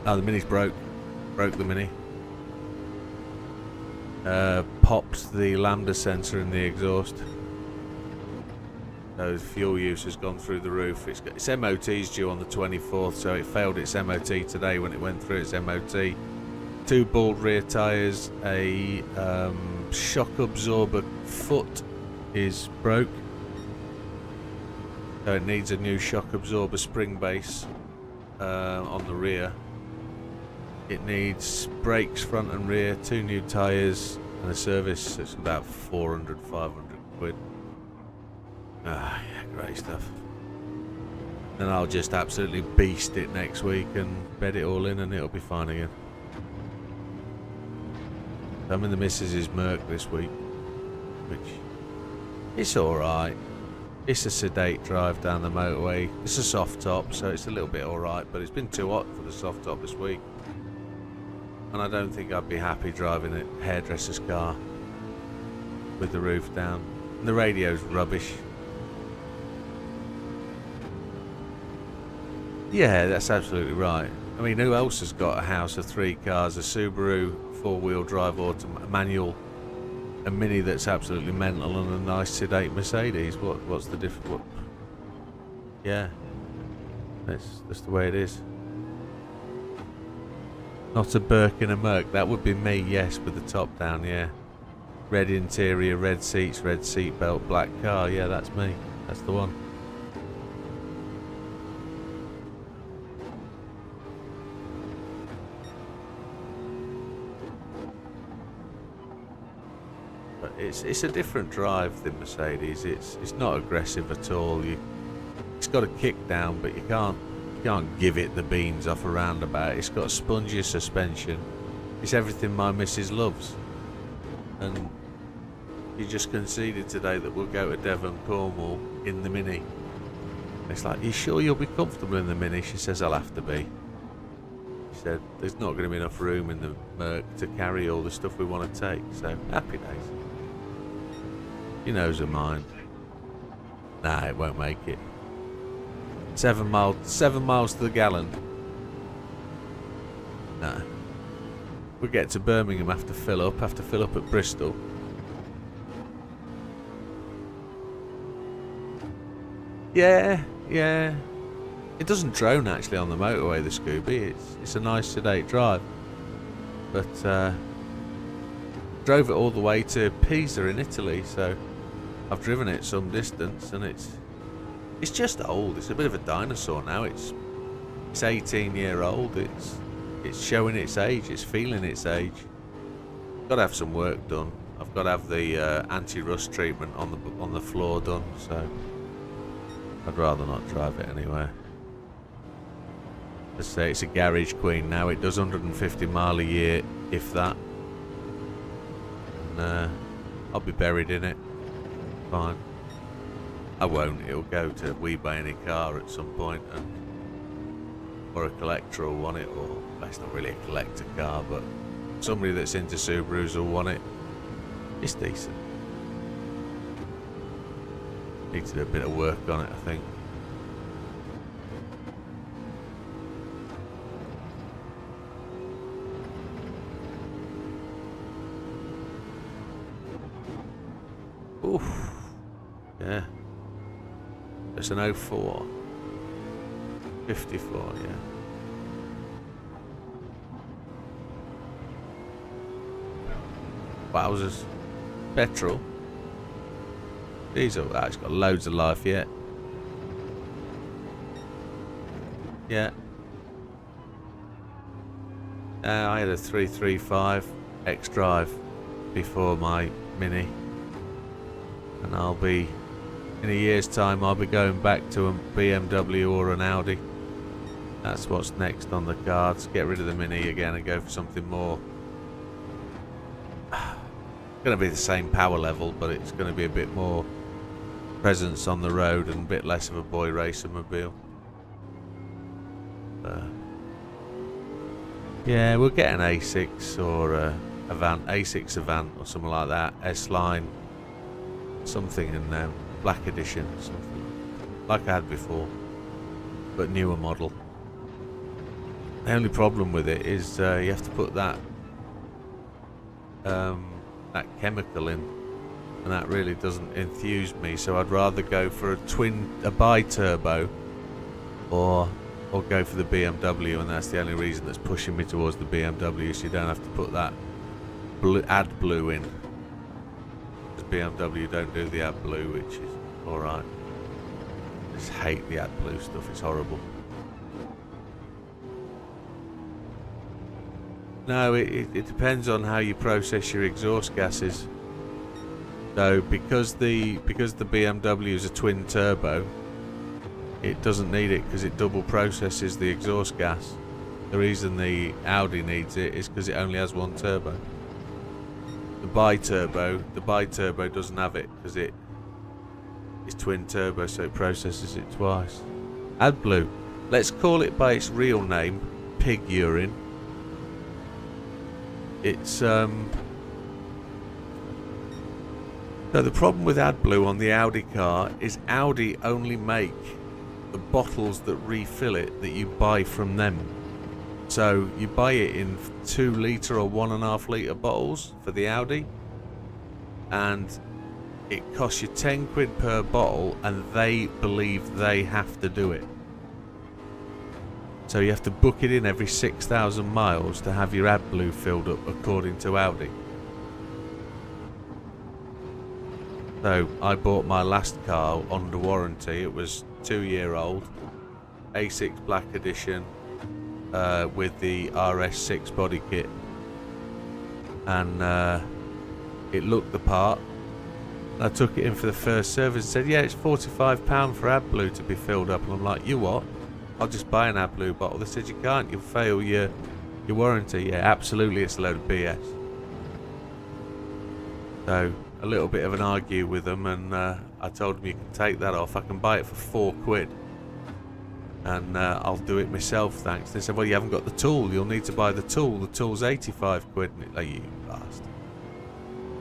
Oh, the Mini's broke. Broke the Mini. Popped the lambda sensor in the exhaust. So fuel use has gone through the roof. Its MOT's due on the 24th, so it failed its MOT today when it went through its MOT. 2 bald rear tyres, a shock absorber foot is broke, so it needs a new shock absorber spring base on the rear. It needs brakes front and rear, 2 new tyres and a service. It's about 400, 500 quid. Ah, yeah, great stuff. And I'll just absolutely beast it next week and bed it all in and it'll be fine again. I'm in the missus's Merc this week, which it's alright. It's a sedate drive down the motorway. It's a soft top, so it's a little bit alright, but it's been too hot for the soft top this week. And I don't think I'd be happy driving a hairdresser's car with the roof down. And the radio's rubbish. Yeah, that's absolutely right. I mean, who else has got a house of 3 cars, a Subaru 4-wheel drive manual, a Mini that's absolutely mental, and a nice sedate Mercedes? What's the difference? Yeah, that's the way it is. Not a Birkin, a Merc. That would be me, yes, with the top down. Yeah, red interior, red seats, red seat belt, black car. Yeah, that's me. That's the one. It's a different drive than Mercedes. It's not aggressive at all. It's got a kick down, but you can't give it the beans off a roundabout. It's got spongy suspension. It's everything my missus loves. And she just conceded today that we'll go to Devon, Cornwall in the Mini. It's like, you sure you'll be comfortable in the Mini? She says, I'll have to be. She said, there's not going to be enough room in the Merc to carry all the stuff we want to take. So, happy days. She knows her mind. Nah, it won't make it. 7 miles to the gallon. Nah. We'll get to Birmingham, have to fill up at Bristol. Yeah. It doesn't drone actually on the motorway, the Scooby. It's a nice sedate drive. But drove it all the way to Pisa in Italy, so I've driven it some distance, and it's just old. It's a bit of a dinosaur now. It's 18-year-old. It's showing its age. It's feeling its age. Got to have some work done. I've got to have the anti-rust treatment on the floor done. So I'd rather not drive it anywhere. Let's say it's a garage queen now. It does 150 mile a year, if that. And I'll be buried in it. Fine. I won't. It'll go to We Buy Any Car at some point, or a collector will want it, or well, it's not really a collector car, but somebody that's into Subarus will want it. It's decent. Needs to do a bit of work on it, I think. Oof. Yeah. It's an 04. 54, yeah. Wowzers. Petrol. Diesel. It's got loads of life yet. Yeah. I had a 335 X-Drive before my Mini. And I'll be, in a year's time, I'll be going back to a BMW or an Audi. That's what's next on the cards. Get rid of the Mini again and go for something more. It's going to be the same power level, but it's going to be a bit more presence on the road and a bit less of a boy racer mobile. Yeah, we'll get an A6 or a A6 Avant or something like that. S-Line. Something in Black Edition, something like I had before, but newer model. The only problem with it is you have to put that chemical in, and that really doesn't enthuse me. So I'd rather go for a bi-turbo, or go for the BMW, and that's the only reason that's pushing me towards the BMW. So you don't have to put that AdBlue in. BMW don't do the AdBlue, which is alright. I just hate the AdBlue stuff, it's horrible. No, it depends on how you process your exhaust gases. So because the BMW is a twin turbo, it doesn't need it because it double processes the exhaust gas. The reason the Audi needs it is because it only has one turbo. The bi-turbo doesn't have it because it's twin turbo, so it processes it twice. AdBlue, let's call it by its real name, pig urine. It's so the problem with AdBlue on the Audi car is Audi only make the bottles that refill it that you buy from them. So you buy it in 2 litre or 1.5 litre bottles for the Audi, and it costs you 10 quid per bottle, and they believe they have to do it. So you have to book it in every 6,000 miles to have your AdBlue filled up according to Audi. So I bought my last car under warranty. It was 2-year-old, A6 Black Edition, with the RS6 body kit, and it looked the part. I took it in for the first service and said, yeah, it's £45 for AdBlue to be filled up, and I'm like, you what? I'll just buy an AdBlue bottle. They said you can't, you'll fail your warranty. Yeah, absolutely, it's a load of BS. So a little bit of an argue with them, and I told them you can take that off. I can buy it for £4, and I'll do it myself, thanks. They said, well, you haven't got the tool. You'll need to buy the tool. The tool's £85. And it, like, you bastard.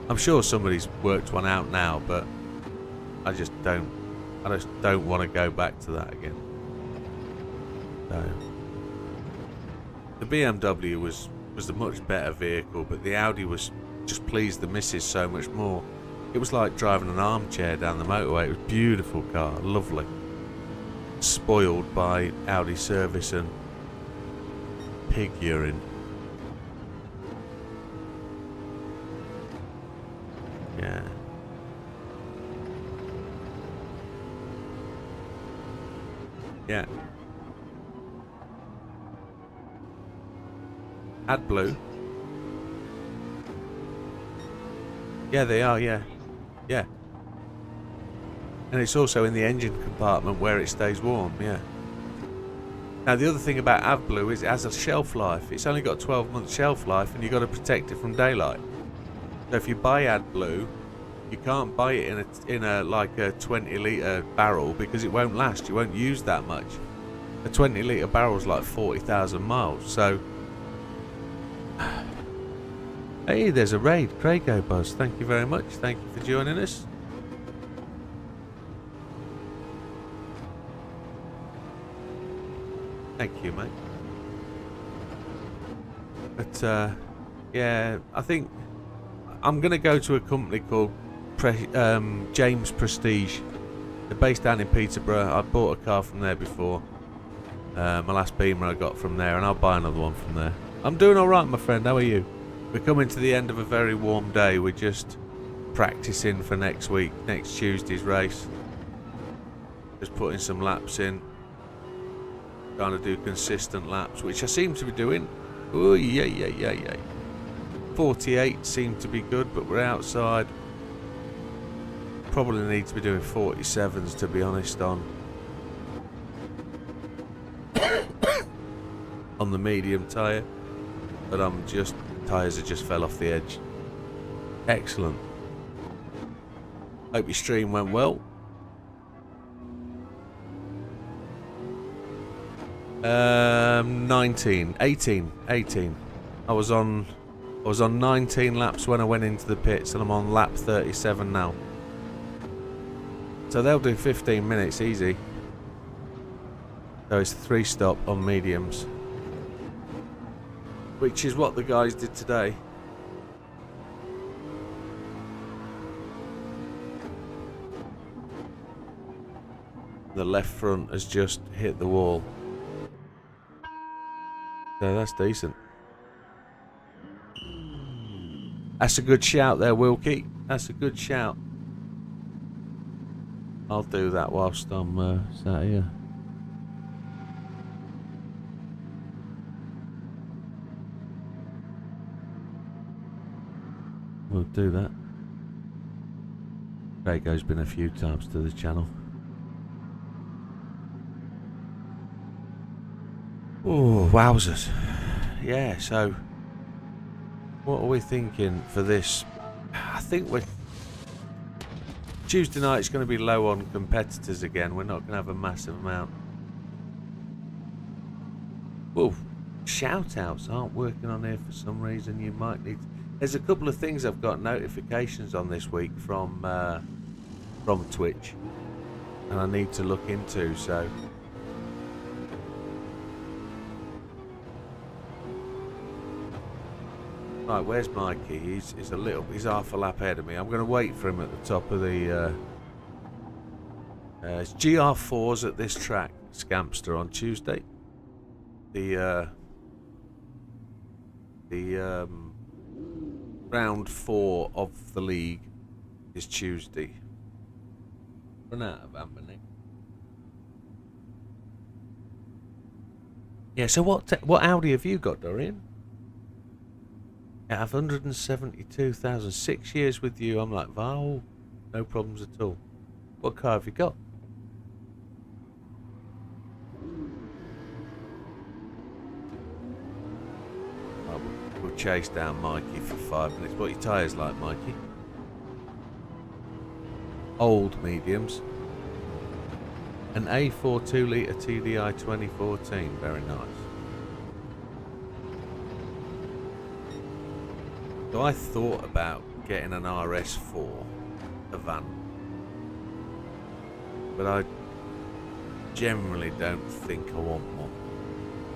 I'm sure somebody's worked one out now, but I just don't want to go back to that again. So the BMW was a much better vehicle, but the Audi was just pleased the missus so much more. It was like driving an armchair down the motorway. It was a beautiful car, lovely. Spoiled by Audi service and pig urine. Yeah. Yeah. AdBlue. Yeah, they are, yeah. Yeah. And it's also in the engine compartment where it stays warm, yeah. Now, the other thing about AdBlue is it has a shelf life. It's only got 12 months shelf life, and you've got to protect it from daylight. So if you buy AdBlue, you can't buy it in a like a 20-litre barrel because it won't last. You won't use that much. A 20-litre barrel is like 40,000 miles. So, hey, there's a raid. Craigo Buzz, thank you very much. Thank you for joining us. Thank you, mate. But yeah, I think I'm going to go to a company called James Prestige. They're based down in Peterborough. I bought a car from there before. My last Beamer I got from there, and I'll buy another one from there. I'm doing alright, my friend. How are you? We're coming to the end of a very warm day. We're just practicing for next week, next Tuesday's race. Just putting some laps in. Trying to do consistent laps, which I seem to be doing. Oh, yeah. 48 seemed to be good, but we're outside. Probably need to be doing 47s, to be honest, on the medium tyre. But tyres have just fell off the edge. Excellent. Hope your stream went well. 18. I was on 19 laps when I went into the pits, and I'm on lap 37 now. So they'll do 15 minutes easy. So it's 3-stop on mediums, which is what the guys did today. The left front has just hit the wall. So that's decent. That's a good shout there, Wilkie. That's a good shout. I'll do that whilst I'm sat here. We'll do that. Drago's been a few times to the channel. Oh, wowzers. Yeah, so what are we thinking for this? I think Tuesday night's going to be low on competitors again. We're not going to have a massive amount. Whoa, shout-outs aren't working on here for some reason. You might need... There's a couple of things I've got notifications on this week from Twitch, and I need to look into, so... Right, where's Mikey? He's half a lap ahead of me. I'm going to wait for him at the top of the... it's GR4s at this track, Scampster, on Tuesday. The round 4 of the league is Tuesday. Run out of amber, Nick. Yeah, so what Audi have you got, Dorian? I have 172,000. 6 years with you. I'm like, wow, no problems at all. What car have you got? chase down Mikey for 5 minutes. What are your tyres like, Mikey? Old mediums. An A4 2-litre TDI 2014. Very nice. So I thought about getting an RS4, a van. But I generally don't think I want one.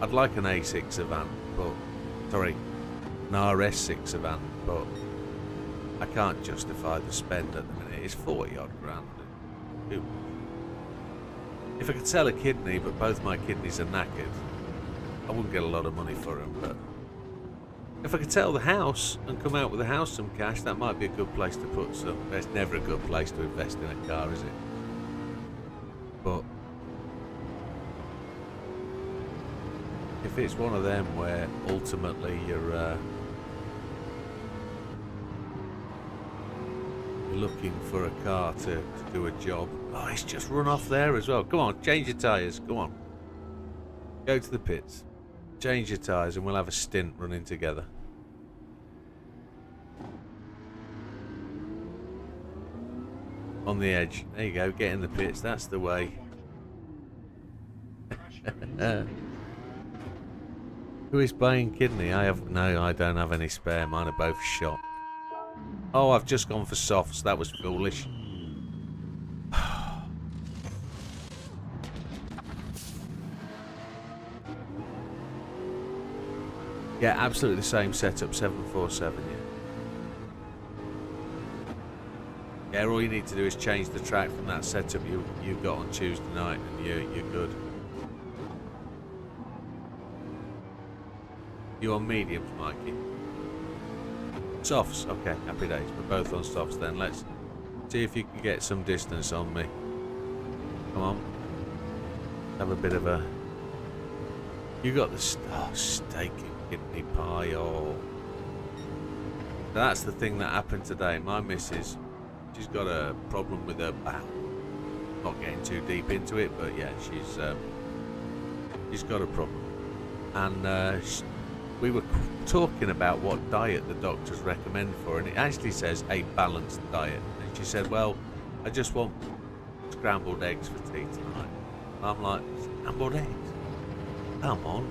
I'd like an A6 van, but... Sorry, an RS6 van, but I can't justify the spend at the minute. It's 40 odd grand. If I could sell a kidney, but both my kidneys are knackered, I wouldn't get a lot of money for them. But if I could sell the house and come out with the house some cash, that might be a good place to put some. It's never a good place to invest in a car, is it? But if it's one of them where ultimately you're looking for a car to do a job. Oh, it's just run off there as well. Come on, change your tyres. Come on. Go to the pits. Change your tyres and we'll have a stint running together. On the edge. There you go, get in the pits. That's the way. Who is buying kidney? I don't have any spare. Mine are both shot. Oh, I've just gone for softs. That was foolish. Yeah, absolutely the same setup, 747, yeah. Yeah, all you need to do is change the track from that setup you got on Tuesday night and you're good. You on mediums, Mikey? Softs, okay, happy days. We're both on softs then. Let's see if you can get some distance on me. Come on. Have a bit of a... You got the steak and kidney pie, oh. That's the thing that happened today. My missus, she's got a problem with her back. Not getting too deep into it, but yeah, she's got a problem. And we were talking about what diet the doctors recommend for, and it actually says a balanced diet. And she said, well, I just want scrambled eggs for tea tonight. And I'm like, scrambled eggs? Come on.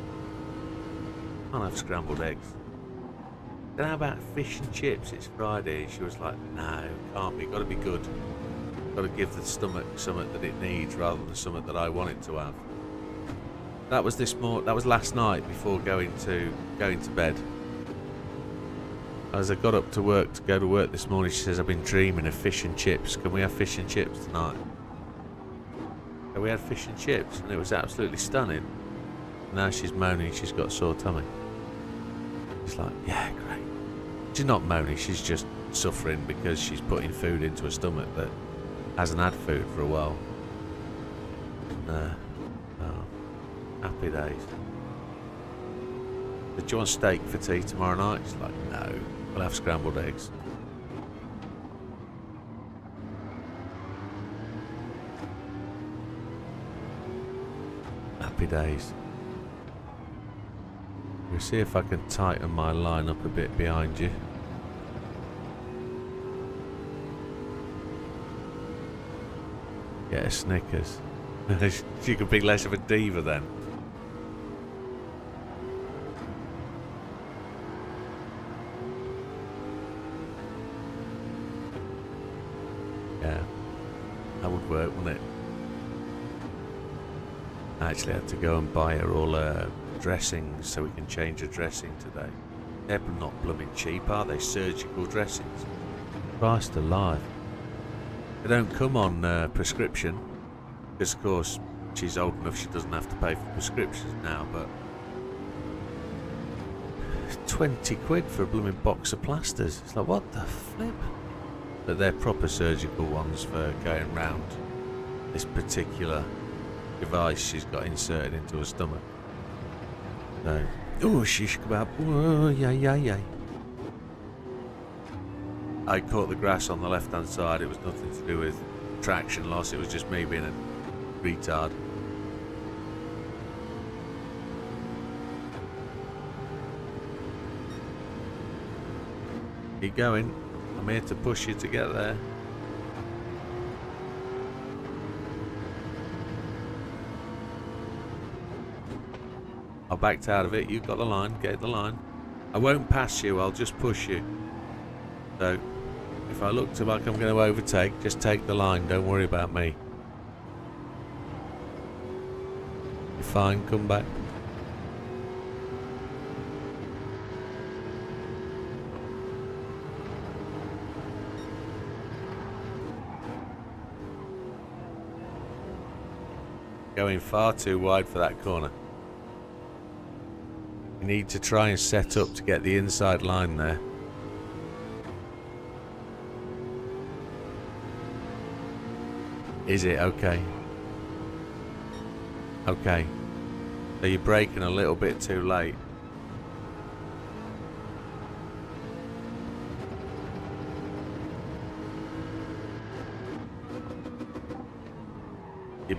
I can't have scrambled eggs. Then how about fish and chips? It's Friday. She was like, no, can't be. Got to be good. Got to give the stomach something that it needs rather than something that I want it to have. That was that was last night before going to bed. As I got up to work to go to work this morning, she says, I've been dreaming of fish and chips. Can we have fish and chips tonight? And we had fish and chips and it was absolutely stunning. Now she's moaning she's got a sore tummy. She's like, yeah, great. She's not moaning, she's just suffering because she's putting food into her stomach that hasn't had food for a while. And, happy days. Do you want steak for tea tomorrow night? She's like, no, we'll have scrambled eggs. Happy days. We'll see if I can tighten my line up a bit behind you. Get a Snickers. She could be less of a diva then. Yeah, that would work, wouldn't it? I actually had to go and buy her all her dressings so we can change her dressing today. They're not blooming cheap, are they? Surgical dressings. Christ alive. They don't come on prescription. Because, of course, she's old enough she doesn't have to pay for prescriptions now, but 20 quid for a blooming box of plasters. It's like, what the flip? But they're proper surgical ones for going round this particular device she's got inserted into her stomach. So, oh, shish kebab. Oh, yeah. I caught the grass on the left-hand side. It was nothing to do with traction loss. It was just me being a retard. Keep going. I'm here to push you to get there. I backed out of it. You've got the line. Get the line. I won't pass you. I'll just push you. So, if I look like I'm going to overtake, just take the line. Don't worry about me. You're fine. Come back. Going far too wide for that corner. You need to try and set up to get the inside line there. Is it? Okay. Okay. So you're braking a little bit too late.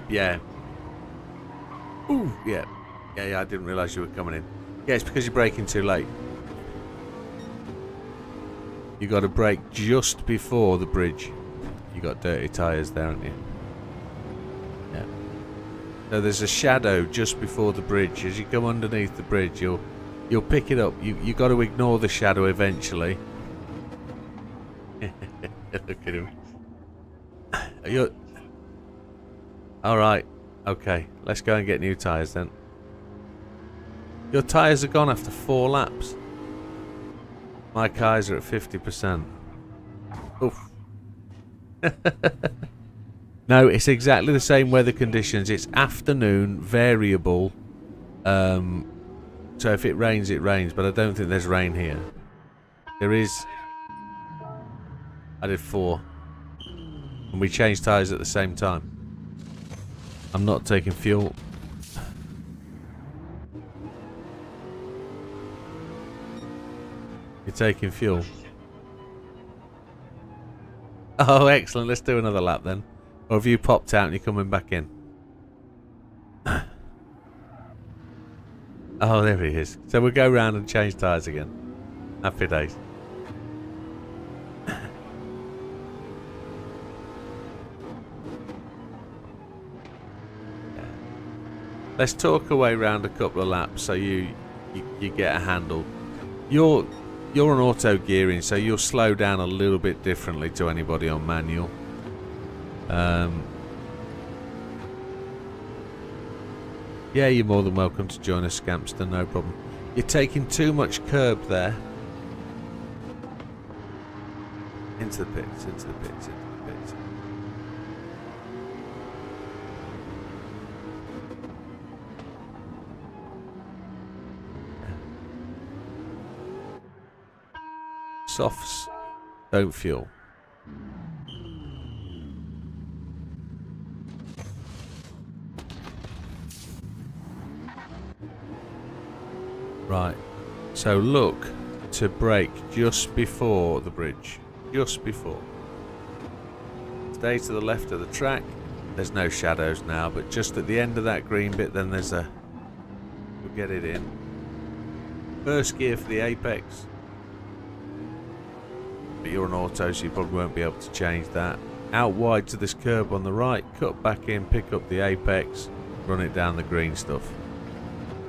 Yeah. Ooh, yeah. Yeah, I didn't realise you were coming in. Yeah, it's because you're braking too late. You got to brake just before the bridge. You got dirty tyres there, haven't you? Yeah. So there's a shadow just before the bridge. As you come underneath the bridge, you'll pick it up. You got to ignore the shadow eventually. Look at him. You're... All right. Okay. Let's go and get new tyres then. Your tyres are gone after 4 laps. My tyres are at 50%. Oof. No, it's exactly the same weather conditions. It's afternoon, variable. So if it rains, it rains. But I don't think there's rain here. There is. I did 4. And we changed tyres at the same time. I'm not taking fuel. You're taking fuel. Oh, excellent. Let's do another lap then. Or have you popped out and you're coming back in? Oh, there he is. So we'll go round and change tyres again. Happy days. Let's talk away round a couple of laps so you get a handle. You're on auto gearing, so you'll slow down a little bit differently to anybody on manual. Yeah, you're more than welcome to join us, Scampster, no problem. You're taking too much curb there. Into the pits, into the pits, into the pits. Softs don't fuel. Right, so look to brake just before the bridge. Just before. Stay to the left of the track. There's no shadows now, but just at the end of that green bit, then there's a... We'll get it in. First gear for the apex. But you're on auto, so you probably won't be able to change that. Out wide to this curb on the right, cut back in, pick up the apex, run it down the green stuff.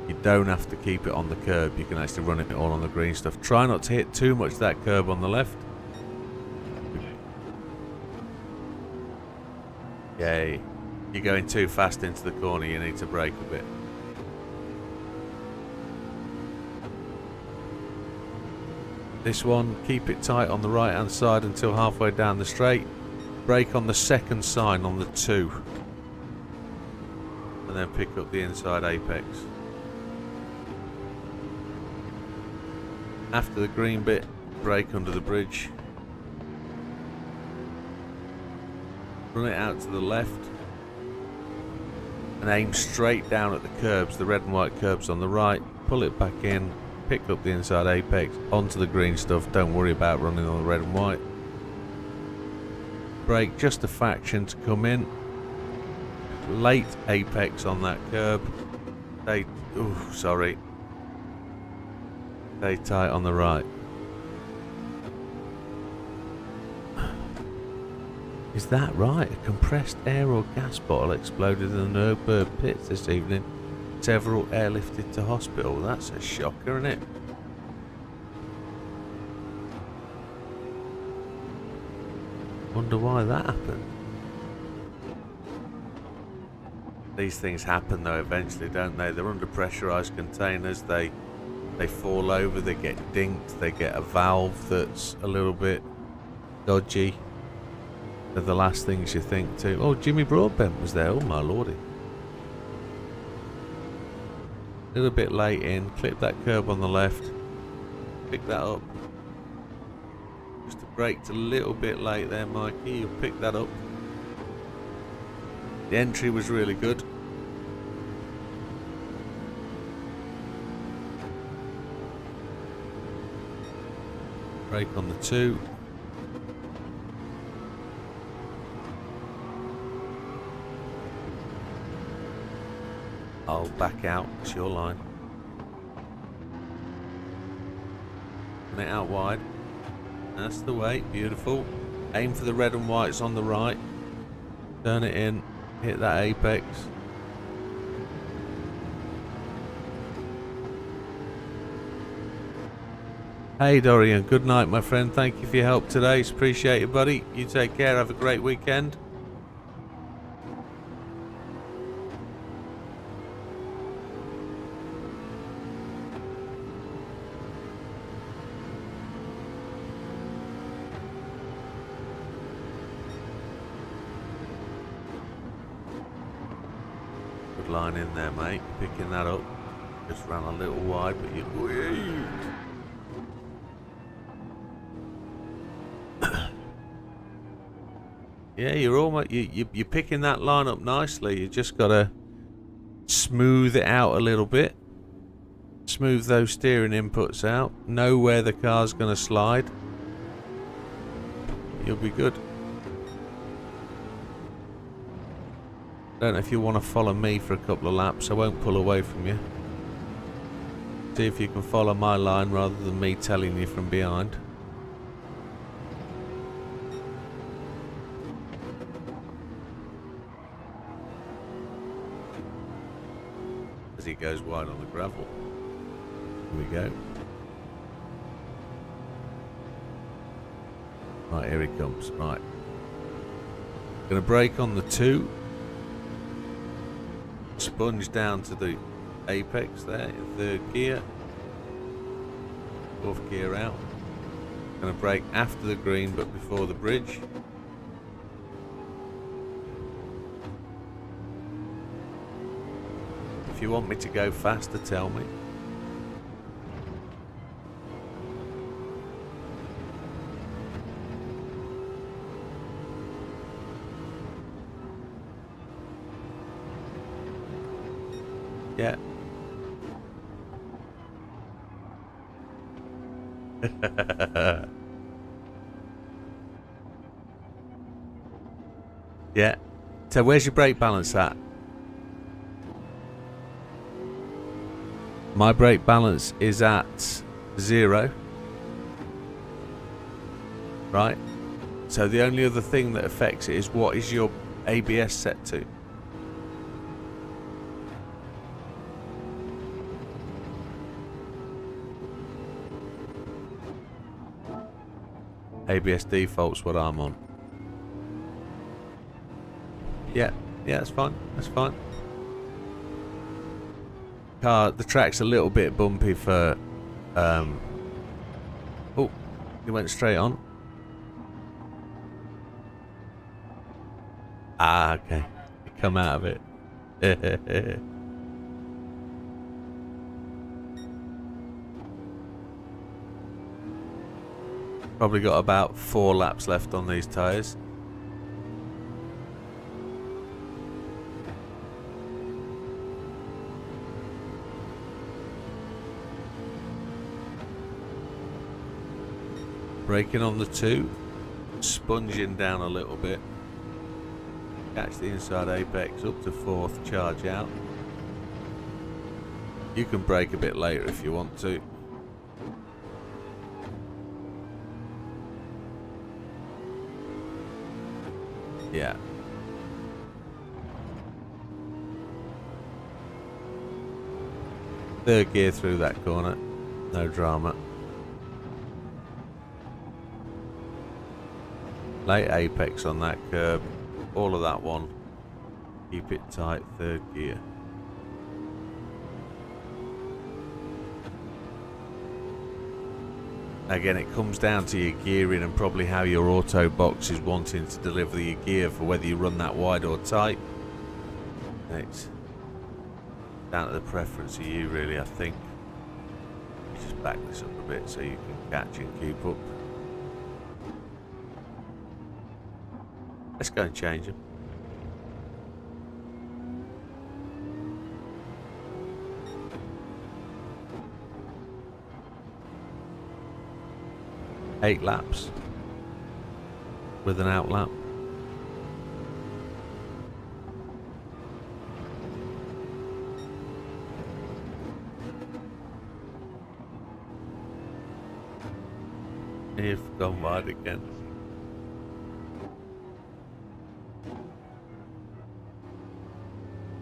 You don't have to keep it on the curb, you can actually run it all on the green stuff. Try not to hit too much that curb on the left. Yay. You're going too fast into the corner, you need to brake a bit. This one, keep it tight on the right hand side until halfway down the straight. Brake on the second sign on the 2. And then pick up the inside apex. After the green bit, brake under the bridge. Run it out to the left. And aim straight down at the curbs, the red and white curbs on the right. Pull it back in. Pick up the inside apex onto the green stuff. Don't worry about running on the red and white. Brake just a fraction to come in. Late apex on that curb. Stay tight on the right. Is that right? A compressed air or gas bottle exploded in the Nuremberg pits this evening. Several airlifted to hospital. That's a shocker, isn't it? Wonder why that happened. These things happen though eventually, don't they? They're under pressurized containers. They fall over. They get dinked. They get a valve that's a little bit dodgy. They're the last things you think too. Oh, Jimmy Broadbent was there. Oh my lordy. A little bit late in. Clip that curb on the left. Pick that up. Just the brakes a little bit late there, Mikey. You'll pick that up. The entry was really good. Brake on the 2. I'll back out. It's your line. Turn it out wide. That's the way. Beautiful. Aim for the red and whites on the right. Turn it in. Hit that apex. Hey Dorian, good night my friend. Thank you for your help today. Appreciate it, buddy. You take care. Have a great weekend. Good line in there, mate. Picking that up. Just ran a little wide, but you... Yeah, you're almost you're picking that line up nicely. You just gotta smooth it out a little bit. Smooth those steering inputs out. Know where the car's gonna slide. You'll be good. Don't know if you want to follow me for a couple of laps. I won't pull away from you. See if you can follow my line rather than me telling you from behind. As he goes wide on the gravel. Here we go. Right, here he comes. Right. Gonna brake on the 2. Sponge down to the apex there in 3rd gear. 4th gear out. Gonna brake after the green but before the bridge. If you want me to go faster, tell me. Yeah. Yeah. So where's your brake balance at? My brake balance is at 0. Right. So the only other thing that affects it is what is your ABS set to? ABS default's what I'm on. Yeah, that's fine. That's fine. The track's a little bit bumpy for. Oh, he went straight on. Ah, okay. Come out of it. Probably got about 4 laps left on these tyres. Braking on the 2, sponging down a little bit. Catch the inside apex up to 4th, charge out. You can brake a bit later if you want to. Yeah. Third gear through that corner. No drama. Late apex on that curb. All of that one. Keep it tight. Third gear. Again, it comes down to your gearing and probably how your auto box is wanting to deliver your gear for whether you run that wide or tight. It's down to the preference of you, really, I think. Just back this up a bit so you can catch and keep up. Let's go and change them. Eight laps with an out lap. You've gone wide again.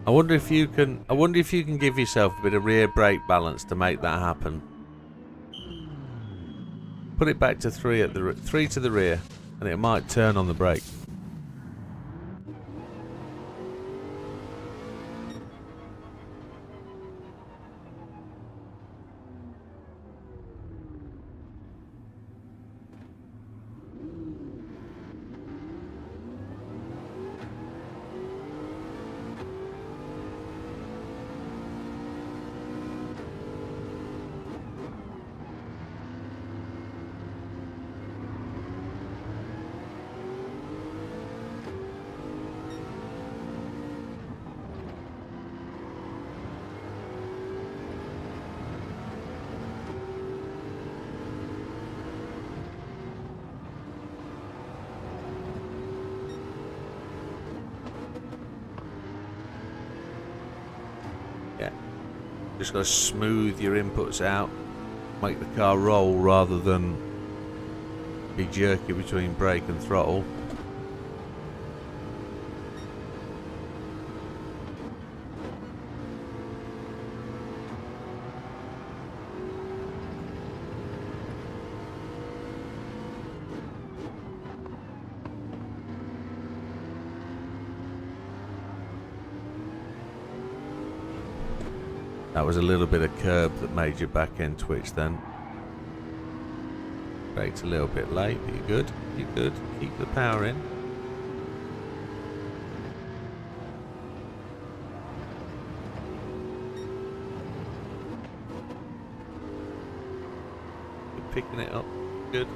I wonder if you can give yourself a bit of rear brake balance to make that happen. Put it back to 3 at the 3 to the rear, and it might turn on the brake. Just got to smooth your inputs out, make the car roll rather than be jerky between brake and throttle. That was a little bit of curb that made your back end twitch then. Braked a little bit late, but you're good. You're good. Keep the power in. You're picking it up. Good.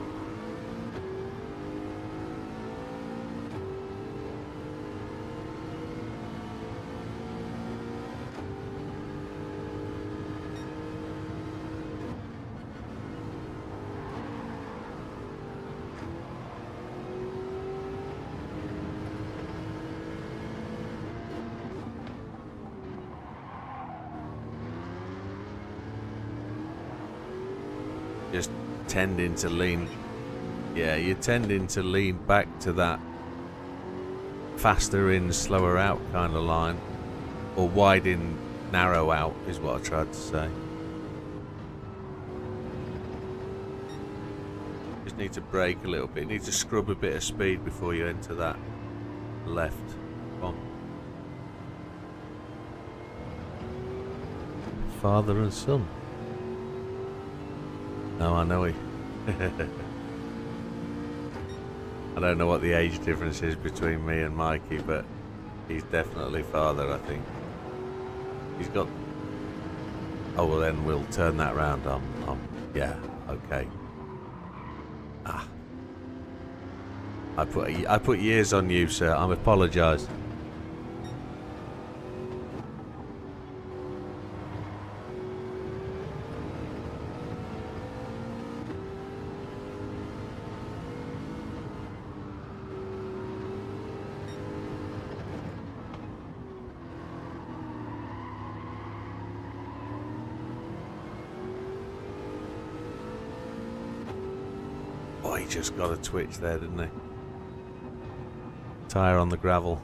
Just tending to lean, yeah, you're tending to lean back to that faster in, slower out kind of line, or wide in, narrow out is what I tried to say. Just need to brake a little bit, you need to scrub a bit of speed before you enter that left. Come on. Father and son. No, I know he. I don't know what the age difference is between me and Mikey, but he's definitely father, I think. He's got... Oh, well then we'll turn that round. Yeah, okay. Ah. I put years on you, sir. I apologise. He just got a twitch there, didn't he? tyre on the gravel.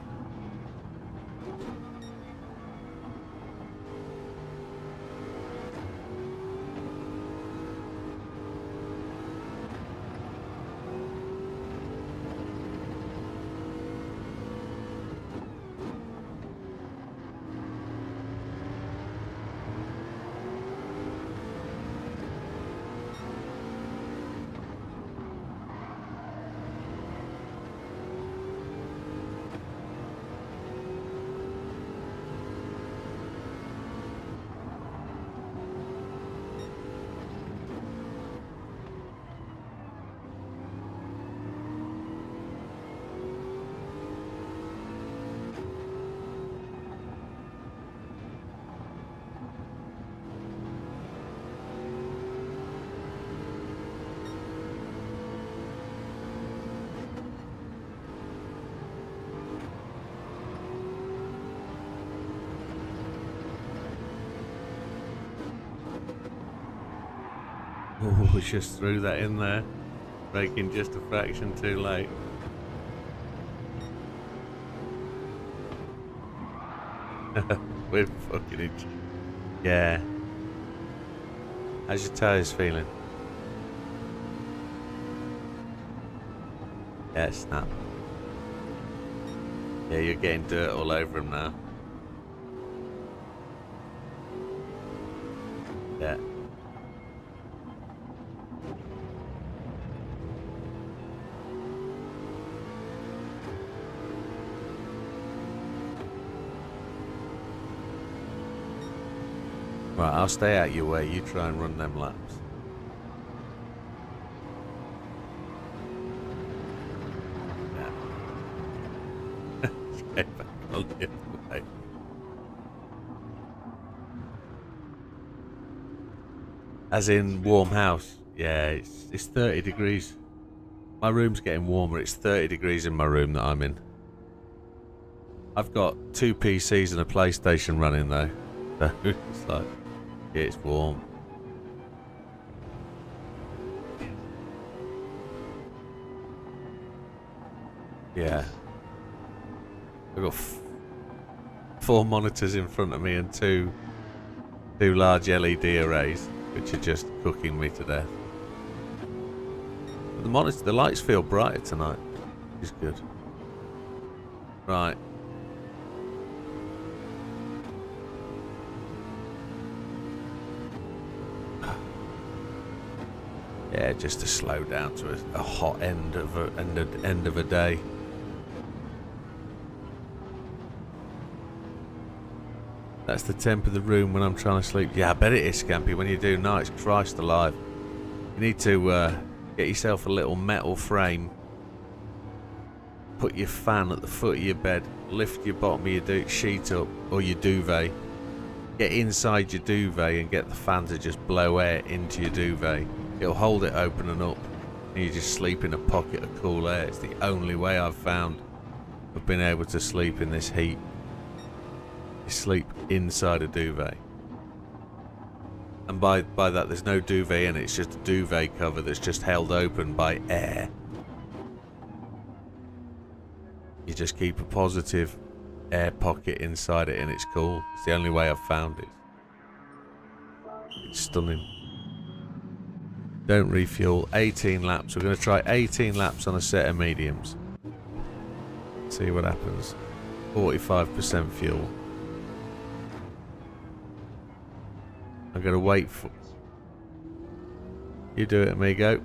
Oh, just threw that in there. Braking just a fraction too late. We're fucking it. Yeah. How's your tyres feeling? Yeah, snap. Yeah, you're getting dirt all over them now. Yeah. Right, I'll stay out your way. You try and run them laps. Yeah. Get back on the other way. As in warm house. Yeah, it's 30 degrees. My room's getting warmer. It's 30 degrees in my room that I'm in. I've got 2 PCs and a PlayStation running though. So it's like, yeah, it's warm. Yeah. I've got 4 monitors in front of me and two large LED arrays, which are just cooking me to death. But the lights feel brighter tonight, which is good. Right. Yeah, just to slow down to a hot end of a day. That's the temp of the room when I'm trying to sleep. Yeah, I bet it is, Scampy. When you do nights, Christ alive. You need to get yourself a little metal frame. Put your fan at the foot of your bed. Lift your bottom of your sheet up, or your duvet. Get inside your duvet and get the fan to just blow air into your duvet. It'll hold it open and up, and you just sleep in a pocket of cool air. It's the only way I've found of being able to sleep in this heat. You sleep inside a duvet. And by that, there's no duvet in it. It's just a duvet cover that's just held open by air. You just keep a positive air pocket inside it, and it's cool. It's the only way I've found it. It's stunning. Don't refuel. 18 laps. We're going to try 18 laps on a set of mediums. See what happens. 45% fuel. I'm going to wait for... You do it, amigo.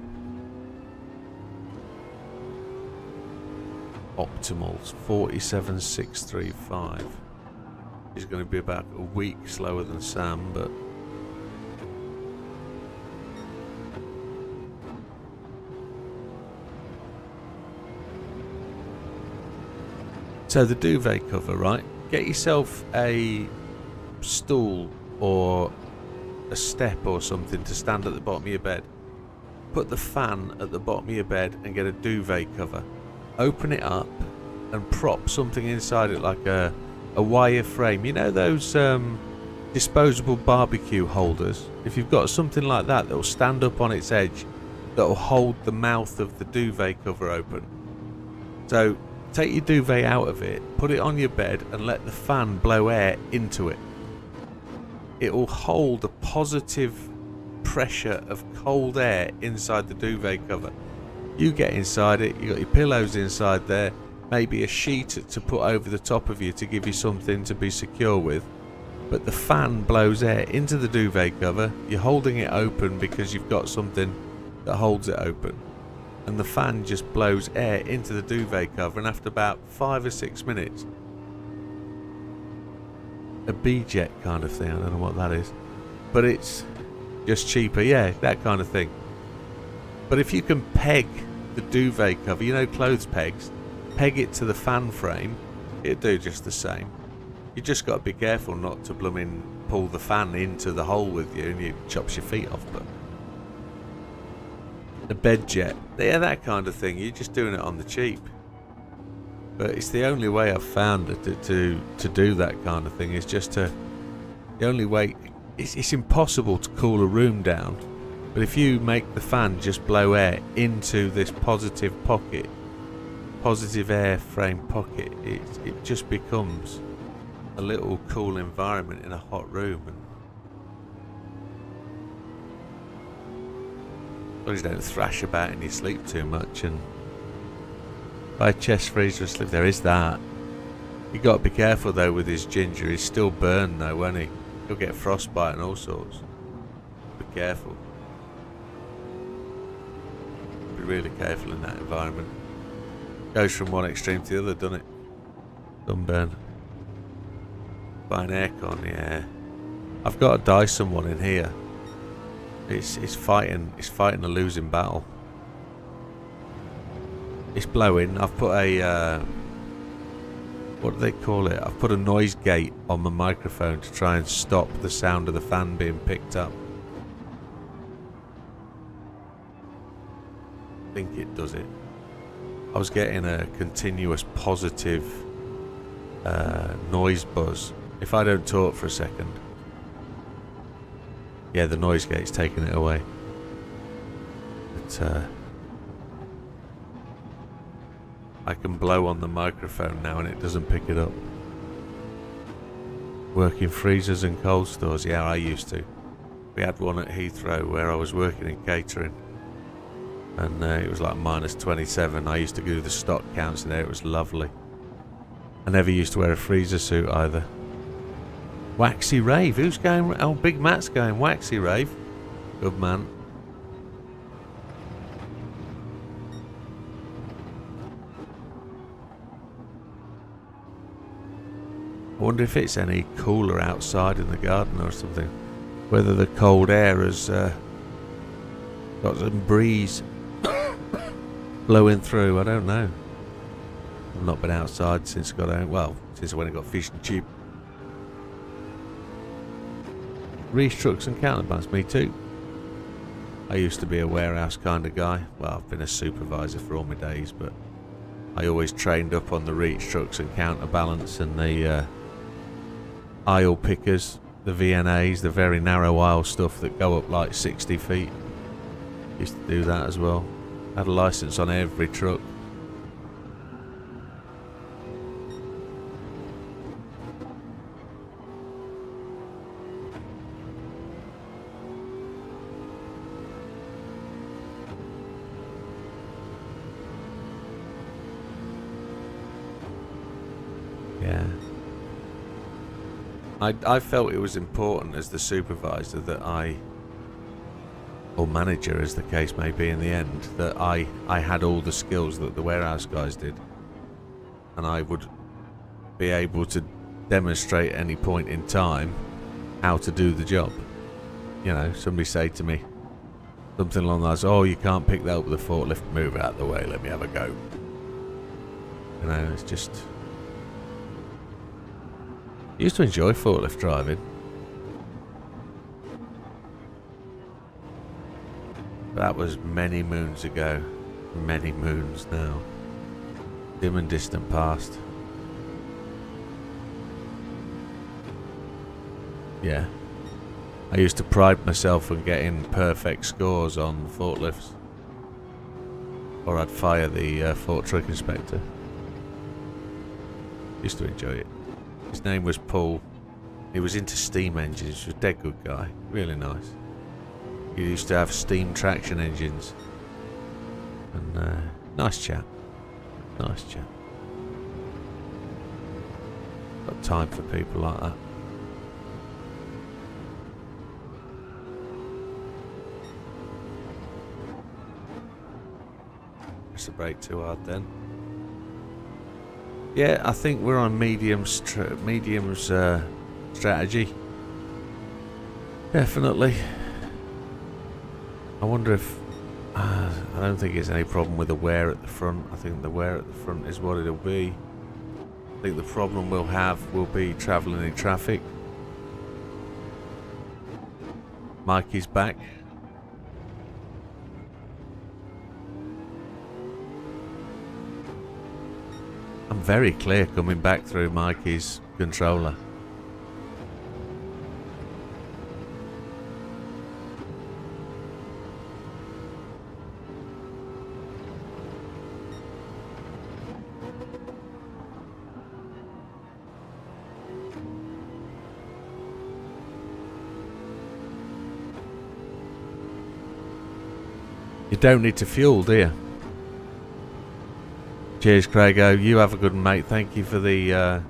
Optimals. 47.635. He's going to be about a week slower than Sam, but... So the duvet cover, right? Get yourself a stool or a step or something to stand at the bottom of your bed. Put the fan at the bottom of your bed and get a duvet cover. Open it up and prop something inside it like a wire frame. You know those disposable barbecue holders? If you've got something like that that'll stand up on its edge, that'll hold the mouth of the duvet cover open. So take your duvet out of it, put it on your bed and let the fan blow air into it. It will hold a positive pressure of cold air inside the duvet cover. You get inside it, you got your pillows inside there, maybe a sheet to put over the top of you to give you something to be secure with. But the fan blows air into the duvet cover. You're holding it open because you've got something that holds it open. And the fan just blows air into the duvet cover, and after about 5 or 6 minutes, a B-jet kind of thing, I don't know what that is, but it's just cheaper, yeah, that kind of thing. But if you can peg the duvet cover, you know, clothes pegs, peg it to the fan frame, it'll do just the same. You just got to be careful not to pull the fan into the hole with you and you chops your feet off. But the bed jet, yeah, that kind of thing, you're just doing it on the cheap. But it's the only way I've found to do that kind of thing, is just the only way. It's impossible to cool a room down, but if you make the fan just blow air into this positive air frame pocket, it just becomes a little cool environment in a hot room. And you don't thrash about in your sleep too much and buy a chest freezer asleep. There is that. You got to be careful though with his ginger. He's still burned though, won't he? He'll get frostbite and all sorts. Be careful. Be really careful in that environment. Goes from one extreme to the other, doesn't it? Sunburn. Buy an aircon, yeah. I've got a Dyson one in here. It's fighting a losing battle. It's blowing. I've put a what do they call it? I've put a noise gate on my microphone to try and stop the sound of the fan being picked up. I think it does it. I was getting a continuous positive noise buzz. If I don't talk for a second, yeah, the noise gate's taking it away. But I can blow on the microphone now and it doesn't pick it up. Working freezers and cold stores, yeah, I used to. We had one at Heathrow where I was working in catering, and it was like -27. I used to do the stock counts in there. It was lovely. I never used to wear a freezer suit either. Waxy rave, who's going? Oh, Big Matt's going waxy rave. Good man. I wonder if it's any cooler outside in the garden or something. Whether the cold air has got some breeze blowing through, I don't know. I've not been outside since I got home. Well, since I went and got fish and chip. Reach trucks and counterbalance, me too. I used to be a warehouse kind of guy. Well, I've been a supervisor for all my days, but I always trained up on the reach trucks and counterbalance and the aisle pickers, the VNAs, the very narrow aisle stuff that go up like 60 feet. Used to do that as well. Had a license on every truck. Yeah. I felt it was important as the supervisor that or manager as the case may be in the end, that I had all the skills that the warehouse guys did. And I would be able to demonstrate at any point in time how to do the job. You know, somebody say to me something along those lines, oh, you can't pick that up with a forklift, move out of the way, let me have a go. You know, it's just... I used to enjoy forklift driving. That was many moons ago. Many moons now. Dim and distant past. Yeah. I used to pride myself on getting perfect scores on forklifts. Or I'd fire the fork truck inspector. Used to enjoy it. His name was Paul. He was into steam engines. He was a dead good guy. Really nice. He used to have steam traction engines. And nice chap. Nice chap. Got time for people like that. Press the brake too hard then. Yeah, I think we're on medium's strategy. Definitely. I wonder if... I don't think there's any problem with the wear at the front. I think the wear at the front is what it'll be. I think the problem we'll have will be travelling in traffic. Mikey's back. I'm very clear coming back through Mikey's controller. You don't need to fuel, do you? Cheers, Craigo. You have a good one, mate. Thank you for the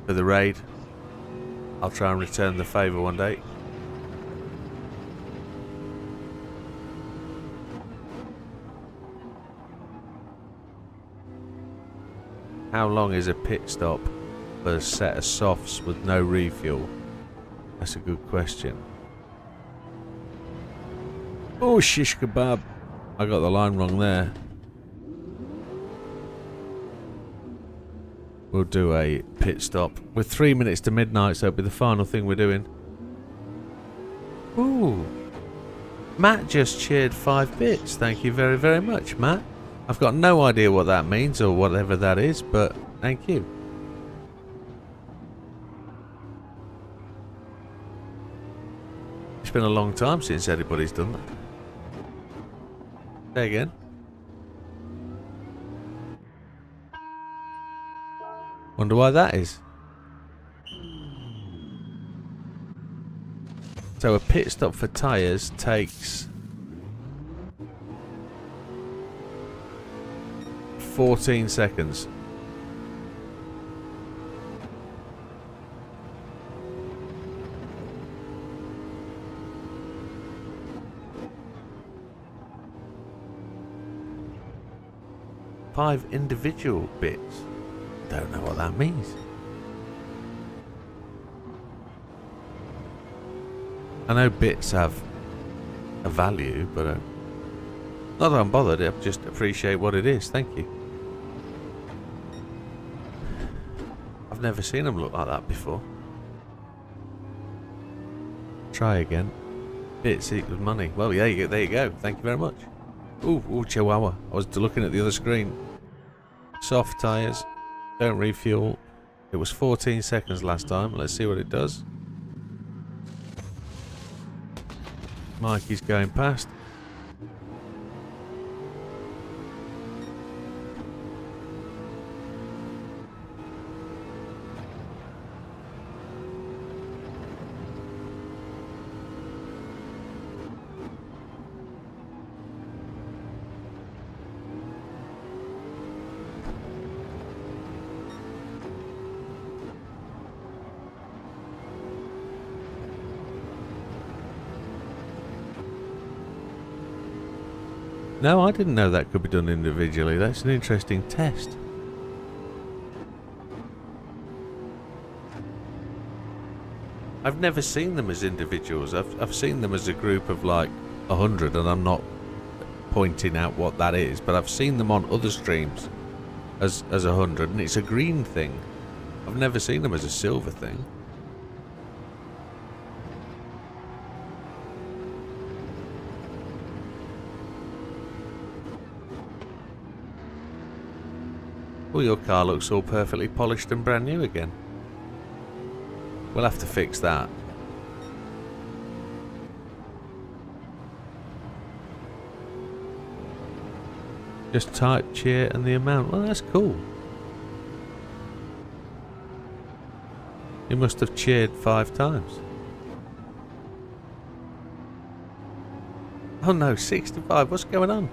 raid. I'll try and return the favour one day. How long is a pit stop for a set of softs with no refuel? That's a good question. Oh, shish kebab. I got the line wrong there. We'll do a pit stop. We're 3 minutes to midnight, so it'll be the final thing we're doing. Ooh. Matt just cheered 5 bits. Thank you very, very much, Matt. I've got no idea what that means or whatever that is, but thank you. It's been a long time since anybody's done that. Say again. Wonder why that is. So a pit stop for tyres takes 14 seconds. Five individual bits. Don't know what that means. I know bits have a value, but not that I'm bothered. I just appreciate what it is. Thank you. I've never seen them look like that before. Try again. Bits equals money. Well, yeah, there you go. Thank you very much. Ooh, chihuahua. I was looking at the other screen. Soft tyres. Don't refuel. It was 14 seconds last time. Let's see what it does. Mikey's going past. No, I didn't know that could be done individually. That's an interesting test. I've never seen them as individuals. I've seen them as a group of like 100, and I'm not pointing out what that is, but I've seen them on other streams as 100, and it's a green thing. I've never seen them as a silver thing. Well, your car looks all perfectly polished and brand new again. We'll have to fix that. Just type cheer and the amount. Well, that's cool. He must have cheered 5 times. Oh no, 65. What's going on?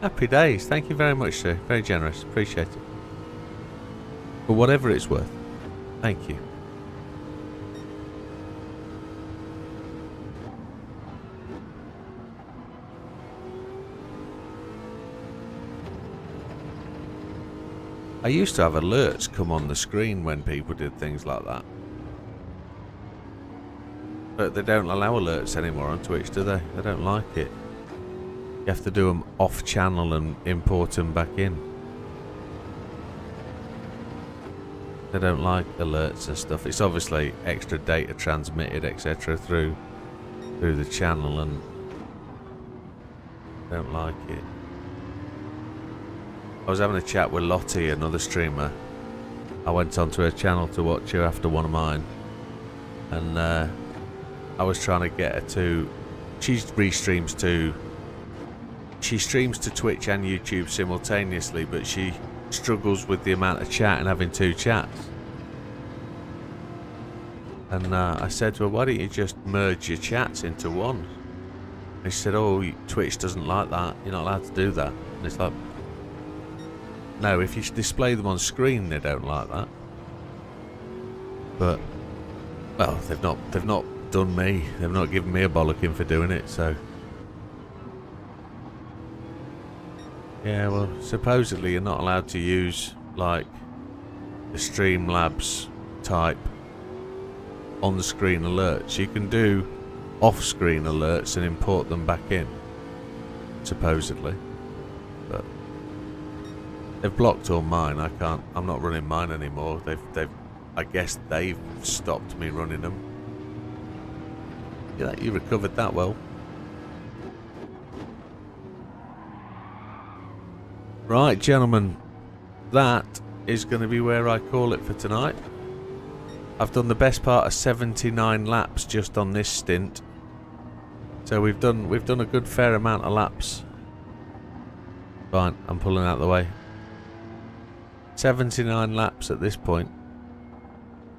Happy days. Thank you very much, sir. Very generous. Appreciate it. For whatever it's worth. Thank you. I used to have alerts come on the screen when people did things like that. But they don't allow alerts anymore on Twitch, do they? They don't like it. You have to do them off channel and import them back in. They don't like alerts and stuff. It's obviously extra data transmitted, etc. through the channel, and don't like it. I was having a chat with Lottie, another streamer. I went onto her channel to watch her after one of mine, and I was trying to get her to. She streams to Twitch and YouTube simultaneously, but she struggles with the amount of chat and having 2 chats. And I said to her, why don't you just merge your chats into one? And she said, oh, Twitch doesn't like that. You're not allowed to do that. And it's like, no, if you display them on screen, they don't like that. But, well, they've not done me. They've not given me a bollocking for doing it, so. Yeah, well, supposedly you're not allowed to use, like, the Streamlabs type on-screen alerts. You can do off-screen alerts and import them back in, supposedly. But they've blocked all mine. I can't. I'm not running mine anymore. I guess they've stopped me running them. Yeah, you recovered that well. Right, gentlemen, that is going to be where I call it for tonight. I've done the best part of 79 laps just on this stint, so we've done a good fair amount of laps. Fine, I'm pulling out of the way. 79 laps at this point.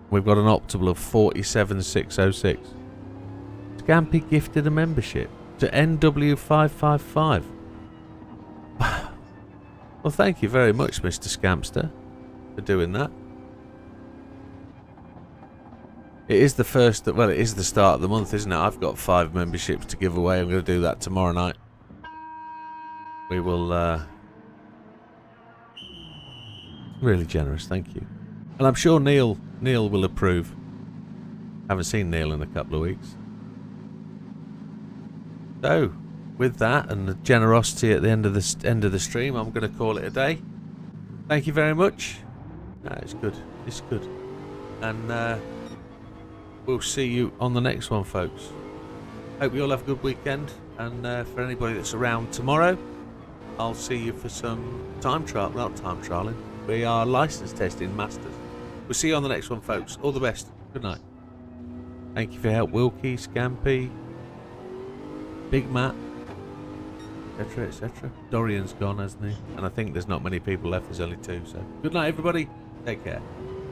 We've got an optimal of 47,606. Scampy gifted a membership to NW555. Well, thank you very much, Mr. Scampster, for doing that. It is the first, well, it is the start of the month, isn't it? I've got 5 memberships to give away. I'm going to do that tomorrow night. We will, really generous, thank you. And I'm sure Neil will approve. Haven't seen Neil in a couple of weeks. So, with that and the generosity at the end of the stream, I'm going to call it a day. Thank you very much. No, it's good. It's good. And we'll see you on the next one, folks. Hope you all have a good weekend. And for anybody that's around tomorrow, I'll see you for some time trial. Not time trialing. We are license testing masters. We'll see you on the next one, folks. All the best. Good night. Thank you for your help, Wilkie, Scampy, Big Matt, etc., etc. Dorian's gone, hasn't he? And I think there's not many people left. There's only 2. So good night, everybody. Take care.